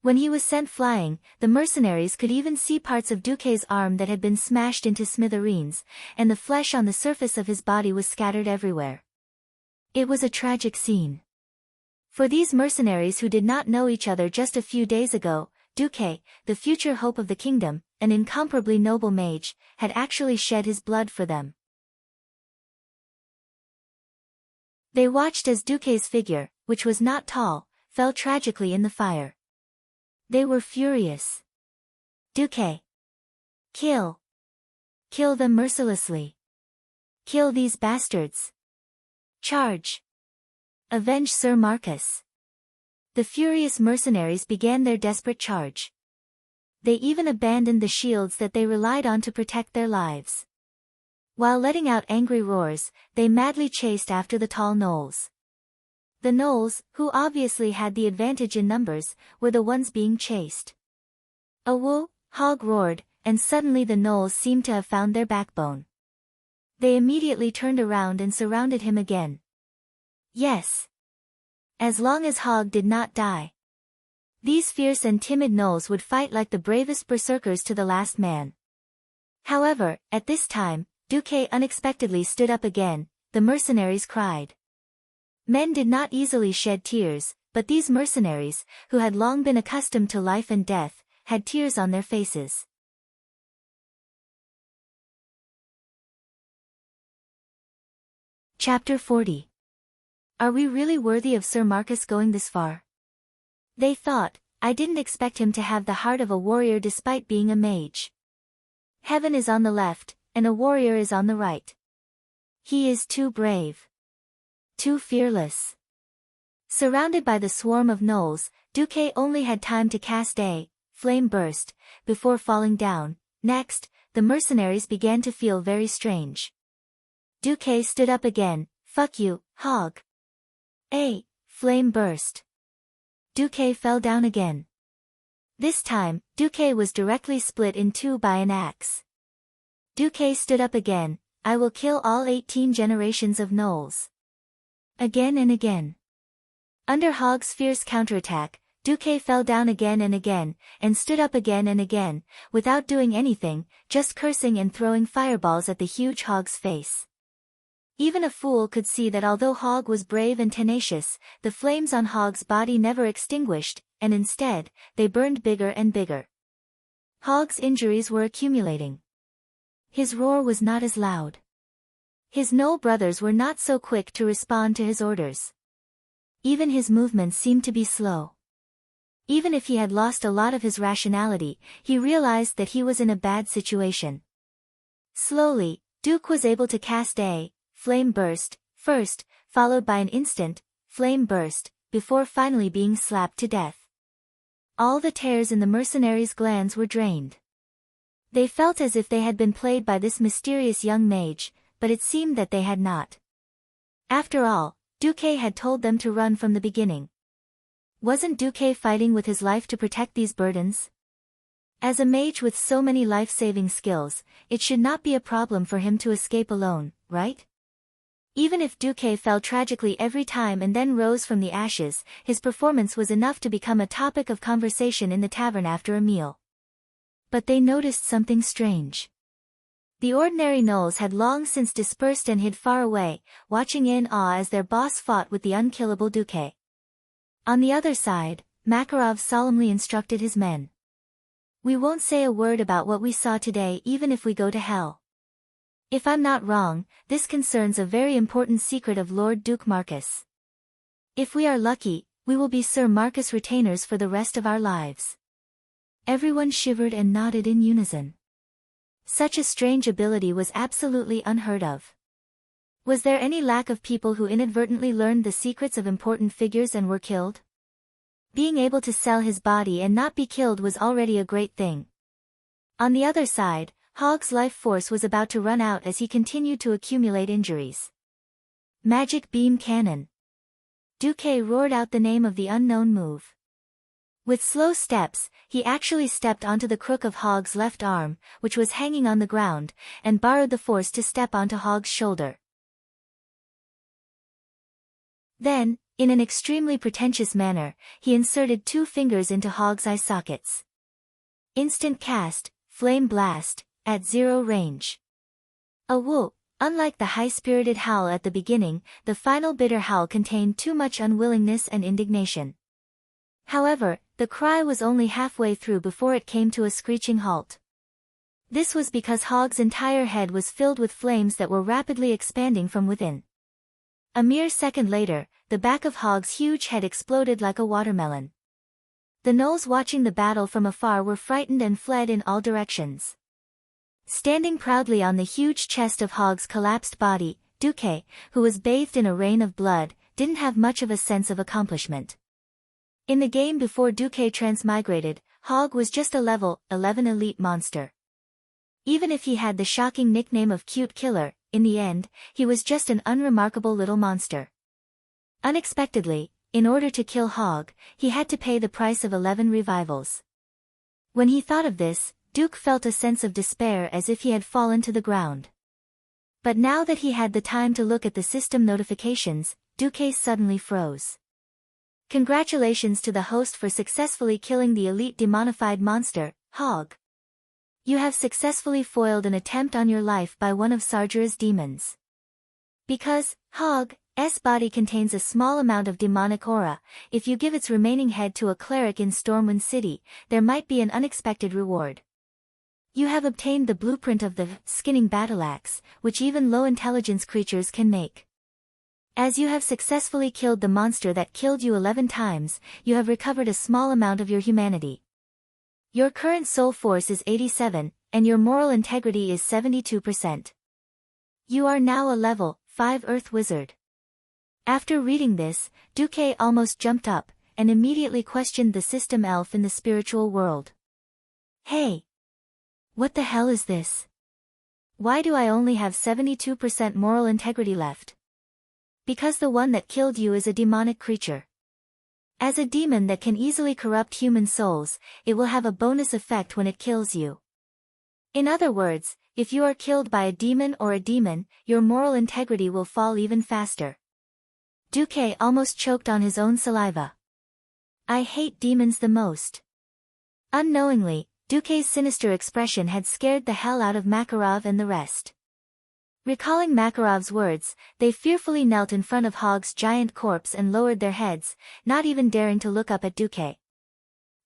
When he was sent flying, the mercenaries could even see parts of Duque's arm that had been smashed into smithereens, and the flesh on the surface of his body was scattered everywhere. It was a tragic scene. For these mercenaries who did not know each other just a few days ago, Duque, the future hope of the kingdom, an incomparably noble mage, had actually shed his blood for them. They watched as Duque's figure, which was not tall, fell tragically in the fire. They were furious. Duque! Kill! Kill them mercilessly! Kill these bastards! Charge! Avenge Sir Marcus! The furious mercenaries began their desperate charge. They even abandoned the shields that they relied on to protect their lives. While letting out angry roars, they madly chased after the tall gnolls. The gnolls, who obviously had the advantage in numbers, were the ones being chased. "Awoo!" Hogg roared, and suddenly the gnolls seemed to have found their backbone. They immediately turned around and surrounded him again. Yes. As long as Hogg did not die. These fierce and timid gnolls would fight like the bravest berserkers to the last man. However, at this time, Duque unexpectedly stood up again. The mercenaries cried. Men did not easily shed tears, but these mercenaries, who had long been accustomed to life and death, had tears on their faces. Chapter 40. Are we really worthy of Sir Marcus going this far? They thought, I didn't expect him to have the heart of a warrior despite being a mage. Heaven is on the left, and a warrior is on the right. He is too brave. Too fearless. Surrounded by the swarm of gnolls, Duque only had time to cast a flame burst before falling down. Next, the mercenaries began to feel very strange. Duque stood up again. "Fuck you, Hogg." A flame burst. Duque fell down again. This time, Duque was directly split in two by an axe. Duque stood up again. I will kill all 18 generations of gnolls. Again and again. Under Hog's fierce counterattack, Duque fell down again and stood up again and again, without doing anything, just cursing and throwing fireballs at the huge Hog's face. Even a fool could see that although Hog was brave and tenacious, the flames on Hog's body never extinguished, and instead, they burned bigger and bigger. Hog's injuries were accumulating. His roar was not as loud. His gnoll brothers were not so quick to respond to his orders. Even his movements seemed to be slow. Even if he had lost a lot of his rationality, he realized that he was in a bad situation. Slowly, Duke was able to cast a flame burst, first, followed by an instant flame burst, before finally being slapped to death. All the tears in the mercenaries' glands were drained. They felt as if they had been played by this mysterious young mage, but it seemed that they had not. After all, Duque had told them to run from the beginning. Wasn't Duque fighting with his life to protect these burdens? As a mage with so many life-saving skills, it should not be a problem for him to escape alone, right? Even if Duque fell tragically every time and then rose from the ashes, his performance was enough to become a topic of conversation in the tavern after a meal. But they noticed something strange. The ordinary gnolls had long since dispersed and hid far away, watching in awe as their boss fought with the unkillable Duque. On the other side, Makarov solemnly instructed his men. We won't say a word about what we saw today even if we go to hell. If I'm not wrong, this concerns a very important secret of Lord Duke Marcus. If we are lucky, we will be Sir Marcus retainers for the rest of our lives. Everyone shivered and nodded in unison. Such a strange ability was absolutely unheard of. Was there any lack of people who inadvertently learned the secrets of important figures and were killed? Being able to sell his body and not be killed was already a great thing. On the other side, Hog's life force was about to run out as he continued to accumulate injuries. Magic Beam Cannon. Duque roared out the name of the unknown move. With slow steps, he actually stepped onto the crook of Hog's left arm, which was hanging on the ground, and borrowed the force to step onto Hog's shoulder. Then, in an extremely pretentious manner, he inserted 2 fingers into Hog's eye sockets. Instant cast, Flame Blast, at 0 range. A whoop. Unlike the high-spirited howl at the beginning, the final bitter howl contained too much unwillingness and indignation. However, the cry was only halfway through before it came to a screeching halt. This was because Hog's entire head was filled with flames that were rapidly expanding from within. A mere second later, the back of Hog's huge head exploded like a watermelon. The gnolls watching the battle from afar were frightened and fled in all directions. Standing proudly on the huge chest of Hog's collapsed body, Duque, who was bathed in a rain of blood, didn't have much of a sense of accomplishment. In the game before Duque transmigrated, Hog was just a level 11 elite monster. Even if he had the shocking nickname of Cute Killer, in the end, he was just an unremarkable little monster. Unexpectedly, in order to kill Hog, he had to pay the price of 11 revivals. When he thought of this, Duke felt a sense of despair as if he had fallen to the ground. But now that he had the time to look at the system notifications, Duque suddenly froze. Congratulations to the host for successfully killing the elite demonified monster, Hog. You have successfully foiled an attempt on your life by one of Sargera's demons. Because Hog's body contains a small amount of demonic aura, if you give its remaining head to a cleric in Stormwind City, there might be an unexpected reward. You have obtained the blueprint of the skinning battleaxe, which even low-intelligence creatures can make. As you have successfully killed the monster that killed you 11 times, you have recovered a small amount of your humanity. Your current soul force is 87, and your moral integrity is 72%. You are now a level 5 Earth Wizard. After reading this, Duque almost jumped up, and immediately questioned the system elf in the spiritual world. Hey! What the hell is this? Why do I only have 72% moral integrity left? Because the one that killed you is a demonic creature. As a demon that can easily corrupt human souls, it will have a bonus effect when it kills you. In other words, if you are killed by a demon, your moral integrity will fall even faster. Duque almost choked on his own saliva. I hate demons the most. Unknowingly, Duque's sinister expression had scared the hell out of Makarov and the rest. Recalling Makarov's words, they fearfully knelt in front of Hogg's giant corpse and lowered their heads, not even daring to look up at Duque.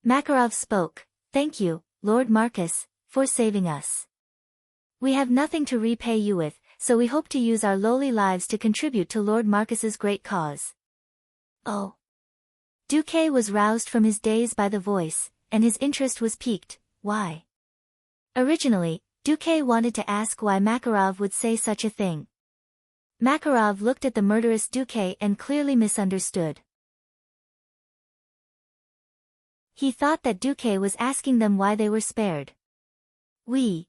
Makarov spoke, "Thank you, Lord Marcus, for saving us. We have nothing to repay you with, so we hope to use our lowly lives to contribute to Lord Marcus's great cause." Oh. Duque was roused from his daze by the voice, and his interest was piqued. Why? Originally, Duque wanted to ask why Makarov would say such a thing. Makarov looked at the murderous Duque and clearly misunderstood. He thought that Duque was asking them why they were spared. We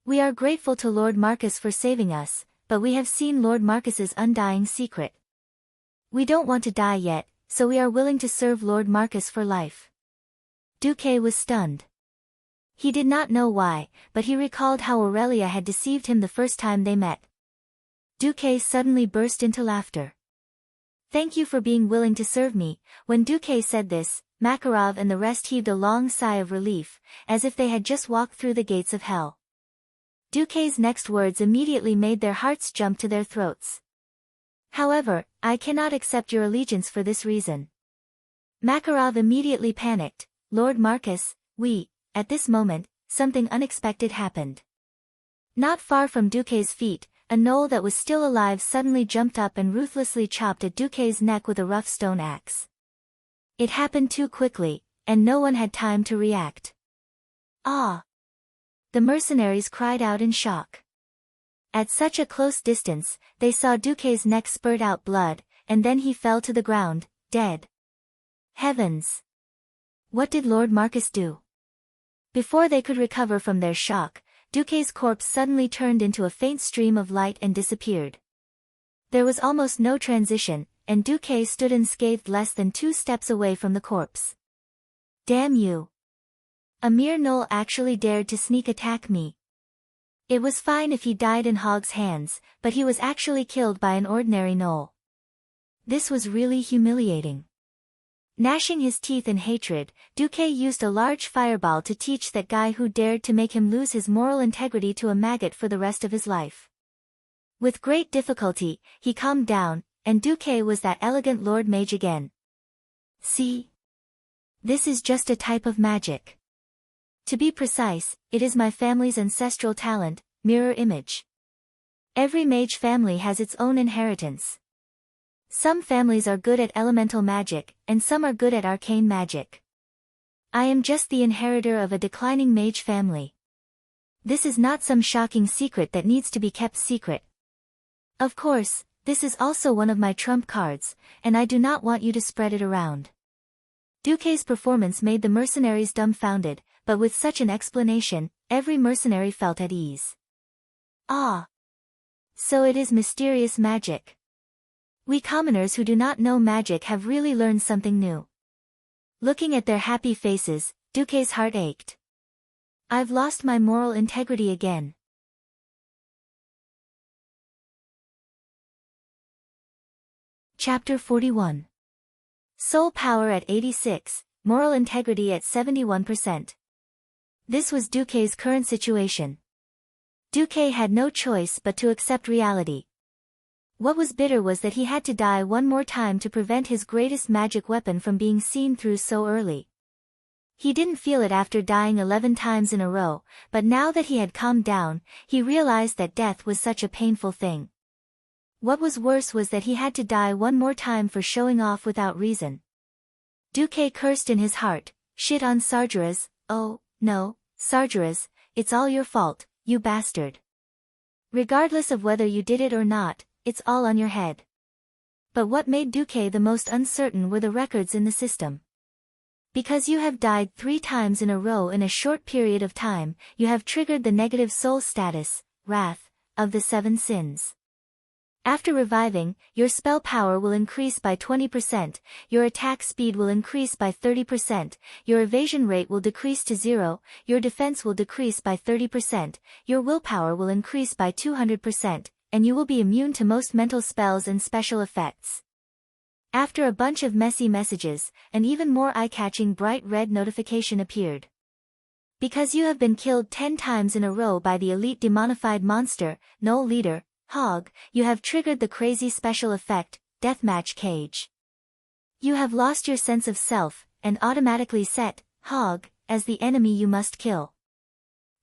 are grateful to Lord Marcus for saving us, but we have seen Lord Marcus's undying secret. We don't want to die yet, so we are willing to serve Lord Marcus for life. Duque was stunned. He did not know why, but he recalled how Aurelia had deceived him the first time they met. Duque suddenly burst into laughter. "Thank you for being willing to serve me." When Duque said this, Makarov and the rest heaved a long sigh of relief, as if they had just walked through the gates of hell. Duque's next words immediately made their hearts jump to their throats. "However, I cannot accept your allegiance for this reason." Makarov immediately panicked. "Lord Marcus, At this moment, something unexpected happened. Not far from Duque's feet, a gnoll that was still alive suddenly jumped up and ruthlessly chopped at Duque's neck with a rough stone axe. It happened too quickly, and no one had time to react. "Ah!" The mercenaries cried out in shock. At such a close distance, they saw Duque's neck spurt out blood, and then he fell to the ground, dead. Heavens! What did Lord Marcus do? Before they could recover from their shock, Duque's corpse suddenly turned into a faint stream of light and disappeared. There was almost no transition, and Duque stood unscathed less than 2 steps away from the corpse. "Damn you! A mere gnoll actually dared to sneak attack me. It was fine if he died in Hogg's hands, but he was actually killed by an ordinary gnoll. This was really humiliating." Gnashing his teeth in hatred, Duque used a large fireball to teach that guy who dared to make him lose his moral integrity to a maggot for the rest of his life. With great difficulty, he calmed down, and Duque was that elegant Lord Mage again. "See? This is just a type of magic. To be precise, it is my family's ancestral talent, mirror image. Every mage family has its own inheritance. Some families are good at elemental magic, and some are good at arcane magic. I am just the inheritor of a declining mage family. This is not some shocking secret that needs to be kept secret. Of course, this is also one of my trump cards, and I do not want you to spread it around." Duque's performance made the mercenaries dumbfounded, but with such an explanation, every mercenary felt at ease. "Ah! So it is mysterious magic. We commoners who do not know magic have really learned something new." Looking at their happy faces, Duque's heart ached. "I've lost my moral integrity again." Chapter 41. Soul power at 86, moral integrity at 71%. This was Duque's current situation. Duque had no choice but to accept reality. What was bitter was that he had to die one more time to prevent his greatest magic weapon from being seen through so early. He didn't feel it after dying 11 times in a row, but now that he had calmed down, he realized that death was such a painful thing. What was worse was that he had to die one more time for showing off without reason. Duque cursed in his heart, "Shit on Sargeras, oh, no, Sargeras, it's all your fault, you bastard. Regardless of whether you did it or not, it's all on your head." But what made Duque the most uncertain were the records in the system. Because you have died 3 times in a row in a short period of time, you have triggered the negative soul status, wrath, of the 7 sins. After reviving, your spell power will increase by 20%, your attack speed will increase by 30%, your evasion rate will decrease to 0, your defense will decrease by 30%, your willpower will increase by 200%, and you will be immune to most mental spells and special effects. After a bunch of messy messages, an even more eye-catching bright red notification appeared. Because you have been killed 10 times in a row by the elite demonified monster, Null Leader, Hog, you have triggered the crazy special effect, Deathmatch Cage. You have lost your sense of self, and automatically set, Hog, as the enemy you must kill.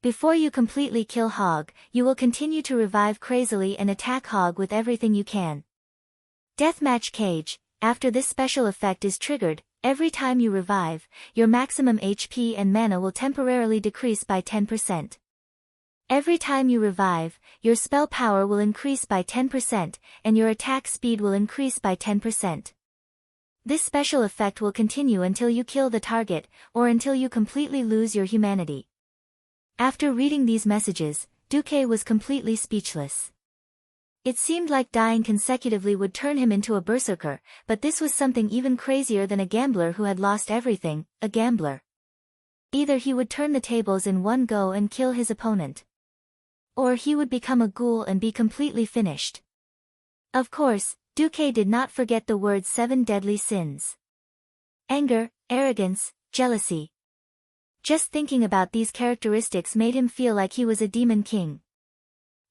Before you completely kill Hog, you will continue to revive crazily and attack Hog with everything you can. Deathmatch Cage, after this special effect is triggered, every time you revive, your maximum HP and mana will temporarily decrease by 10%. Every time you revive, your spell power will increase by 10%, and your attack speed will increase by 10%. This special effect will continue until you kill the target, or until you completely lose your humanity. After reading these messages, Duque was completely speechless. It seemed like dying consecutively would turn him into a berserker, but this was something even crazier than a gambler who had lost everything, a gambler. Either he would turn the tables in one go and kill his opponent, or he would become a ghoul and be completely finished. Of course, Duque did not forget the words 7 deadly sins. Anger, arrogance, jealousy. Just thinking about these characteristics made him feel like he was a demon king.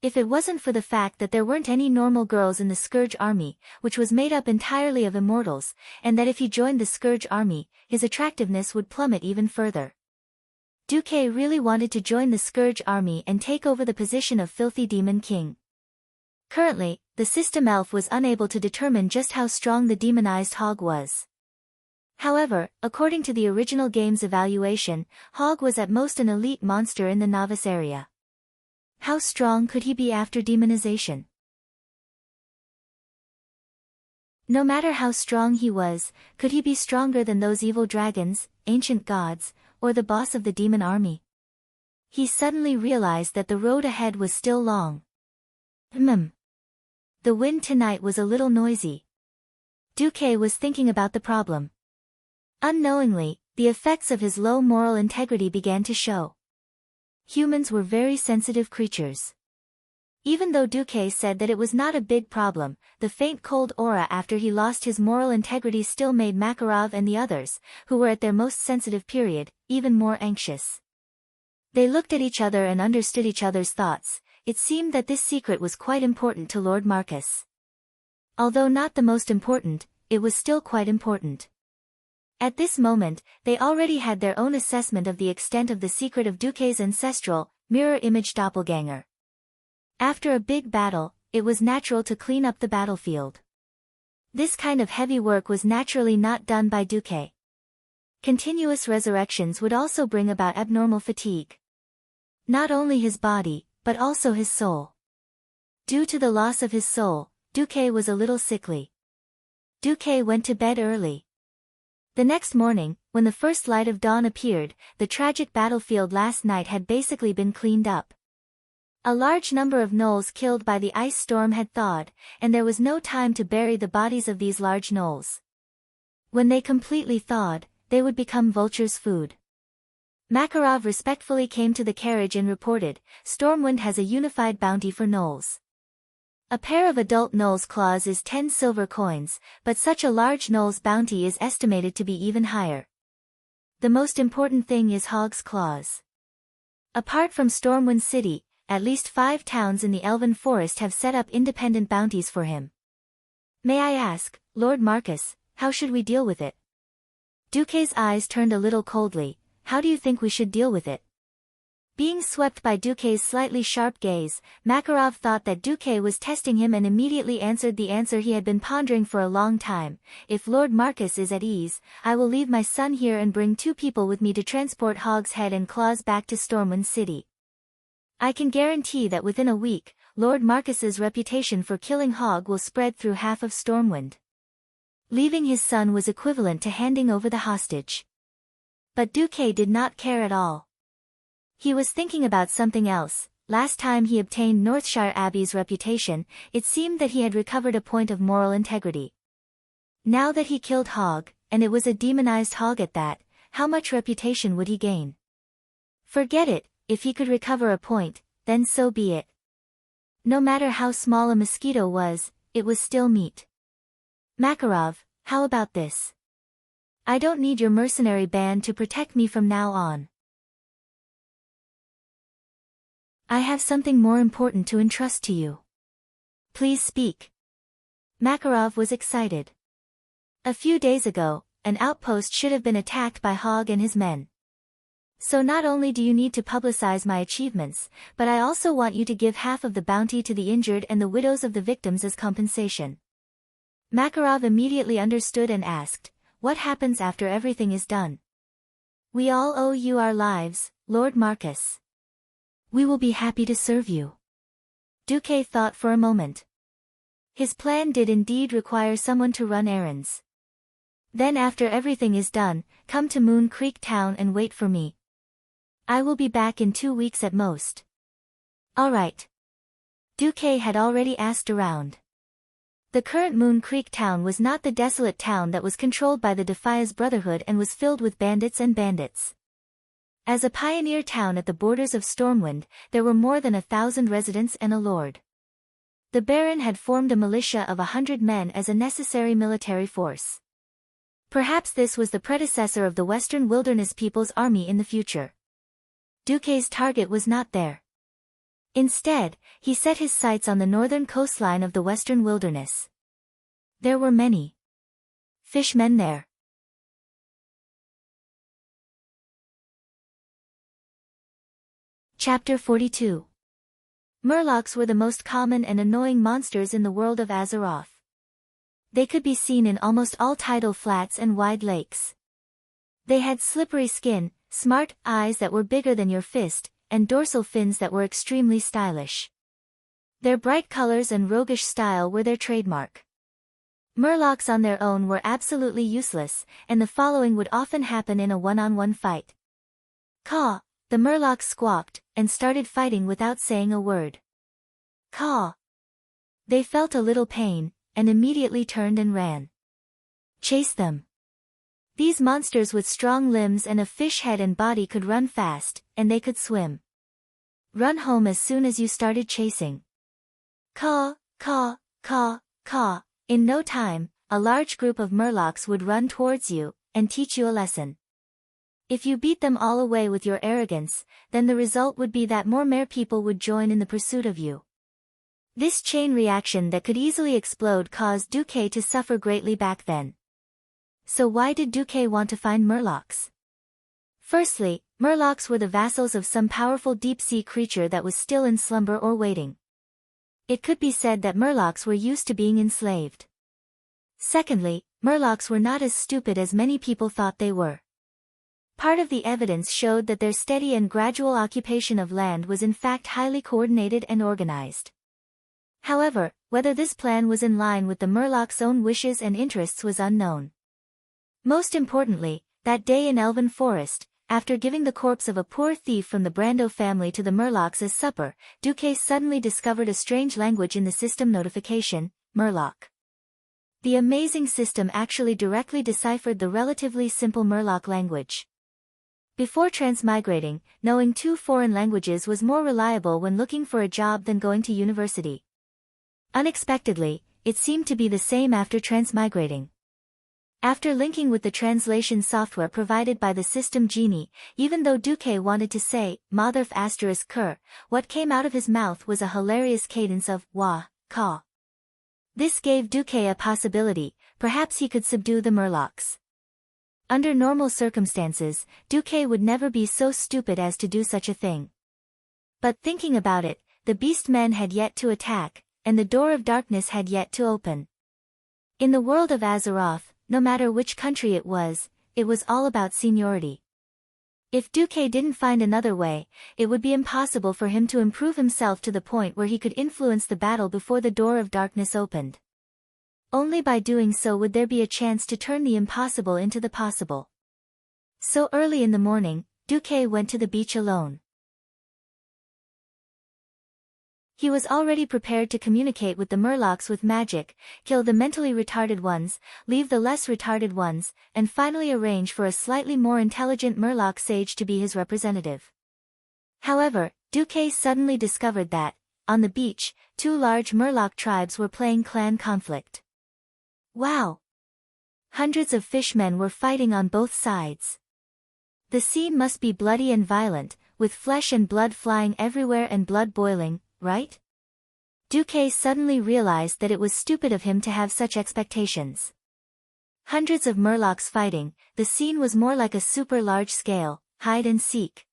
If it wasn't for the fact that there weren't any normal girls in the Scourge army, which was made up entirely of immortals, and that if he joined the Scourge army, his attractiveness would plummet even further. Duque really wanted to join the Scourge army and take over the position of Filthy Demon King. Currently, the system elf was unable to determine just how strong the demonized Hog was. However, according to the original game's evaluation, Hog was at most an elite monster in the novice area. How strong could he be after demonization? No matter how strong he was, could he be stronger than those evil dragons, ancient gods, or the boss of the demon army? He suddenly realized that the road ahead was still long. The wind tonight was a little noisy. Duque was thinking about the problem. Unknowingly, the effects of his low moral integrity began to show. Humans were very sensitive creatures. Even though Duque said that it was not a big problem, the faint cold aura after he lost his moral integrity still made Makarov and the others, who were at their most sensitive period, even more anxious. They looked at each other and understood each other's thoughts. It seemed that this secret was quite important to Lord Marcus. Although not the most important, it was still quite important. At this moment, they already had their own assessment of the extent of the secret of Duque's ancestral, mirror image doppelganger. After a big battle, it was natural to clean up the battlefield. This kind of heavy work was naturally not done by Duque. Continuous resurrections would also bring about abnormal fatigue. Not only his body, but also his soul. Due to the loss of his soul, Duque was a little sickly. Duque went to bed early. The next morning, when the first light of dawn appeared, the tragic battlefield last night had basically been cleaned up. A large number of gnolls killed by the ice storm had thawed, and there was no time to bury the bodies of these large gnolls. When they completely thawed, they would become vultures' food. Makarov respectfully came to the carriage and reported, "Stormwind has a unified bounty for gnolls. A pair of adult gnoll's claws is 10 silver coins, but such a large gnoll's bounty is estimated to be even higher. The most important thing is Hog's claws. Apart from Stormwind City, at least 5 towns in the Elven Forest have set up independent bounties for him. May I ask, Lord Marcus, how should we deal with it?" Duque's eyes turned a little coldly. "How do you think we should deal with it?" Being swept by Duque's slightly sharp gaze, Makarov thought that Duque was testing him and immediately answered the answer he had been pondering for a long time. "If Lord Marcus is at ease, I will leave my son here and bring 2 people with me to transport Hog's head and claws back to Stormwind City. I can guarantee that within a week, Lord Marcus's reputation for killing Hog will spread through half of Stormwind." Leaving his son was equivalent to handing over the hostage. But Duque did not care at all. He was thinking about something else. last time he obtained Northshire Abbey's reputation, it seemed that he had recovered a point of moral integrity. Now that he killed Hog, and it was a demonized hog at that, how much reputation would he gain? Forget it, if he could recover a point, then so be it. No matter how small a mosquito was, it was still meat. Makarov, how about this? I don't need your mercenary band to protect me from now on. I have something more important to entrust to you. Please speak. Makarov was excited. A few days ago, an outpost should have been attacked by Hogg and his men. So not only do you need to publicize my achievements, but I also want you to give half of the bounty to the injured and the widows of the victims as compensation. Makarov immediately understood and asked, what happens after everything is done? We all owe you our lives, Lord Marcus. We will be happy to serve you. Duque thought for a moment. His plan did indeed require someone to run errands. Then after everything is done, come to Moon Creek Town and wait for me. I will be back in 2 weeks at most. All right. Duque had already asked around. The current Moon Creek Town was not the desolate town that was controlled by the Defias Brotherhood and was filled with bandits and bandits. As a pioneer town at the borders of Stormwind, there were more than 1,000 residents and a lord. The Baron had formed a militia of 100 men as a necessary military force. Perhaps this was the predecessor of the Western Wilderness People's Army in the future. Duque's target was not there. Instead, he set his sights on the northern coastline of the Western Wilderness. There were many fishmen there. Chapter 42. Murlocs were the most common and annoying monsters in the world of Azeroth. They could be seen in almost all tidal flats and wide lakes. They had slippery skin, smart eyes that were bigger than your fist, and dorsal fins that were extremely stylish. Their bright colors and roguish style were their trademark. Murlocs on their own were absolutely useless, and the following would often happen in a one-on-one fight. Caw! The Murlocs squawked, and started fighting without saying a word. Caw! They felt a little pain, and immediately turned and ran. Chase them. These monsters with strong limbs and a fish head and body could run fast, and they could swim. Run home as soon as you started chasing. Caw, caw, caw, caw. In no time, a large group of Murlocs would run towards you, and teach you a lesson. If you beat them all away with your arrogance, then the result would be that more mere people would join in the pursuit of you. This chain reaction that could easily explode caused Duque to suffer greatly back then. So why did Duque want to find Murlocs? Firstly, Murlocs were the vassals of some powerful deep-sea creature that was still in slumber or waiting. It could be said that Murlocs were used to being enslaved. Secondly, Murlocs were not as stupid as many people thought they were. Part of the evidence showed that their steady and gradual occupation of land was in fact highly coordinated and organized. However, whether this plan was in line with the Murlocs' own wishes and interests was unknown. Most importantly, that day in Elven Forest, after giving the corpse of a poor thief from the Brando family to the Murlocs as supper, Duque suddenly discovered a strange language in the system notification, Murloc. The amazing system actually directly deciphered the relatively simple Murloc language. Before transmigrating, knowing 2 foreign languages was more reliable when looking for a job than going to university. Unexpectedly, it seemed to be the same after transmigrating. After linking with the translation software provided by the system Genie, even though Duque wanted to say, Motherf *Ker, what came out of his mouth was a hilarious cadence of, wah, caw. This gave Duque a possibility, perhaps he could subdue the Murlocs. Under normal circumstances, Duque would never be so stupid as to do such a thing. But thinking about it, the beast men had yet to attack, and the door of darkness had yet to open. In the world of Azeroth, no matter which country it was all about seniority. If Duque didn't find another way, it would be impossible for him to improve himself to the point where he could influence the battle before the door of darkness opened. Only by doing so would there be a chance to turn the impossible into the possible. So early in the morning, Duque went to the beach alone. He was already prepared to communicate with the Murlocs with magic, kill the mentally retarded ones, leave the less retarded ones, and finally arrange for a slightly more intelligent Murloc sage to be his representative. However, Duque suddenly discovered that, on the beach, two large Murloc tribes were playing clan conflict. Wow! Hundreds of fishmen were fighting on both sides. The scene must be bloody and violent, with flesh and blood flying everywhere and blood boiling, right? Duque suddenly realized that it was stupid of him to have such expectations. Hundreds of Murlocs fighting, the scene was more like a super large scale, hide and seek.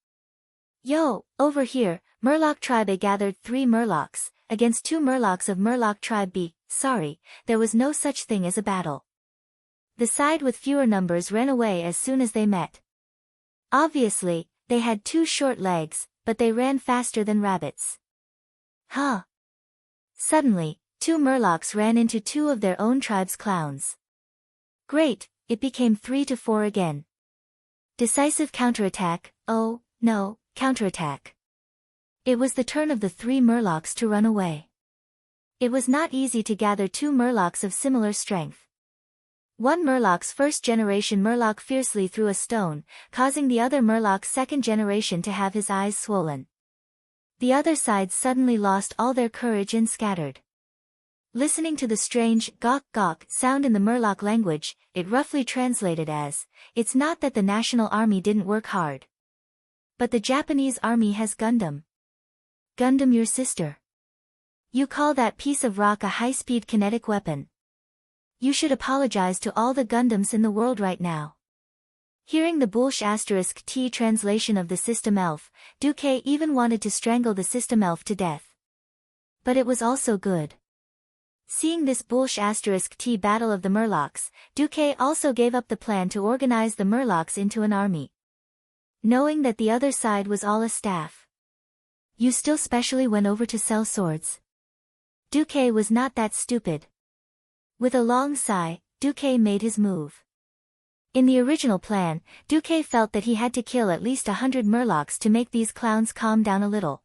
Yo, over here, Murloc Tribe A gathered 3 Murlocs, against 2 Murlocs of Murloc Tribe B. Sorry, there was no such thing as a battle. The side with fewer numbers ran away as soon as they met. Obviously, they had 2 short legs, but they ran faster than rabbits. Huh. Suddenly, 2 Murlocs ran into 2 of their own tribe's clowns. Great, it became 3-4 again. Decisive counterattack, oh, no, counterattack. It was the turn of the 3 Murlocs to run away. It was not easy to gather 2 Murlocs of similar strength. One Murloc's first-generation Murloc fiercely threw a stone, causing the other Murloc's second-generation to have his eyes swollen. The other side suddenly lost all their courage and scattered. Listening to the strange gawk sound in the Murloc language, it roughly translated as, "It's not that the National Army didn't work hard. But the Japanese Army has Gundam. Gundam your sister. You call that piece of rock a high-speed kinetic weapon. You should apologize to all the Gundams in the world right now." Hearing the **T translation of the System Elf, Duque even wanted to strangle the System Elf to death. But it was also good. Seeing this **T battle of the Murlocs, Duque also gave up the plan to organize the Murlocs into an army. Knowing that the other side was all a staff. You still specially went over to sell swords. Duque was not that stupid. With a long sigh, Duque made his move. In the original plan, Duque felt that he had to kill at least 100 Murlocs to make these clowns calm down a little.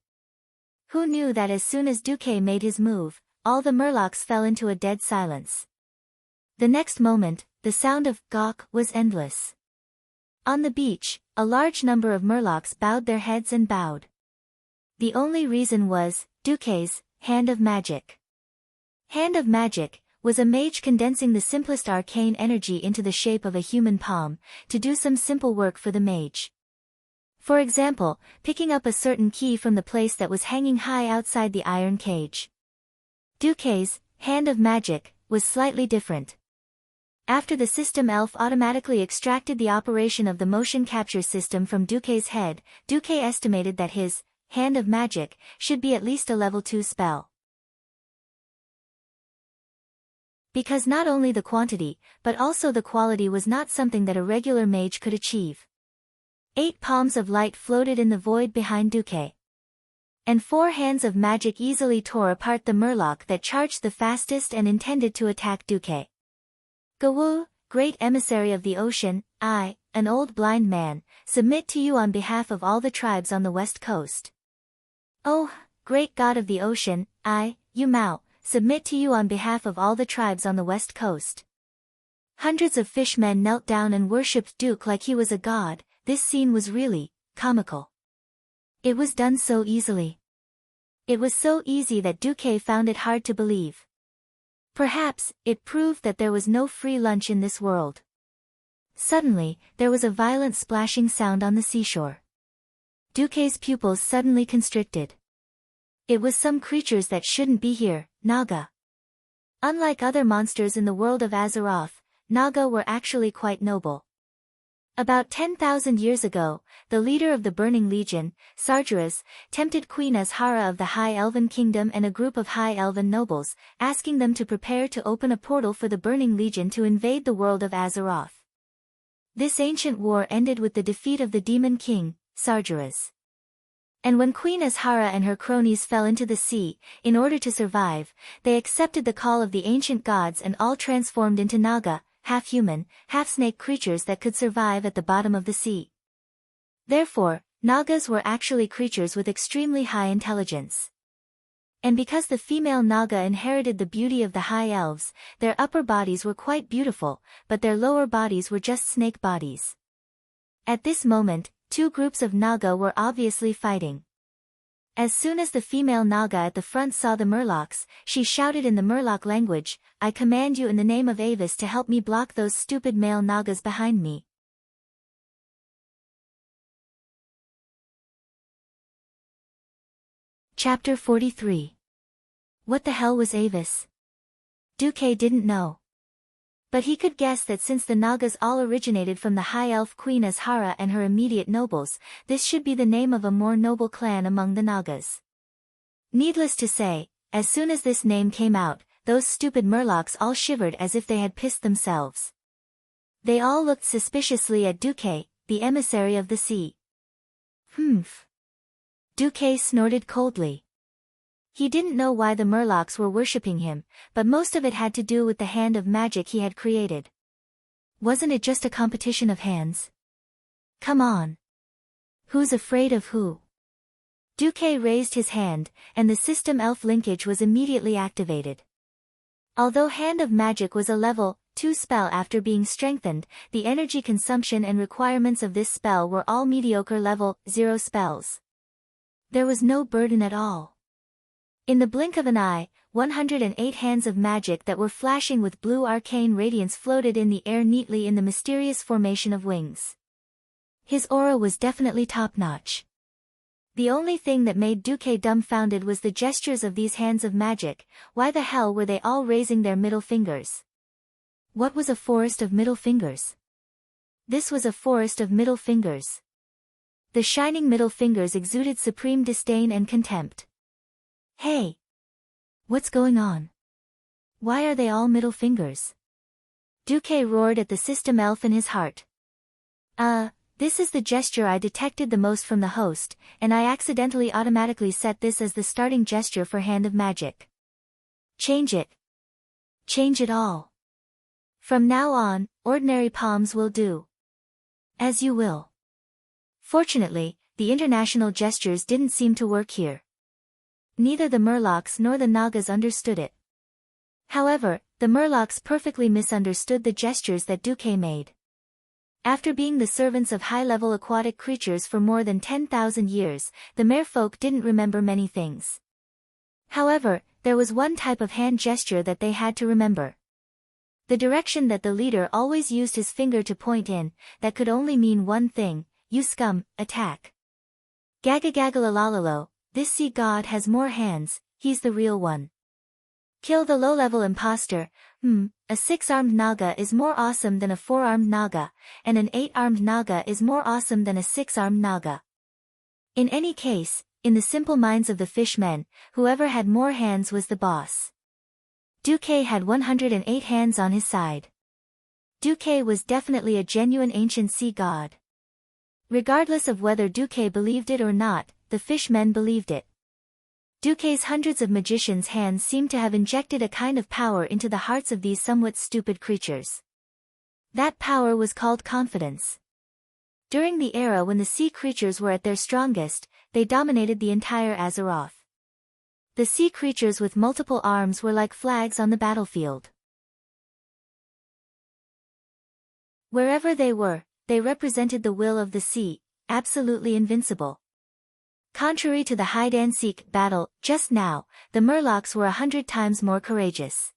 Who knew that as soon as Duque made his move, all the Murlocs fell into a dead silence. The next moment, the sound of gawk was endless. On the beach, a large number of Murlocs bowed their heads and bowed. The only reason was, Duque's Hand of Magic. Hand of Magic was a mage condensing the simplest arcane energy into the shape of a human palm, to do some simple work for the mage. For example, picking up a certain key from the place that was hanging high outside the iron cage. Duque's Hand of Magic was slightly different. After the System Elf automatically extracted the operation of the motion capture system from Duque's head, Duque estimated that his Hand of Magic should be at least a level 2 spell. Because not only the quantity, but also the quality was not something that a regular mage could achieve. 8 palms of light floated in the void behind Duque. And 4 hands of magic easily tore apart the Murloc that charged the fastest and intended to attack Duque. Gawu, great emissary of the ocean, I, an old blind man, submit to you on behalf of all the tribes on the west coast. Oh, great god of the ocean, I, Yu Mao, submit to you on behalf of all the tribes on the west coast. Hundreds of fishmen knelt down and worshipped Duque like he was a god. This scene was really comical. It was done so easily. It was so easy that Duque found it hard to believe. Perhaps, it proved that there was no free lunch in this world. Suddenly, there was a violent splashing sound on the seashore. Duque's pupils suddenly constricted. It was some creatures that shouldn't be here, Naga. Unlike other monsters in the world of Azeroth, Naga were actually quite noble. About 10,000 years ago, the leader of the Burning Legion, Sargeras, tempted Queen Azhara of the High Elven Kingdom and a group of High Elven nobles, asking them to prepare to open a portal for the Burning Legion to invade the world of Azeroth. This ancient war ended with the defeat of the Demon King, Sargeras. And when Queen Azhara and her cronies fell into the sea, in order to survive, they accepted the call of the ancient gods and all transformed into Naga, half-human, half-snake creatures that could survive at the bottom of the sea. Therefore, Nagas were actually creatures with extremely high intelligence. And because the female Naga inherited the beauty of the high elves, their upper bodies were quite beautiful, but their lower bodies were just snake bodies. At this moment, two groups of Naga were obviously fighting. As soon as the female Naga at the front saw the Murlocs, she shouted in the Murloc language, "I command you in the name of Avis to help me block those stupid male Nagas behind me." Chapter 43. What the hell was Avis? Duque didn't know. But he could guess that since the Nagas all originated from the High Elf Queen Azhara and her immediate nobles, this should be the name of a more noble clan among the Nagas. Needless to say, as soon as this name came out, those stupid Murlocs all shivered as if they had pissed themselves. They all looked suspiciously at Duque, the emissary of the sea. Humph. Duque snorted coldly. He didn't know why the Murlocs were worshipping him, but most of it had to do with the hand of magic he had created. Wasn't it just a competition of hands? Come on. Who's afraid of who? Duque raised his hand, and the system elf linkage was immediately activated. Although Hand of Magic was a level 2 spell after being strengthened, the energy consumption and requirements of this spell were all mediocre level 0 spells. There was no burden at all. In the blink of an eye, 108 hands of magic that were flashing with blue arcane radiance floated in the air neatly in the mysterious formation of wings. His aura was definitely top-notch. The only thing that made Duque dumbfounded was the gestures of these hands of magic. Why the hell were they all raising their middle fingers? What was a forest of middle fingers? This was a forest of middle fingers. The shining middle fingers exuded supreme disdain and contempt. Hey! What's going on? Why are they all middle fingers? Duque roared at the system elf in his heart. This is the gesture I detected the most from the host, and I accidentally automatically set this as the starting gesture for Hand of Magic. Change it. Change it all. From now on, ordinary palms will do. As you will. Fortunately, the international gestures didn't seem to work here. Neither the Murlocs nor the Nagas understood it. However, the Murlocs perfectly misunderstood the gestures that Duque made. After being the servants of high-level aquatic creatures for more than 10,000 years, the merfolk didn't remember many things. However, there was one type of hand gesture that they had to remember. The direction that the leader always used his finger to point in, that could only mean one thing: you scum, attack. Gagagagalalo, this sea god has more hands, he's the real one. Kill the low-level imposter. A 6-armed Naga is more awesome than a 4-armed Naga, and an 8-armed Naga is more awesome than a 6-armed Naga. In any case, in the simple minds of the fishmen, whoever had more hands was the boss. Duque had 108 hands on his side. Duque was definitely a genuine ancient sea god. Regardless of whether Duque believed it or not, the fishmen believed it. Duque's hundreds of magicians' hands seemed to have injected a kind of power into the hearts of these somewhat stupid creatures. That power was called confidence. During the era when the sea creatures were at their strongest, they dominated the entire Azeroth. The sea creatures with multiple arms were like flags on the battlefield. Wherever they were, they represented the will of the sea, absolutely invincible. Contrary to the hide-and-seek battle, just now, the Murlocs were 100 times more courageous.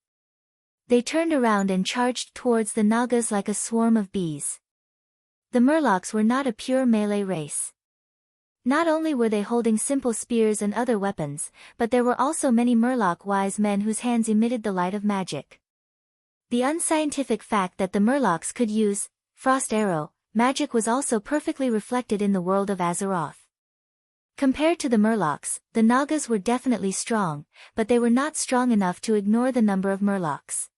They turned around and charged towards the Nagas like a swarm of bees. The Murlocs were not a pure melee race. Not only were they holding simple spears and other weapons, but there were also many Murloc wise men whose hands emitted the light of magic. The unscientific fact that the Murlocs could use frost arrow magic was also perfectly reflected in the world of Azeroth. Compared to the Murlocs, the Nagas were definitely strong, but they were not strong enough to ignore the number of Murlocs.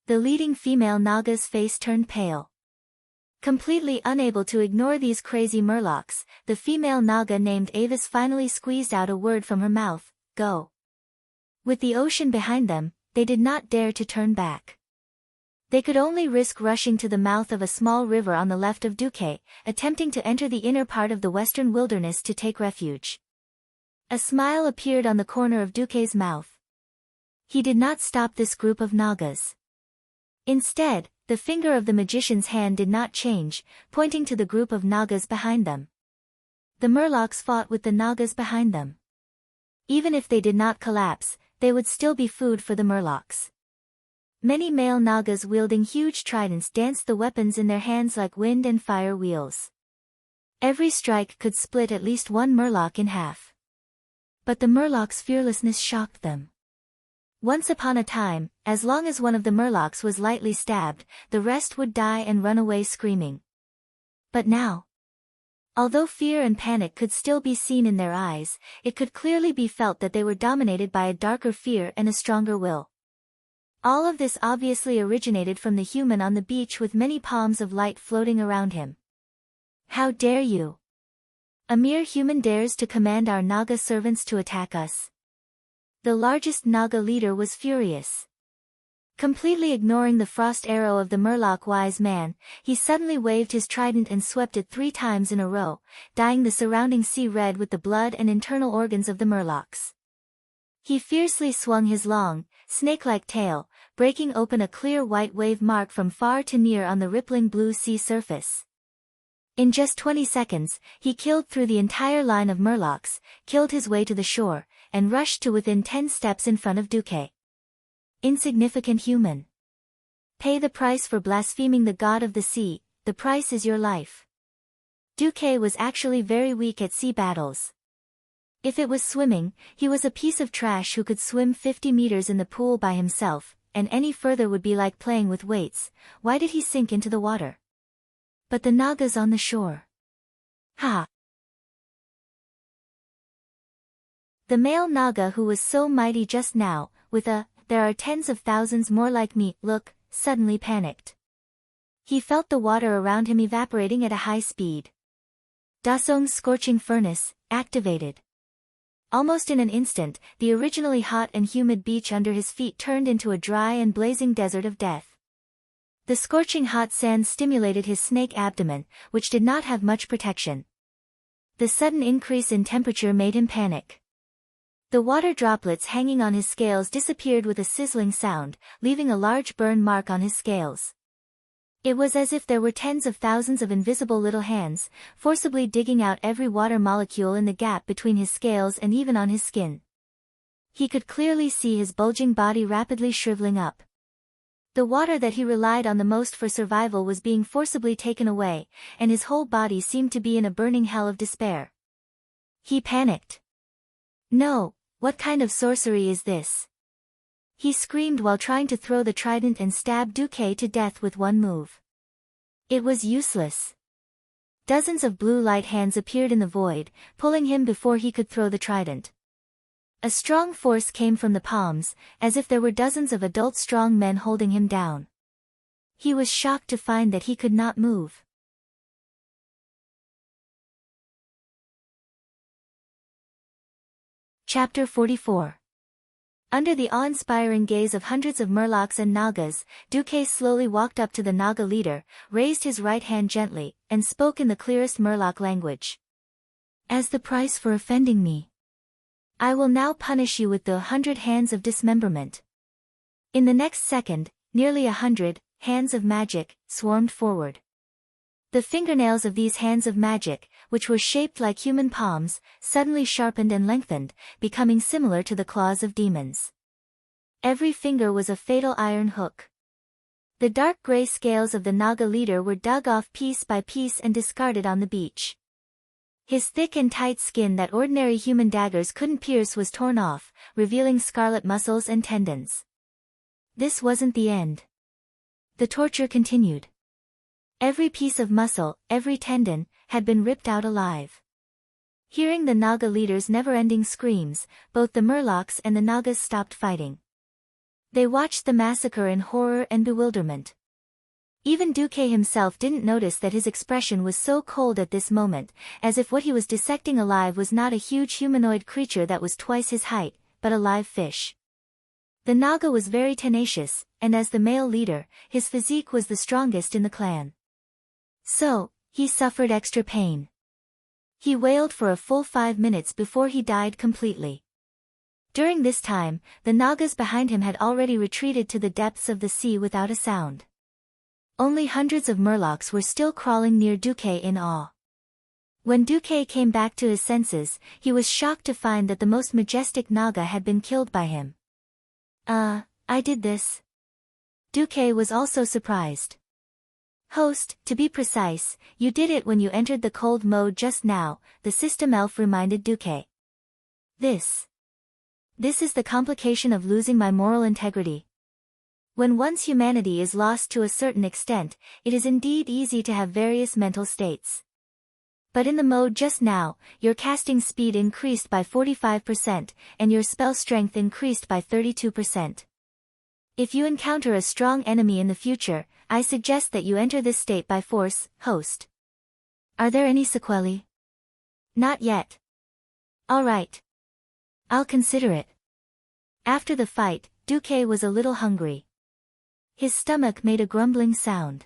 The leading female Naga's face turned pale. Completely unable to ignore these crazy Murlocs, the female Naga named Avis finally squeezed out a word from her mouth: go. With the ocean behind them, they did not dare to turn back. They could only risk rushing to the mouth of a small river on the left of Duque, attempting to enter the inner part of the western wilderness to take refuge. A smile appeared on the corner of Duke's mouth. He did not stop this group of Nagas. Instead, the finger of the magician's hand did not change, pointing to the group of Nagas behind them. The Murlocs fought with the Nagas behind them. Even if they did not collapse, they would still be food for the Murlocs. Many male Nagas wielding huge tridents danced the weapons in their hands like wind and fire wheels. Every strike could split at least one Murloc in half. But the Murloc's fearlessness shocked them. Once upon a time, as long as one of the Murlocs was lightly stabbed, the rest would die and run away screaming. But now, although fear and panic could still be seen in their eyes, it could clearly be felt that they were dominated by a darker fear and a stronger will. All of this obviously originated from the human on the beach with many palms of light floating around him. How dare you? A mere human dares to command our Naga servants to attack us. The largest Naga leader was furious. Completely ignoring the frost arrow of the Murloc wise man, he suddenly waved his trident and swept it 3 times in a row, dyeing the surrounding sea red with the blood and internal organs of the Murlocs. He fiercely swung his long, snake-like tail, breaking open a clear white wave mark from far to near on the rippling blue sea surface. In just 20 seconds, he killed through the entire line of Murlocs, killed his way to the shore, and rushed to within 10 steps in front of Duke. Insignificant human. Pay the price for blaspheming the god of the sea, the price is your life. Duke was actually very weak at sea battles. If it was swimming, he was a piece of trash who could swim 50 meters in the pool by himself, and any further would be like playing with weights. Why did he sink into the water? But the Nagas on the shore. Ha! The male Naga who was so mighty just now, with a, "There are tens of thousands more like me," look, suddenly panicked. He felt the water around him evaporating at a high speed. Dasong's scorching furnace, activated. Almost in an instant, the originally hot and humid beach under his feet turned into a dry and blazing desert of death. The scorching hot sand stimulated his snake abdomen, which did not have much protection. The sudden increase in temperature made him panic. The water droplets hanging on his scales disappeared with a sizzling sound, leaving a large burn mark on his scales. It was as if there were tens of thousands of invisible little hands, forcibly digging out every water molecule in the gap between his scales and even on his skin. He could clearly see his bulging body rapidly shriveling up. The water that he relied on the most for survival was being forcibly taken away, and his whole body seemed to be in a burning hell of despair. He panicked. No, what kind of sorcery is this? He screamed while trying to throw the trident and stab Duque to death with one move. It was useless. Dozens of blue light hands appeared in the void, pulling him before he could throw the trident. A strong force came from the palms, as if there were dozens of adult strong men holding him down. He was shocked to find that he could not move. Chapter 44. Under the awe-inspiring gaze of hundreds of Murlocs and Nagas, Duque slowly walked up to the Naga leader, raised his right hand gently, and spoke in the clearest Murloc language. "As the price for offending me, I will now punish you with the 100 hands of dismemberment." In the next second, nearly 100 hands of magic swarmed forward. The fingernails of these hands of magic, which were shaped like human palms, suddenly sharpened and lengthened, becoming similar to the claws of demons. Every finger was a fatal iron hook. The dark gray scales of the Naga leader were dug off piece by piece and discarded on the beach. His thick and tight skin that ordinary human daggers couldn't pierce was torn off, revealing scarlet muscles and tendons. This wasn't the end. The torture continued. Every piece of muscle, every tendon, had been ripped out alive. Hearing the Naga leader's never-ending screams, both the Murlocs and the Nagas stopped fighting. They watched the massacre in horror and bewilderment. Even Duque himself didn't notice that his expression was so cold at this moment, as if what he was dissecting alive was not a huge humanoid creature that was twice his height, but a live fish. The Naga was very tenacious, and as the male leader, his physique was the strongest in the clan. So, he suffered extra pain. He wailed for a full 5 minutes before he died completely. During this time, the Nagas behind him had already retreated to the depths of the sea without a sound. Only hundreds of murlocs were still crawling near Duque in awe. When Duque came back to his senses, he was shocked to find that the most majestic Naga had been killed by him. I did this. Duque was also surprised. Host, to be precise, you did it when you entered the cold mode just now, the system elf reminded Duque. This is the complication of losing my moral integrity. When one's humanity is lost to a certain extent, it is indeed easy to have various mental states. But in the mode just now, your casting speed increased by 45%, and your spell strength increased by 32%. If you encounter a strong enemy in the future, I suggest that you enter this state by force, host. Are there any sequelae? Not yet. All right. I'll consider it. After the fight, Duque was a little hungry. His stomach made a grumbling sound.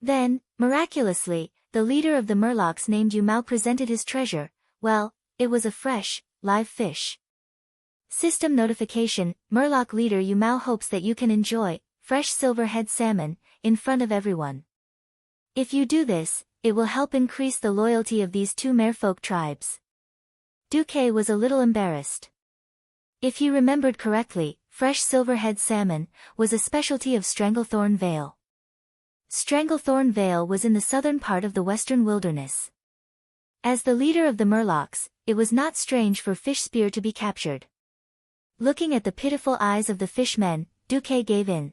Then, miraculously, the leader of the murlocs named Yumao presented his treasure. Well, it was a fresh, live fish. System notification, Murloc leader Yumao hopes that you can enjoy fresh silverhead salmon in front of everyone. If you do this, it will help increase the loyalty of these two merfolk tribes. Duque was a little embarrassed. If he remembered correctly, fresh silverhead salmon was a specialty of Stranglethorn Vale. Stranglethorn Vale was in the southern part of the western wilderness. As the leader of the Murlocs, it was not strange for Fish Spear to be captured. Looking at the pitiful eyes of the fishmen, Duque gave in.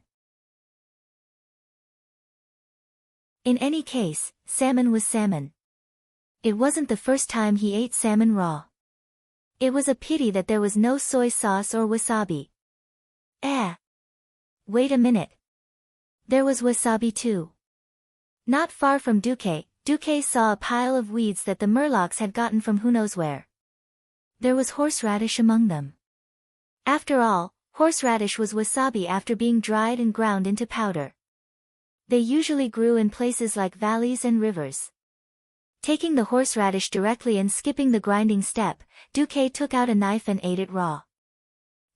In any case, salmon was salmon. It wasn't the first time he ate salmon raw. It was a pity that there was no soy sauce or wasabi. Wait a minute. There was wasabi too. Not far from Duque saw a pile of weeds that the Murlocs had gotten from who knows where. There was horseradish among them. After all, horseradish was wasabi after being dried and ground into powder. They usually grew in places like valleys and rivers. Taking the horseradish directly and skipping the grinding step, Duque took out a knife and ate it raw.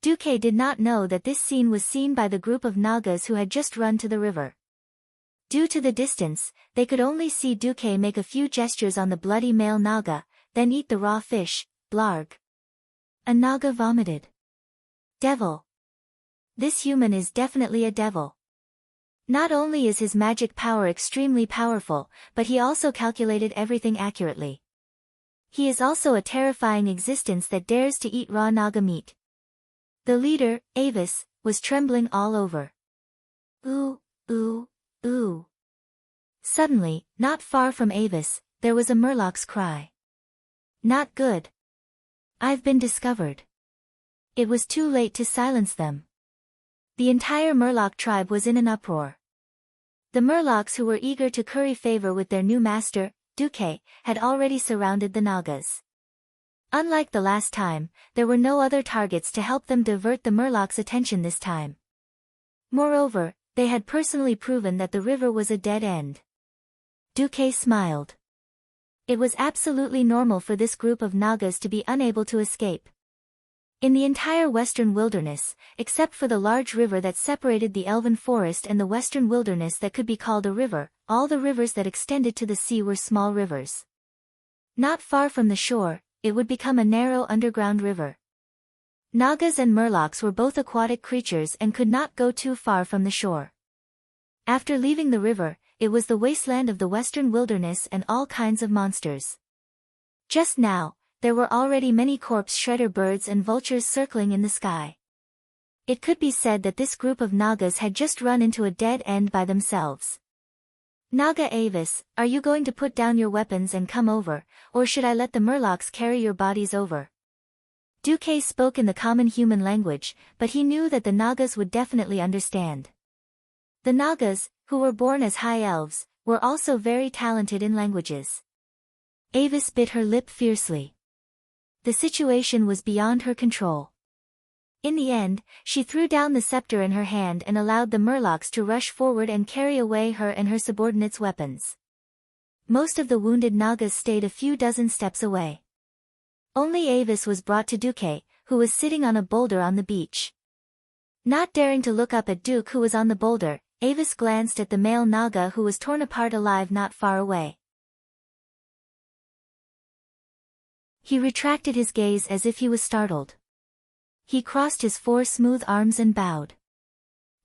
Duque did not know that this scene was seen by the group of Nagas who had just run to the river. Due to the distance, they could only see Duque make a few gestures on the bloody male Naga, then eat the raw fish. Blarg. A Naga vomited. Devil. This human is definitely a devil. Not only is his magic power extremely powerful, but he also calculated everything accurately. He is also a terrifying existence that dares to eat raw Naga meat. The leader, Avis, was trembling all over. Ooh, ooh, ooh. Suddenly, not far from Avis, there was a Murloc's cry. Not good. I've been discovered. It was too late to silence them. The entire Murloc tribe was in an uproar. The Murlocs who were eager to curry favor with their new master, Duque, had already surrounded the Nagas. Unlike the last time, there were no other targets to help them divert the Murlocs' attention this time. Moreover, they had personally proven that the river was a dead end. Duque smiled. It was absolutely normal for this group of Nagas to be unable to escape. In the entire western wilderness, except for the large river that separated the elven forest and the western wilderness that could be called a river, all the rivers that extended to the sea were small rivers. Not far from the shore, it would become a narrow underground river. Nagas and Murlocs were both aquatic creatures and could not go too far from the shore. After leaving the river, it was the wasteland of the western wilderness and all kinds of monsters. Just now, there were already many corpse shredder birds and vultures circling in the sky. It could be said that this group of Nagas had just run into a dead end by themselves. Naga Avis, are you going to put down your weapons and come over, or should I let the Murlocs carry your bodies over? Duque spoke in the common human language, but he knew that the Nagas would definitely understand. The Nagas, who were born as high elves, were also very talented in languages. Avis bit her lip fiercely. The situation was beyond her control. In the end, she threw down the scepter in her hand and allowed the Murlocs to rush forward and carry away her and her subordinates' weapons. Most of the wounded Nagas stayed a few dozen steps away. Only Avis was brought to Duque, who was sitting on a boulder on the beach. Not daring to look up at Duke, who was on the boulder, Avis glanced at the male Naga, who was torn apart alive not far away. He retracted his gaze as if he was startled. He crossed his 4 smooth arms and bowed.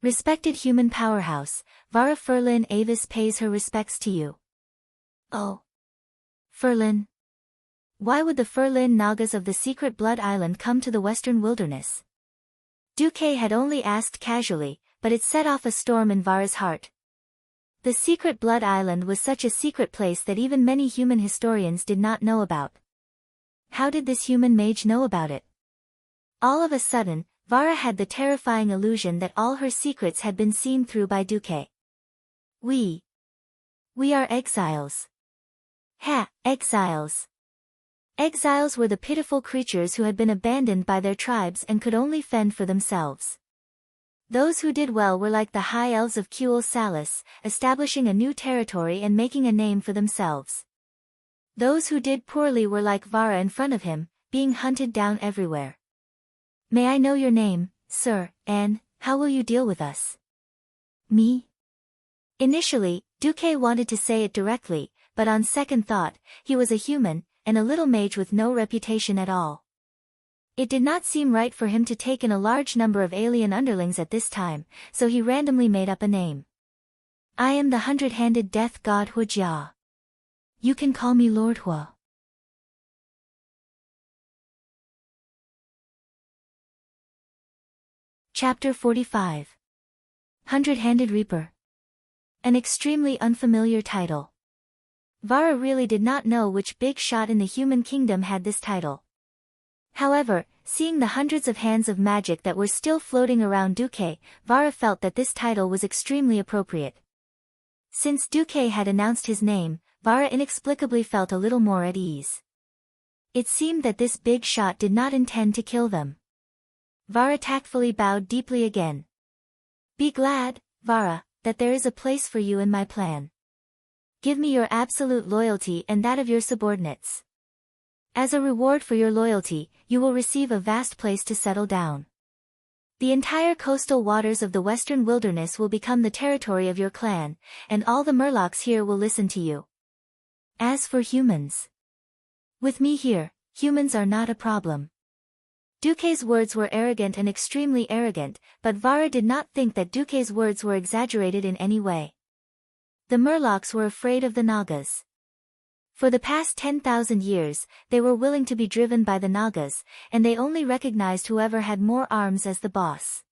"Respected human powerhouse, Vara Furlan, Avis pays her respects to you." "Oh. Furlan? Why would the Furlan Nagas of the secret Blood Island come to the western wilderness?" Duque had only asked casually, but it set off a storm in Vara's heart. The secret Blood Island was such a secret place that even many human historians did not know about. How did this human mage know about it? All of a sudden, Vara had the terrifying illusion that all her secrets had been seen through by Duque. We are exiles. Exiles. Exiles were the pitiful creatures who had been abandoned by their tribes and could only fend for themselves. Those who did well were like the high elves of Kuel Salis, establishing a new territory and making a name for themselves. Those who did poorly were like Vara in front of him, being hunted down everywhere. "May I know your name, sir, and how will you deal with us?" "Me?" Initially, Duque wanted to say it directly, but on second thought, he was a human, and a little mage with no reputation at all. It did not seem right for him to take in a large number of alien underlings at this time, so he randomly made up a name. "I am the 100-handed death god Huijia. You can call me Lord Hua." Chapter 45. 100-Handed Reaper. An extremely unfamiliar title. Vara really did not know which big shot in the human kingdom had this title. However, seeing the hundreds of hands of magic that were still floating around Duque, Vara felt that this title was extremely appropriate. Since Duque had announced his name, Vara inexplicably felt a little more at ease. It seemed that this big shot did not intend to kill them. Vara tactfully bowed deeply again. "Be glad, Vara, that there is a place for you in my plan. Give me your absolute loyalty and that of your subordinates. As a reward for your loyalty, you will receive a vast place to settle down. The entire coastal waters of the western wilderness will become the territory of your clan, and all the murlocs here will listen to you. As for humans, with me here, humans are not a problem." Duque's words were arrogant and extremely arrogant, but Vara did not think that Duque's words were exaggerated in any way. The murlocs were afraid of the Nagas. For the past 10,000 years, they were willing to be driven by the Nagas, and they only recognized whoever had more arms as the boss.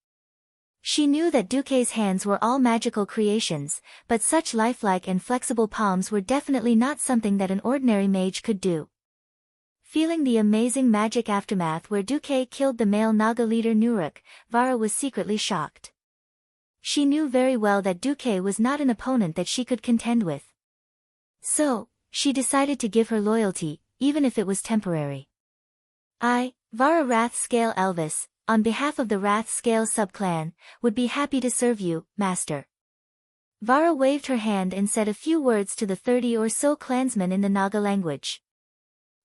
She knew that Duque's hands were all magical creations, but such lifelike and flexible palms were definitely not something that an ordinary mage could do. Feeling the amazing magic aftermath where Duque killed the male Naga leader Nuruk, Vara was secretly shocked. She knew very well that Duque was not an opponent that she could contend with. So, she decided to give her loyalty, even if it was temporary. "I, Vara Wrath Scale Elvis, on behalf of the Wrath Scale subclan, would be happy to serve you, master." Vara waved her hand and said a few words to the 30 or so clansmen in the Naga language.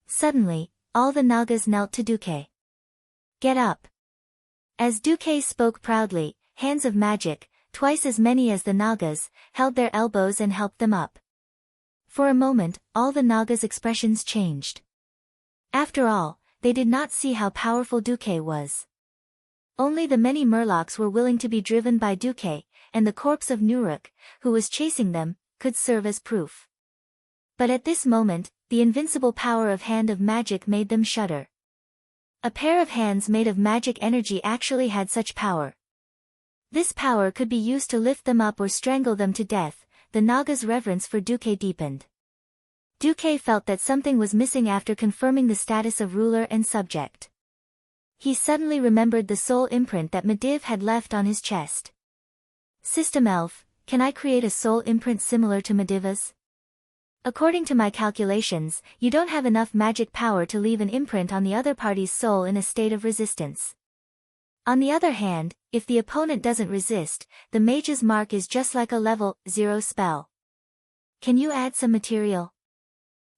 Suddenly, all the Nagas knelt to Duque. "Get up." As Duque spoke proudly, hands of magic, twice as many as the Nagas, held their elbows and helped them up. For a moment, all the Nagas' expressions changed. After all, they did not see how powerful Duque was. Only the many murlocs were willing to be driven by Duque, and the corpse of Nuruk, who was chasing them, could serve as proof. But at this moment, the invincible power of Hand of Magic made them shudder. A pair of hands made of magic energy actually had such power. This power could be used to lift them up or strangle them to death. The Naga's reverence for Duque deepened. Duque felt that something was missing after confirming the status of ruler and subject. He suddenly remembered the soul imprint that Medivh had left on his chest. "System Elf, can I create a soul imprint similar to Medivh's?" "According to my calculations, you don't have enough magic power to leave an imprint on the other party's soul in a state of resistance. On the other hand, if the opponent doesn't resist, the mage's mark is just like a level 0 spell. Can you add some material?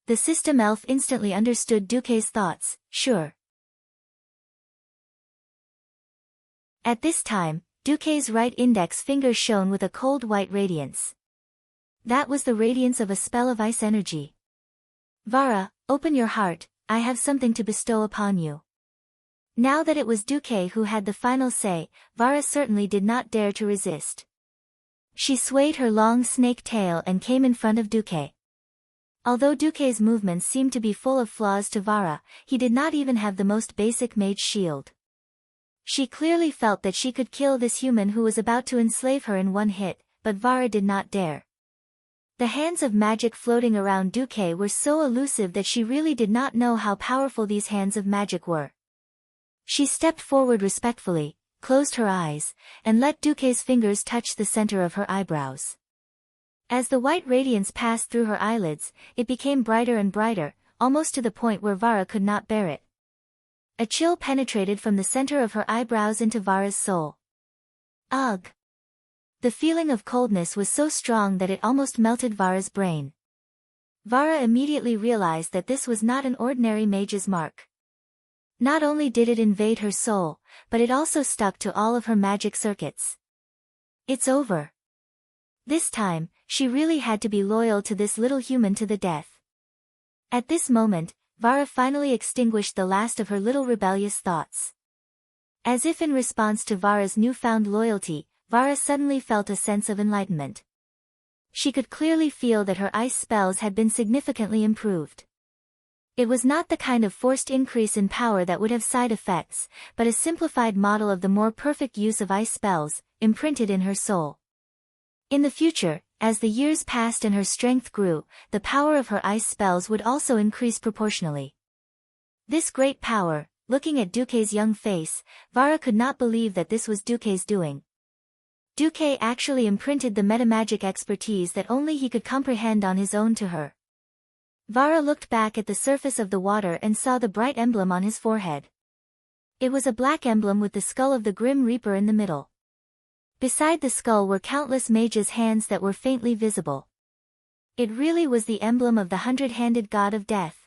The system elf instantly understood Duque's thoughts. Sure. At this time, Duque's right index finger shone with a cold white radiance. That was the radiance of a spell of ice energy. Vara, open your heart, I have something to bestow upon you. Now that it was Duque who had the final say, Vara certainly did not dare to resist. She swayed her long snake tail and came in front of Duque. Although Duque's movements seemed to be full of flaws to Vara, he did not even have the most basic mage shield. She clearly felt that she could kill this human who was about to enslave her in one hit, but Vara did not dare. The hands of magic floating around Duque were so elusive that she really did not know how powerful these hands of magic were. She stepped forward respectfully, closed her eyes, and let Duque's fingers touch the center of her eyebrows. As the white radiance passed through her eyelids, it became brighter and brighter, almost to the point where Vara could not bear it. A chill penetrated from the center of her eyebrows into Vara's soul. Ugh! The feeling of coldness was so strong that it almost melted Vara's brain. Vara immediately realized that this was not an ordinary mage's mark. Not only did it invade her soul, but it also stuck to all of her magic circuits. It's over. This time, she really had to be loyal to this little human to the death. At this moment, Vara finally extinguished the last of her little rebellious thoughts. As if in response to Vara's newfound loyalty, Vara suddenly felt a sense of enlightenment. She could clearly feel that her ice spells had been significantly improved. It was not the kind of forced increase in power that would have side effects, but a simplified model of the more perfect use of ice spells, imprinted in her soul. In the future, as the years passed and her strength grew, the power of her ice spells would also increase proportionally. This great power, looking at Duque's young face, Vara could not believe that this was Duque's doing. Duque actually imprinted the metamagic expertise that only he could comprehend on his own to her. Vara looked back at the surface of the water and saw the bright emblem on his forehead. It was a black emblem with the skull of the Grim Reaper in the middle. Beside the skull were countless mages' hands that were faintly visible. It really was the emblem of the hundred-handed god of death.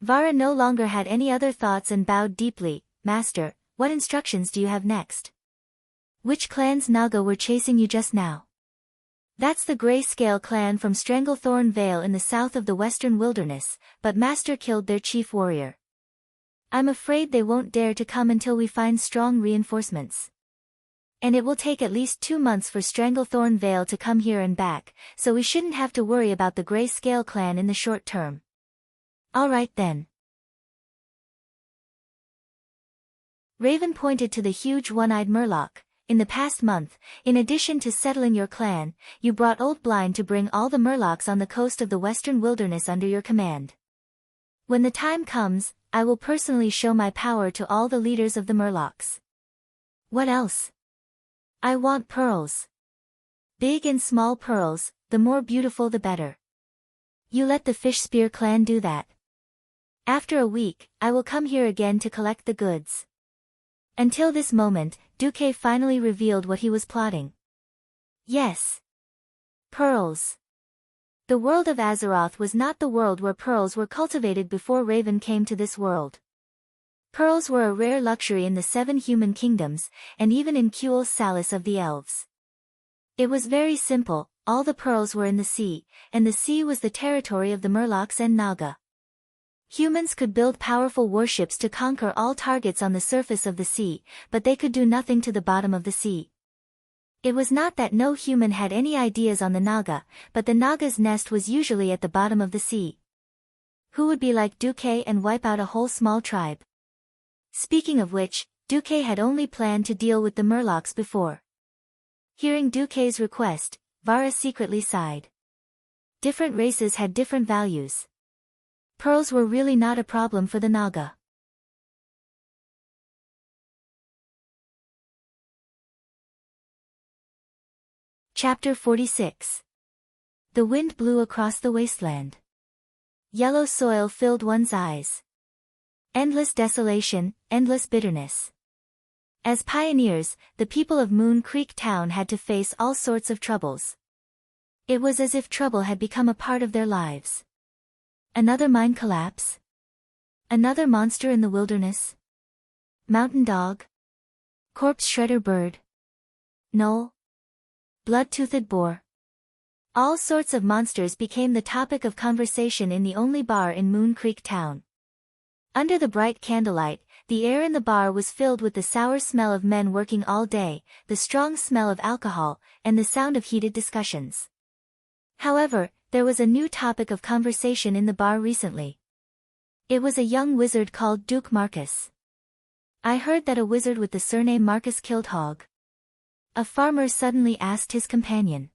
Vara no longer had any other thoughts and bowed deeply. Master, what instructions do you have next? Which clan's Naga were chasing you just now? That's the Gray-Scale clan from Stranglethorn Vale in the south of the western wilderness, but Master killed their chief warrior. I'm afraid they won't dare to come until we find strong reinforcements. And it will take at least 2 months for Stranglethorn Vale to come here and back, so we shouldn't have to worry about the Gray-Scale clan in the short term. All right then. Raven pointed to the huge one-eyed murloc. In the past month, in addition to settling your clan, you brought Old Blind to bring all the murlocs on the coast of the western wilderness under your command. When the time comes, I will personally show my power to all the leaders of the murlocs. What else? I want pearls. Big and small pearls, the more beautiful the better. You let the Fish Spear clan do that. After a week, I will come here again to collect the goods. Until this moment, Duque finally revealed what he was plotting. Yes. Pearls. The world of Azeroth was not the world where pearls were cultivated before Raven came to this world. Pearls were a rare luxury in the 7 human kingdoms, and even in Kuel Salis of the elves. It was very simple, all the pearls were in the sea, and the sea was the territory of the Murlocs and Naga. Humans could build powerful warships to conquer all targets on the surface of the sea, but they could do nothing to the bottom of the sea. It was not that no human had any ideas on the Naga, but the Naga's nest was usually at the bottom of the sea. Who would be like Duque and wipe out a whole small tribe? Speaking of which, Duque had only planned to deal with the Murlocs before. Hearing Duque's request, Vara secretly sighed. Different races had different values. Pearls were really not a problem for the Naga. Chapter 46. The wind blew across the wasteland. Yellow soil filled one's eyes. Endless desolation, endless bitterness. As pioneers, the people of Moon Creek Town had to face all sorts of troubles. It was as if trouble had become a part of their lives. Another mine collapse? Another monster in the wilderness? Mountain dog? Corpse shredder bird? Knoll? Blood-toothed boar? All sorts of monsters became the topic of conversation in the only bar in Moon Creek Town. Under the bright candlelight, the air in the bar was filled with the sour smell of men working all day, the strong smell of alcohol, and the sound of heated discussions. However, there was a new topic of conversation in the bar recently. It was a young wizard called Duke Marcus. I heard that a wizard with the surname Marcus killed hog. A farmer suddenly asked his companion.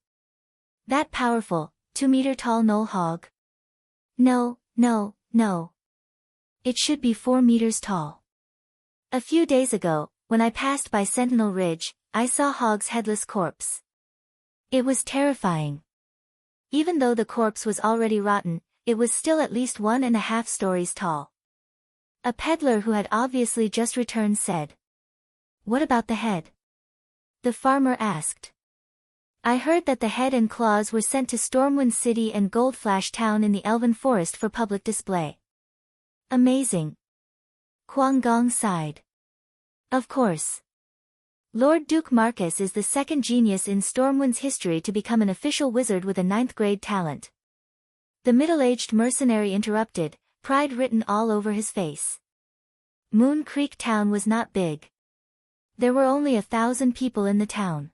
That powerful, 2-meter-tall knoll hog? No. It should be 4 meters tall. A few days ago, when I passed by Sentinel Ridge, I saw Hog's headless corpse. It was terrifying. Even though the corpse was already rotten, it was still at least 1.5 stories tall. A peddler who had obviously just returned said. What about the head? The farmer asked. I heard that the head and claws were sent to Stormwind City and Goldflash Town in the Elven Forest for public display. Amazing. Kwang Gong sighed. Of course. Lord Duke Marcus is the second genius in Stormwind's history to become an official wizard with a 9th-grade talent. The middle-aged mercenary interrupted, pride written all over his face. Moon Creek Town was not big. There were only 1,000 people in the town.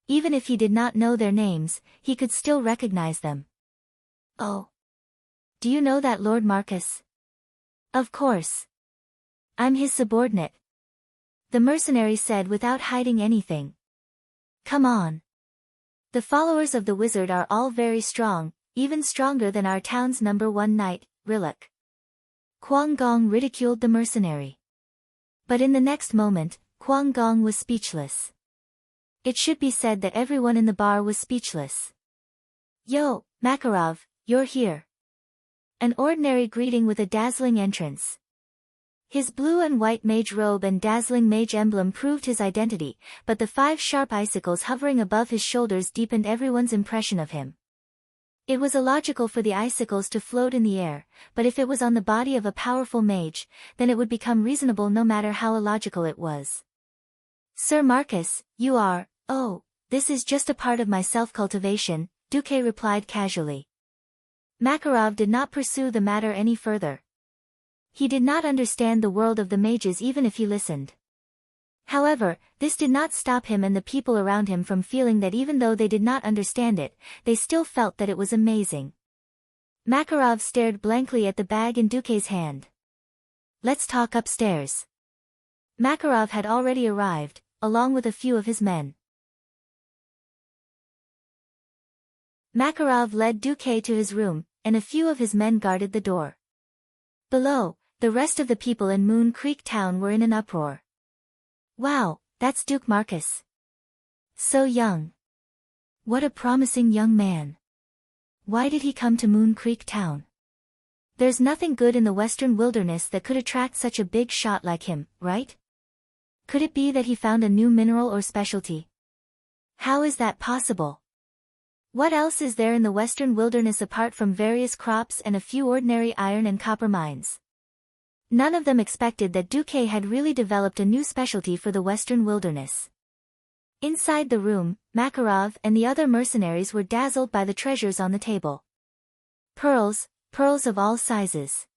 Even if he did not know their names, he could still recognize them. Oh. Do you know that Lord Marcus? Of course. I'm his subordinate. The mercenary said without hiding anything. Come on. The followers of the wizard are all very strong, even stronger than our town's #1 knight, Rillick. Kwang Gong ridiculed the mercenary. But in the next moment, Kwang Gong was speechless. It should be said that everyone in the bar was speechless. Yo, Makarov, you're here. An ordinary greeting with a dazzling entrance. His blue and white mage robe and dazzling mage emblem proved his identity, but the 5 sharp icicles hovering above his shoulders deepened everyone's impression of him. It was illogical for the icicles to float in the air, but if it was on the body of a powerful mage, then it would become reasonable no matter how illogical it was. Sir Marcus, you are, oh, this is just a part of my self-cultivation, Duque replied casually. Makarov did not pursue the matter any further. He did not understand the world of the mages even if he listened. However, this did not stop him and the people around him from feeling that even though they did not understand it, they still felt that it was amazing. Makarov stared blankly at the bag in Duque's hand. Let's talk upstairs. Makarov had already arrived, along with a few of his men. Makarov led Duque to his room, and a few of his men guarded the door. Below, the rest of the people in Moon Creek Town were in an uproar. Wow, that's Duke Marcus. So young. What a promising young man. Why did he come to Moon Creek Town? There's nothing good in the western wilderness that could attract such a big shot like him, right? Could it be that he found a new mineral or specialty? How is that possible? What else is there in the western wilderness apart from various crops and a few ordinary iron and copper mines? None of them expected that Duque had really developed a new specialty for the western wilderness. Inside the room, Makarov and the other mercenaries were dazzled by the treasures on the table. Pearls, pearls of all sizes.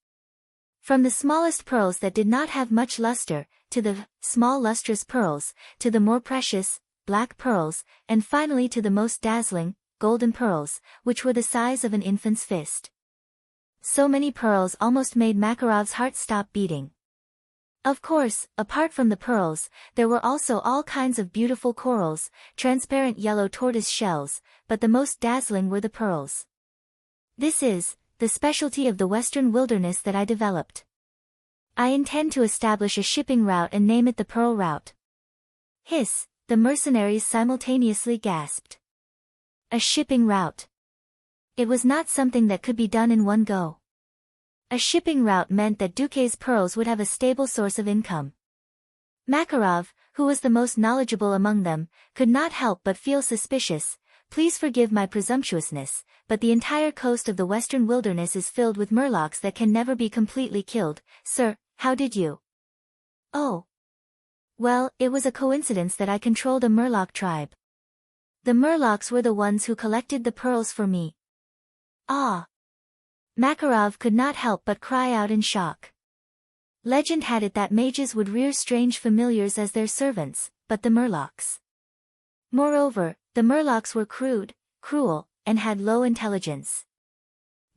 From the smallest pearls that did not have much luster, to the small lustrous pearls, to the more precious, black pearls, and finally to the most dazzling, golden pearls, which were the size of an infant's fist. So many pearls almost made Makarov's heart stop beating. Of course, apart from the pearls, there were also all kinds of beautiful corals, transparent yellow tortoise shells, but the most dazzling were the pearls. This is the specialty of the western wilderness that I developed. I intend to establish a shipping route and name it the Pearl Route. Hiss, the mercenaries simultaneously gasped. A shipping route. It was not something that could be done in one go. A shipping route meant that Duque's pearls would have a stable source of income. Makarov, who was the most knowledgeable among them, could not help but feel suspicious, please forgive my presumptuousness, but the entire coast of the western wilderness is filled with murlocs that can never be completely killed. Sir, how did you? Oh. Well, it was a coincidence that I controlled a murloc tribe. The murlocs were the ones who collected the pearls for me. Ah. Makarov could not help but cry out in shock. Legend had it that mages would rear strange familiars as their servants, but the murlocs. Moreover, the murlocs were crude, cruel, and had low intelligence.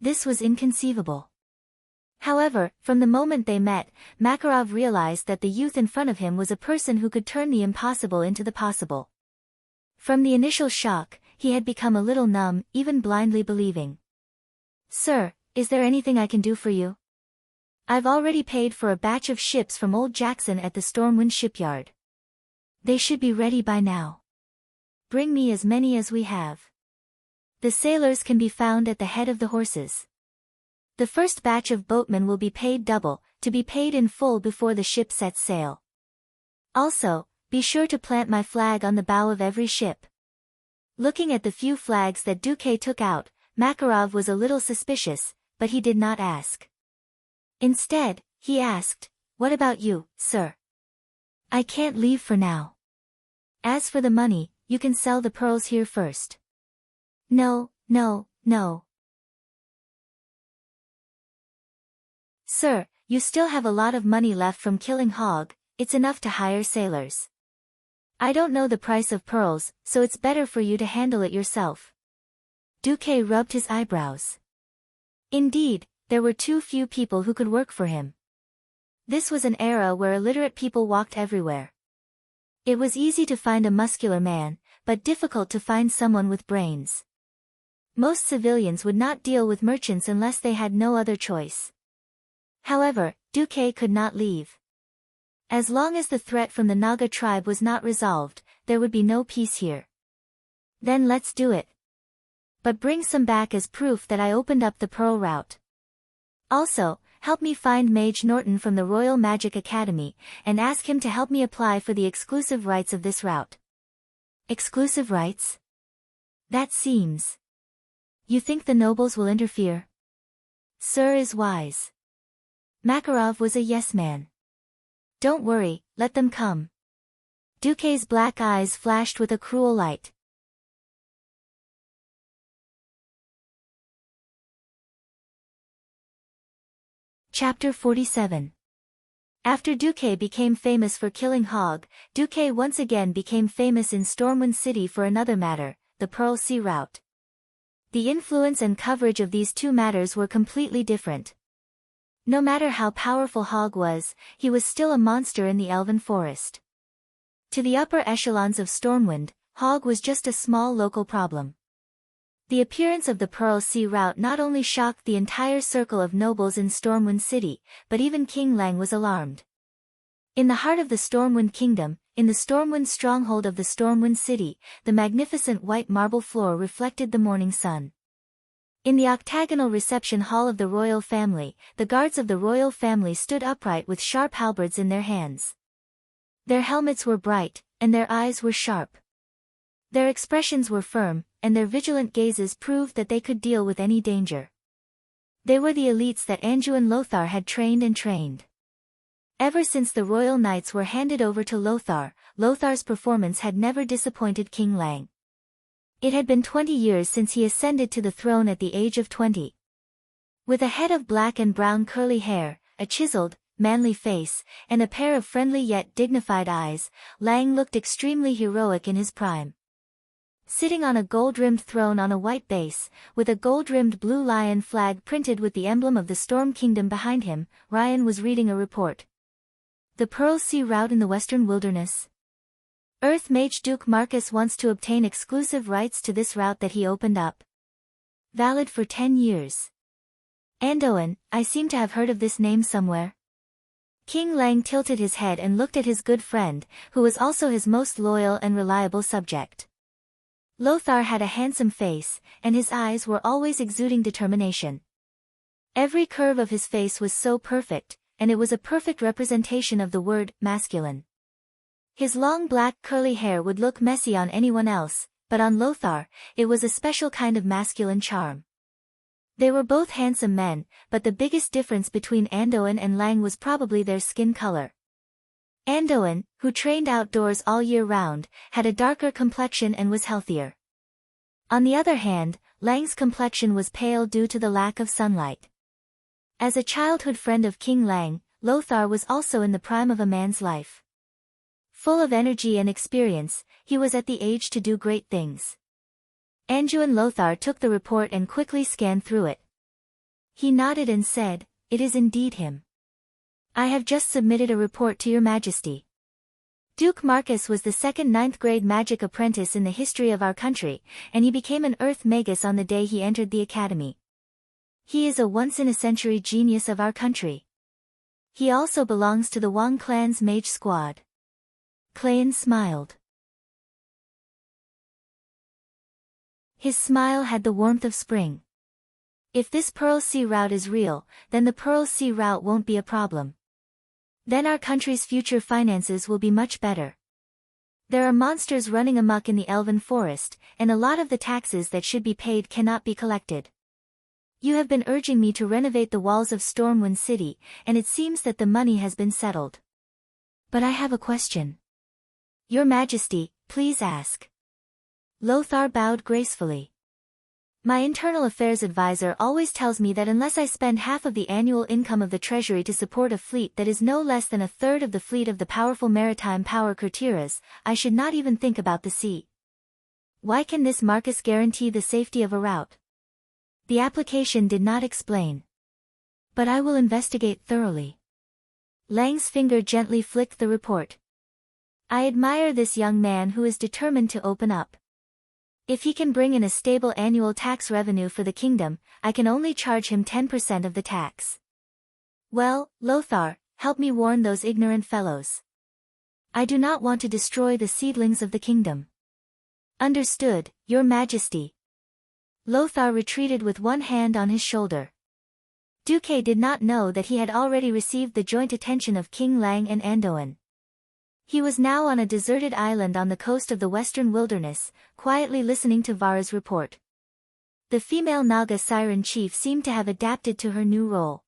This was inconceivable. However, from the moment they met, Makarov realized that the youth in front of him was a person who could turn the impossible into the possible. From the initial shock, he had become a little numb, even blindly believing. Sir, is there anything I can do for you? I've already paid for a batch of ships from Old Jackson at the Stormwind shipyard. They should be ready by now. Bring me as many as we have. The sailors can be found at the head of the horses. The first batch of boatmen will be paid double, to be paid in full before the ship sets sail. Also, be sure to plant my flag on the bow of every ship. Looking at the few flags that Duque took out, Makarov was a little suspicious, but he did not ask. Instead, he asked, "What about you, sir?" "I can't leave for now. As for the money, you can sell the pearls here first." "No, no, no. Sir, you still have a lot of money left from killing Hog, it's enough to hire sailors. I don't know the price of pearls, so it's better for you to handle it yourself." Duque rubbed his eyebrows. Indeed, there were too few people who could work for him. This was an era where illiterate people walked everywhere. It was easy to find a muscular man, but difficult to find someone with brains. Most civilians would not deal with merchants unless they had no other choice. However, Duque could not leave. As long as the threat from the Naga tribe was not resolved, there would be no peace here. Then let's do it. But bring some back as proof that I opened up the Pearl route. Also, help me find Mage Norton from the Royal Magic Academy, and ask him to help me apply for the exclusive rights of this route. Exclusive rights? That seems. You think the nobles will interfere? Sir is wise. Makarov was a yes man. Don't worry, let them come. Duque's black eyes flashed with a cruel light. Chapter 47. After Duque became famous for killing Hog, Duque once again became famous in Stormwind City for another matter, the Pearl Sea route. The influence and coverage of these two matters were completely different. No matter how powerful Hog was, he was still a monster in the Elven Forest. To the upper echelons of Stormwind, Hog was just a small local problem. The appearance of the Pearl Sea route not only shocked the entire circle of nobles in Stormwind City, but even King Lang was alarmed. In the heart of the Stormwind Kingdom, in the Stormwind stronghold of the Stormwind City, the magnificent white marble floor reflected the morning sun. In the octagonal reception hall of the royal family, the guards of the royal family stood upright with sharp halberds in their hands. Their helmets were bright, and their eyes were sharp. Their expressions were firm, and their vigilant gazes proved that they could deal with any danger. They were the elites that Anduin Lothar had trained. Ever since the royal knights were handed over to Lothar, Lothar's performance had never disappointed King Lang. It had been 20 years since he ascended to the throne at the age of 20. With a head of black and brown curly hair, a chiseled, manly face, and a pair of friendly yet dignified eyes, Lang looked extremely heroic in his prime. Sitting on a gold-rimmed throne on a white base, with a gold-rimmed blue lion flag printed with the emblem of the Storm Kingdom behind him, Ryan was reading a report. The Pearl Sea route in the Western Wilderness. Earth Mage Duke Marcus wants to obtain exclusive rights to this route that he opened up. Valid for 10 years. Anduin, I seem to have heard of this name somewhere. King Lang tilted his head and looked at his good friend, who was also his most loyal and reliable subject. Lothar had a handsome face, and his eyes were always exuding determination. Every curve of his face was so perfect, and it was a perfect representation of the word masculine. His long black curly hair would look messy on anyone else, but on Lothar, it was a special kind of masculine charm. They were both handsome men, but the biggest difference between Andoin and Lang was probably their skin color. Andoin, who trained outdoors all year round, had a darker complexion and was healthier. On the other hand, Lang's complexion was pale due to the lack of sunlight. As a childhood friend of King Lang, Lothar was also in the prime of a man's life. Full of energy and experience, he was at the age to do great things. Anduin Lothar took the report and quickly scanned through it. He nodded and said, "It is indeed him. I have just submitted a report to your majesty. Duke Marcus was the second 9th grade magic apprentice in the history of our country, and he became an Earth Magus on the day he entered the academy. He is a once-in-a-century genius of our country. He also belongs to the Wang clan's mage squad." Clayan smiled. His smile had the warmth of spring. If this Pearl Sea route is real, then the Pearl Sea route won't be a problem. Then our country's future finances will be much better. There are monsters running amok in the Elven Forest, and a lot of the taxes that should be paid cannot be collected. You have been urging me to renovate the walls of Stormwind City, and it seems that the money has been settled. But I have a question. Your Majesty, please ask. Lothar bowed gracefully. My internal affairs advisor always tells me that unless I spend half of the annual income of the treasury to support a fleet that is no less than a third of the fleet of the powerful maritime power Kurtiras, I should not even think about the sea. Why can this Marcus guarantee the safety of a route? The application did not explain. But I will investigate thoroughly. Lang's finger gently flicked the report. I admire this young man who is determined to open up. If he can bring in a stable annual tax revenue for the kingdom, I can only charge him 10% of the tax. Well, Lothar, help me warn those ignorant fellows. I do not want to destroy the seedlings of the kingdom. Understood, Your Majesty. Lothar retreated with one hand on his shoulder. Duque did not know that he had already received the joint attention of King Lang and Andoin. He was now on a deserted island on the coast of the western wilderness, quietly listening to Vara's report. The female Naga Siren chief seemed to have adapted to her new role.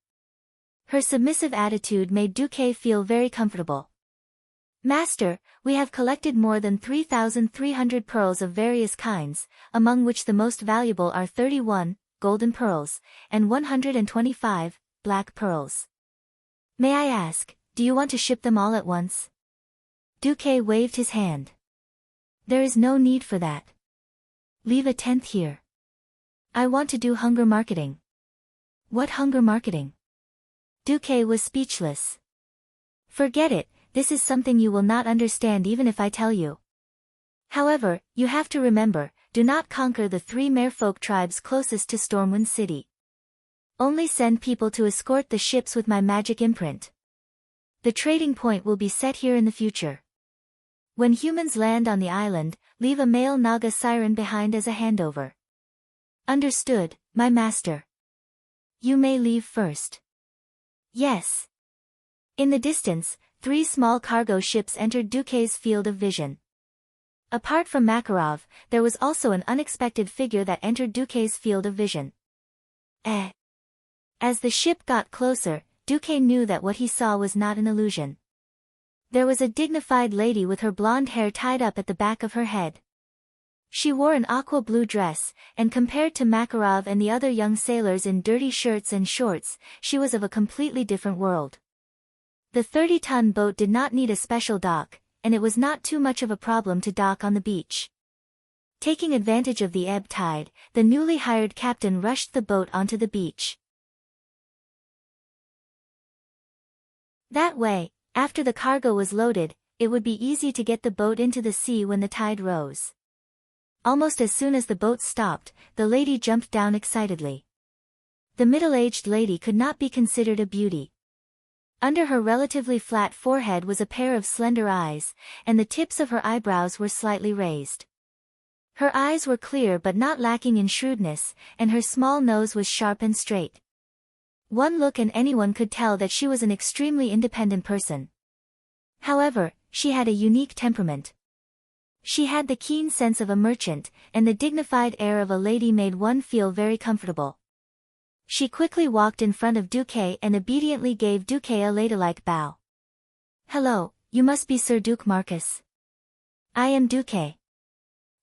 Her submissive attitude made Duque feel very comfortable. Master, we have collected more than 3,300 pearls of various kinds, among which the most valuable are 31 golden pearls, and 125 black pearls. May I ask, do you want to ship them all at once? Duque waved his hand. There is no need for that. Leave a tenth here. I want to do hunger marketing. What hunger marketing? Duque was speechless. Forget it, this is something you will not understand even if I tell you. However, you have to remember, do not conquer the 3 merfolk tribes closest to Stormwind City. Only send people to escort the ships with my magic imprint. The trading point will be set here in the future. When humans land on the island, leave a male Naga Siren behind as a handover. Understood, my master. You may leave first. Yes. In the distance, 3 small cargo ships entered Duque's field of vision. Apart from Makarov, there was also an unexpected figure that entered Duque's field of vision. As the ship got closer, Duque knew that what he saw was not an illusion. There was a dignified lady with her blonde hair tied up at the back of her head. She wore an aqua blue dress, and compared to Makarov and the other young sailors in dirty shirts and shorts, she was of a completely different world. The 30-ton boat did not need a special dock, and it was not too much of a problem to dock on the beach. Taking advantage of the ebb tide, the newly hired captain rushed the boat onto the beach. That way, after the cargo was loaded, it would be easy to get the boat into the sea when the tide rose. Almost as soon as the boat stopped, the lady jumped down excitedly. The middle-aged lady could not be considered a beauty. Under her relatively flat forehead was a pair of slender eyes, and the tips of her eyebrows were slightly raised. Her eyes were clear but not lacking in shrewdness, and her small nose was sharp and straight. One look and anyone could tell that she was an extremely independent person. However, she had a unique temperament. She had the keen sense of a merchant, and the dignified air of a lady made one feel very comfortable. She quickly walked in front of Duque and obediently gave Duque a ladylike bow. "Hello, you must be Sir Duke Marcus." "I am Duque."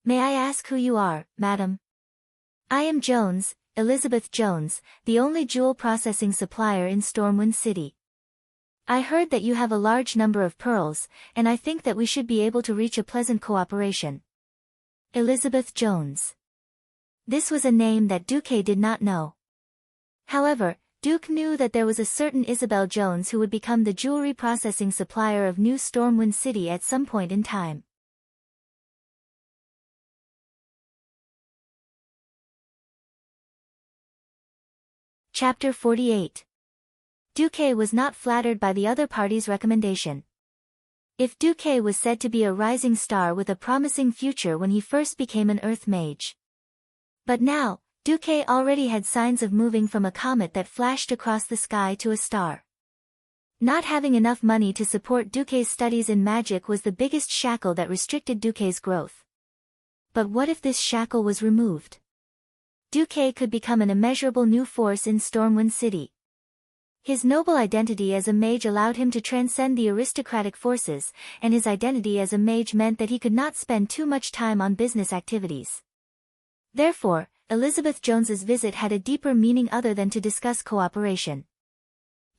"May I ask who you are, madam?" "I am Jones, Elizabeth Jones, the only jewel processing supplier in Stormwind City. I heard that you have a large number of pearls, and I think that we should be able to reach a pleasant cooperation." Elizabeth Jones. This was a name that Duque did not know. However, Duke knew that there was a certain Isabel Jones who would become the jewelry processing supplier of New Stormwind City at some point in time. Chapter 48. Duque was not flattered by the other party's recommendation. If Duque was said to be a rising star with a promising future when he first became an Earth mage. But now, Duque already had signs of moving from a comet that flashed across the sky to a star. Not having enough money to support Duque's studies in magic was the biggest shackle that restricted Duque's growth. But what if this shackle was removed? Duque could become an immeasurable new force in Stormwind City. His noble identity as a mage allowed him to transcend the aristocratic forces, and his identity as a mage meant that he could not spend too much time on business activities. Therefore, Elizabeth Jones's visit had a deeper meaning other than to discuss cooperation.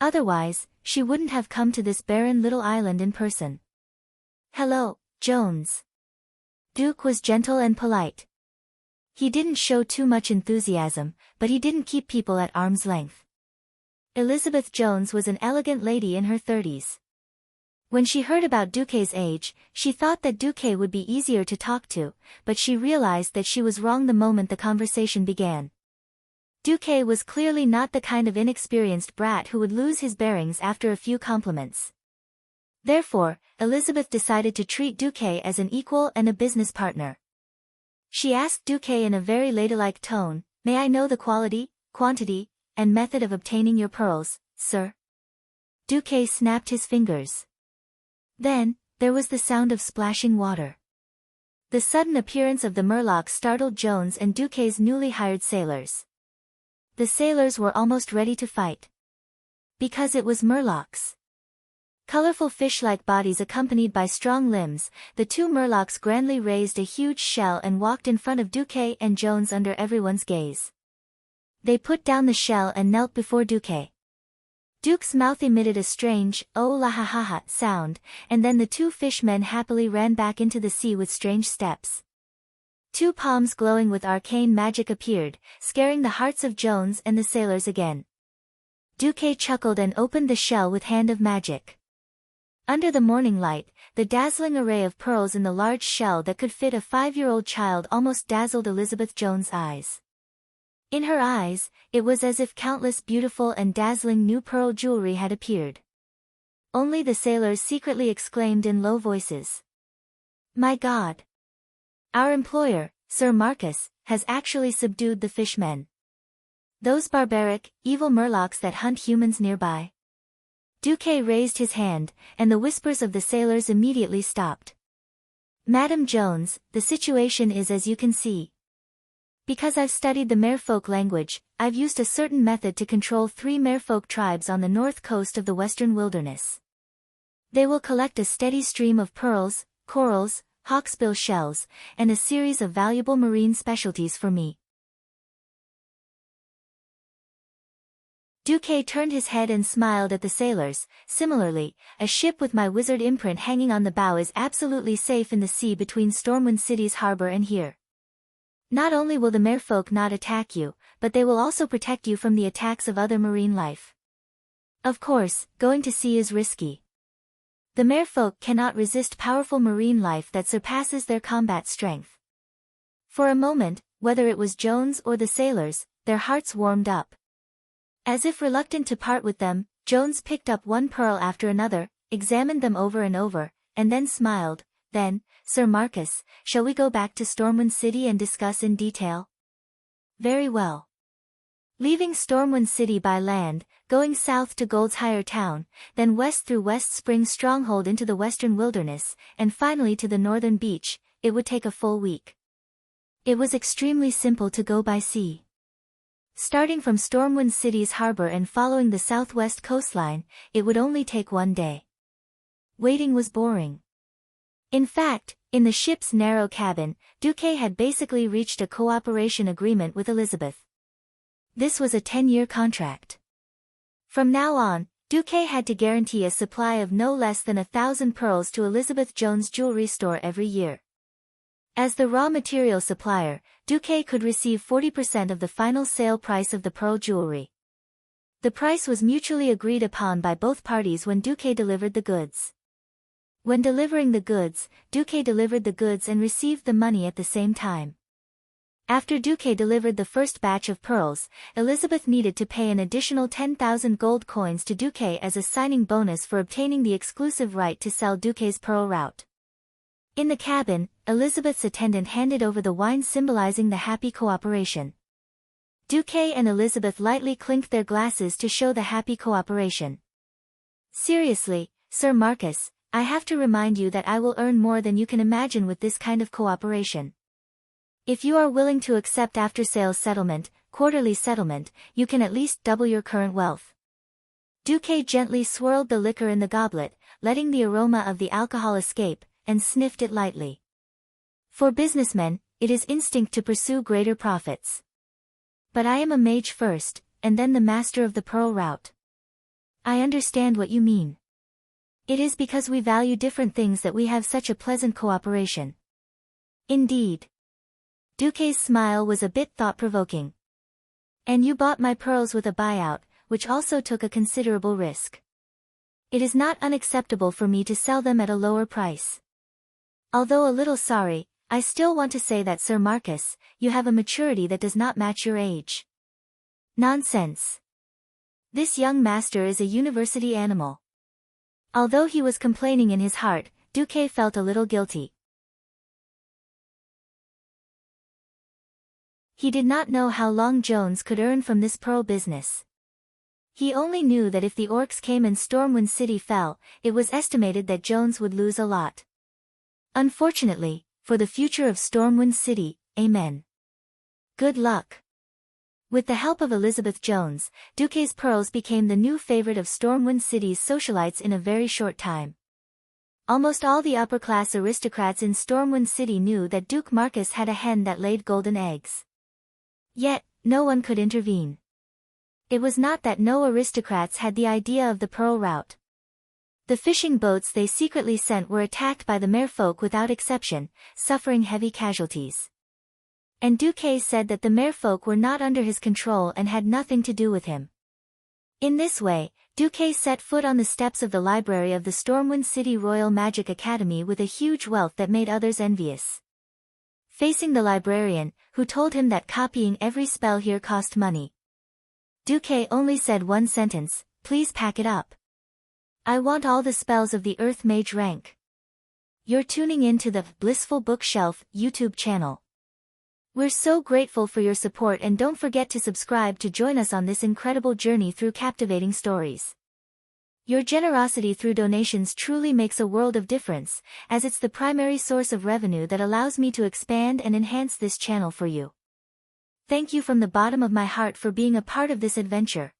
Otherwise, she wouldn't have come to this barren little island in person. "Hello, Jones." Duke was gentle and polite. He didn't show too much enthusiasm, but he didn't keep people at arm's length. Elizabeth Jones was an elegant lady in her 30s. When she heard about Duque's age, she thought that Duque would be easier to talk to, but she realized that she was wrong the moment the conversation began. Duque was clearly not the kind of inexperienced brat who would lose his bearings after a few compliments. Therefore, Elizabeth decided to treat Duque as an equal and a business partner. She asked Duque in a very ladylike tone, "May I know the quality, quantity, and method of obtaining your pearls, sir?" Duque snapped his fingers. Then, there was the sound of splashing water. The sudden appearance of the Murlocs startled Jones and Duque's newly hired sailors. The sailors were almost ready to fight. Because it was Murlocs. Colorful fish-like bodies accompanied by strong limbs, the two Murlocs grandly raised a huge shell and walked in front of Duque and Jones under everyone's gaze. They put down the shell and knelt before Duque. Duke's mouth emitted a strange, "oh la ha ha ha" sound, and then the two fishmen happily ran back into the sea with strange steps. Two palms glowing with arcane magic appeared, scaring the hearts of Jones and the sailors again. Duque chuckled and opened the shell with hand of magic. Under the morning light, the dazzling array of pearls in the large shell that could fit a 5-year-old child almost dazzled Elizabeth Jones' eyes. In her eyes, it was as if countless beautiful and dazzling new pearl jewelry had appeared. Only the sailors secretly exclaimed in low voices. "My God! Our employer, Sir Marcus, has actually subdued the fishmen. Those barbaric, evil Murlocs that hunt humans nearby." Duque raised his hand, and the whispers of the sailors immediately stopped. "Madam Jones, the situation is as you can see. Because I've studied the merfolk language, I've used a certain method to control 3 merfolk tribes on the north coast of the western wilderness. They will collect a steady stream of pearls, corals, hawksbill shells, and a series of valuable marine specialties for me." Duque turned his head and smiled at the sailors. "Similarly, a ship with my wizard imprint hanging on the bow is absolutely safe in the sea between Stormwind City's harbor and here. Not only will the merfolk not attack you, but they will also protect you from the attacks of other marine life. Of course, going to sea is risky. The merfolk cannot resist powerful marine life that surpasses their combat strength." For a moment, whether it was Jones or the sailors, their hearts warmed up. As if reluctant to part with them, Jones picked up one pearl after another, examined them over and over, and then smiled. "Then, Sir Marcus, shall we go back to Stormwind City and discuss in detail?" "Very well." Leaving Stormwind City by land, going south to Goldshire Town, then west through West Spring Stronghold into the western wilderness, and finally to the northern beach, it would take a full week. It was extremely simple to go by sea. Starting from Stormwind City's harbor and following the southwest coastline, it would only take one day. Waiting was boring. In fact, in the ship's narrow cabin, Duque had basically reached a cooperation agreement with Elizabeth. This was a 10-year contract. From now on, Duque had to guarantee a supply of no less than 1,000 pearls to Elizabeth Jones' jewelry store every year. As the raw material supplier, Duque could receive 40% of the final sale price of the pearl jewelry. The price was mutually agreed upon by both parties when Duque delivered the goods. When delivering the goods, Duque delivered the goods and received the money at the same time. After Duque delivered the first batch of pearls, Elizabeth needed to pay an additional 10,000 gold coins to Duque as a signing bonus for obtaining the exclusive right to sell Duque's pearl route. In the cabin, Elizabeth's attendant handed over the wine symbolizing the happy cooperation. Duque and Elizabeth lightly clinked their glasses to show the happy cooperation. Seriously, Sir Marcus, I have to remind you that I will earn more than you can imagine with this kind of cooperation. If you are willing to accept after-sales settlement, quarterly settlement, you can at least double your current wealth. Duque gently swirled the liquor in the goblet, letting the aroma of the alcohol escape, and sniffed it lightly. For businessmen, it is instinct to pursue greater profits. But I am a mage first, and then the master of the pearl route. I understand what you mean. It is because we value different things that we have such a pleasant cooperation. Indeed. Duque's smile was a bit thought-provoking. And you bought my pearls with a buyout, which also took a considerable risk. It is not unacceptable for me to sell them at a lower price. Although a little sorry, I still want to say that Sir Marcus, you have a maturity that does not match your age. Nonsense. This young master is a university animal. Although he was complaining in his heart, Duque felt a little guilty. He did not know how long Jones could earn from this pearl business. He only knew that if the orcs came and Stormwind City fell, it was estimated that Jones would lose a lot. Unfortunately, for the future of Stormwind City, amen. Good luck. With the help of Elizabeth Jones, Duque's pearls became the new favorite of Stormwind City's socialites in a very short time. Almost all the upper-class aristocrats in Stormwind City knew that Duke Marcus had a hen that laid golden eggs. Yet, no one could intervene. It was not that no aristocrats had the idea of the pearl route. The fishing boats they secretly sent were attacked by the merfolk without exception, suffering heavy casualties. And Duque said that the merfolk were not under his control and had nothing to do with him. In this way, Duque set foot on the steps of the library of the Stormwind City Royal Magic Academy with a huge wealth that made others envious. Facing the librarian, who told him that copying every spell here cost money, Duque only said one sentence, "Please pack it up. I want all the spells of the Earth Mage rank." You're tuning in to the Blissful Bookshelf YouTube channel. We're so grateful for your support, and don't forget to subscribe to join us on this incredible journey through captivating stories. Your generosity through donations truly makes a world of difference, as it's the primary source of revenue that allows me to expand and enhance this channel for you. Thank you from the bottom of my heart for being a part of this adventure.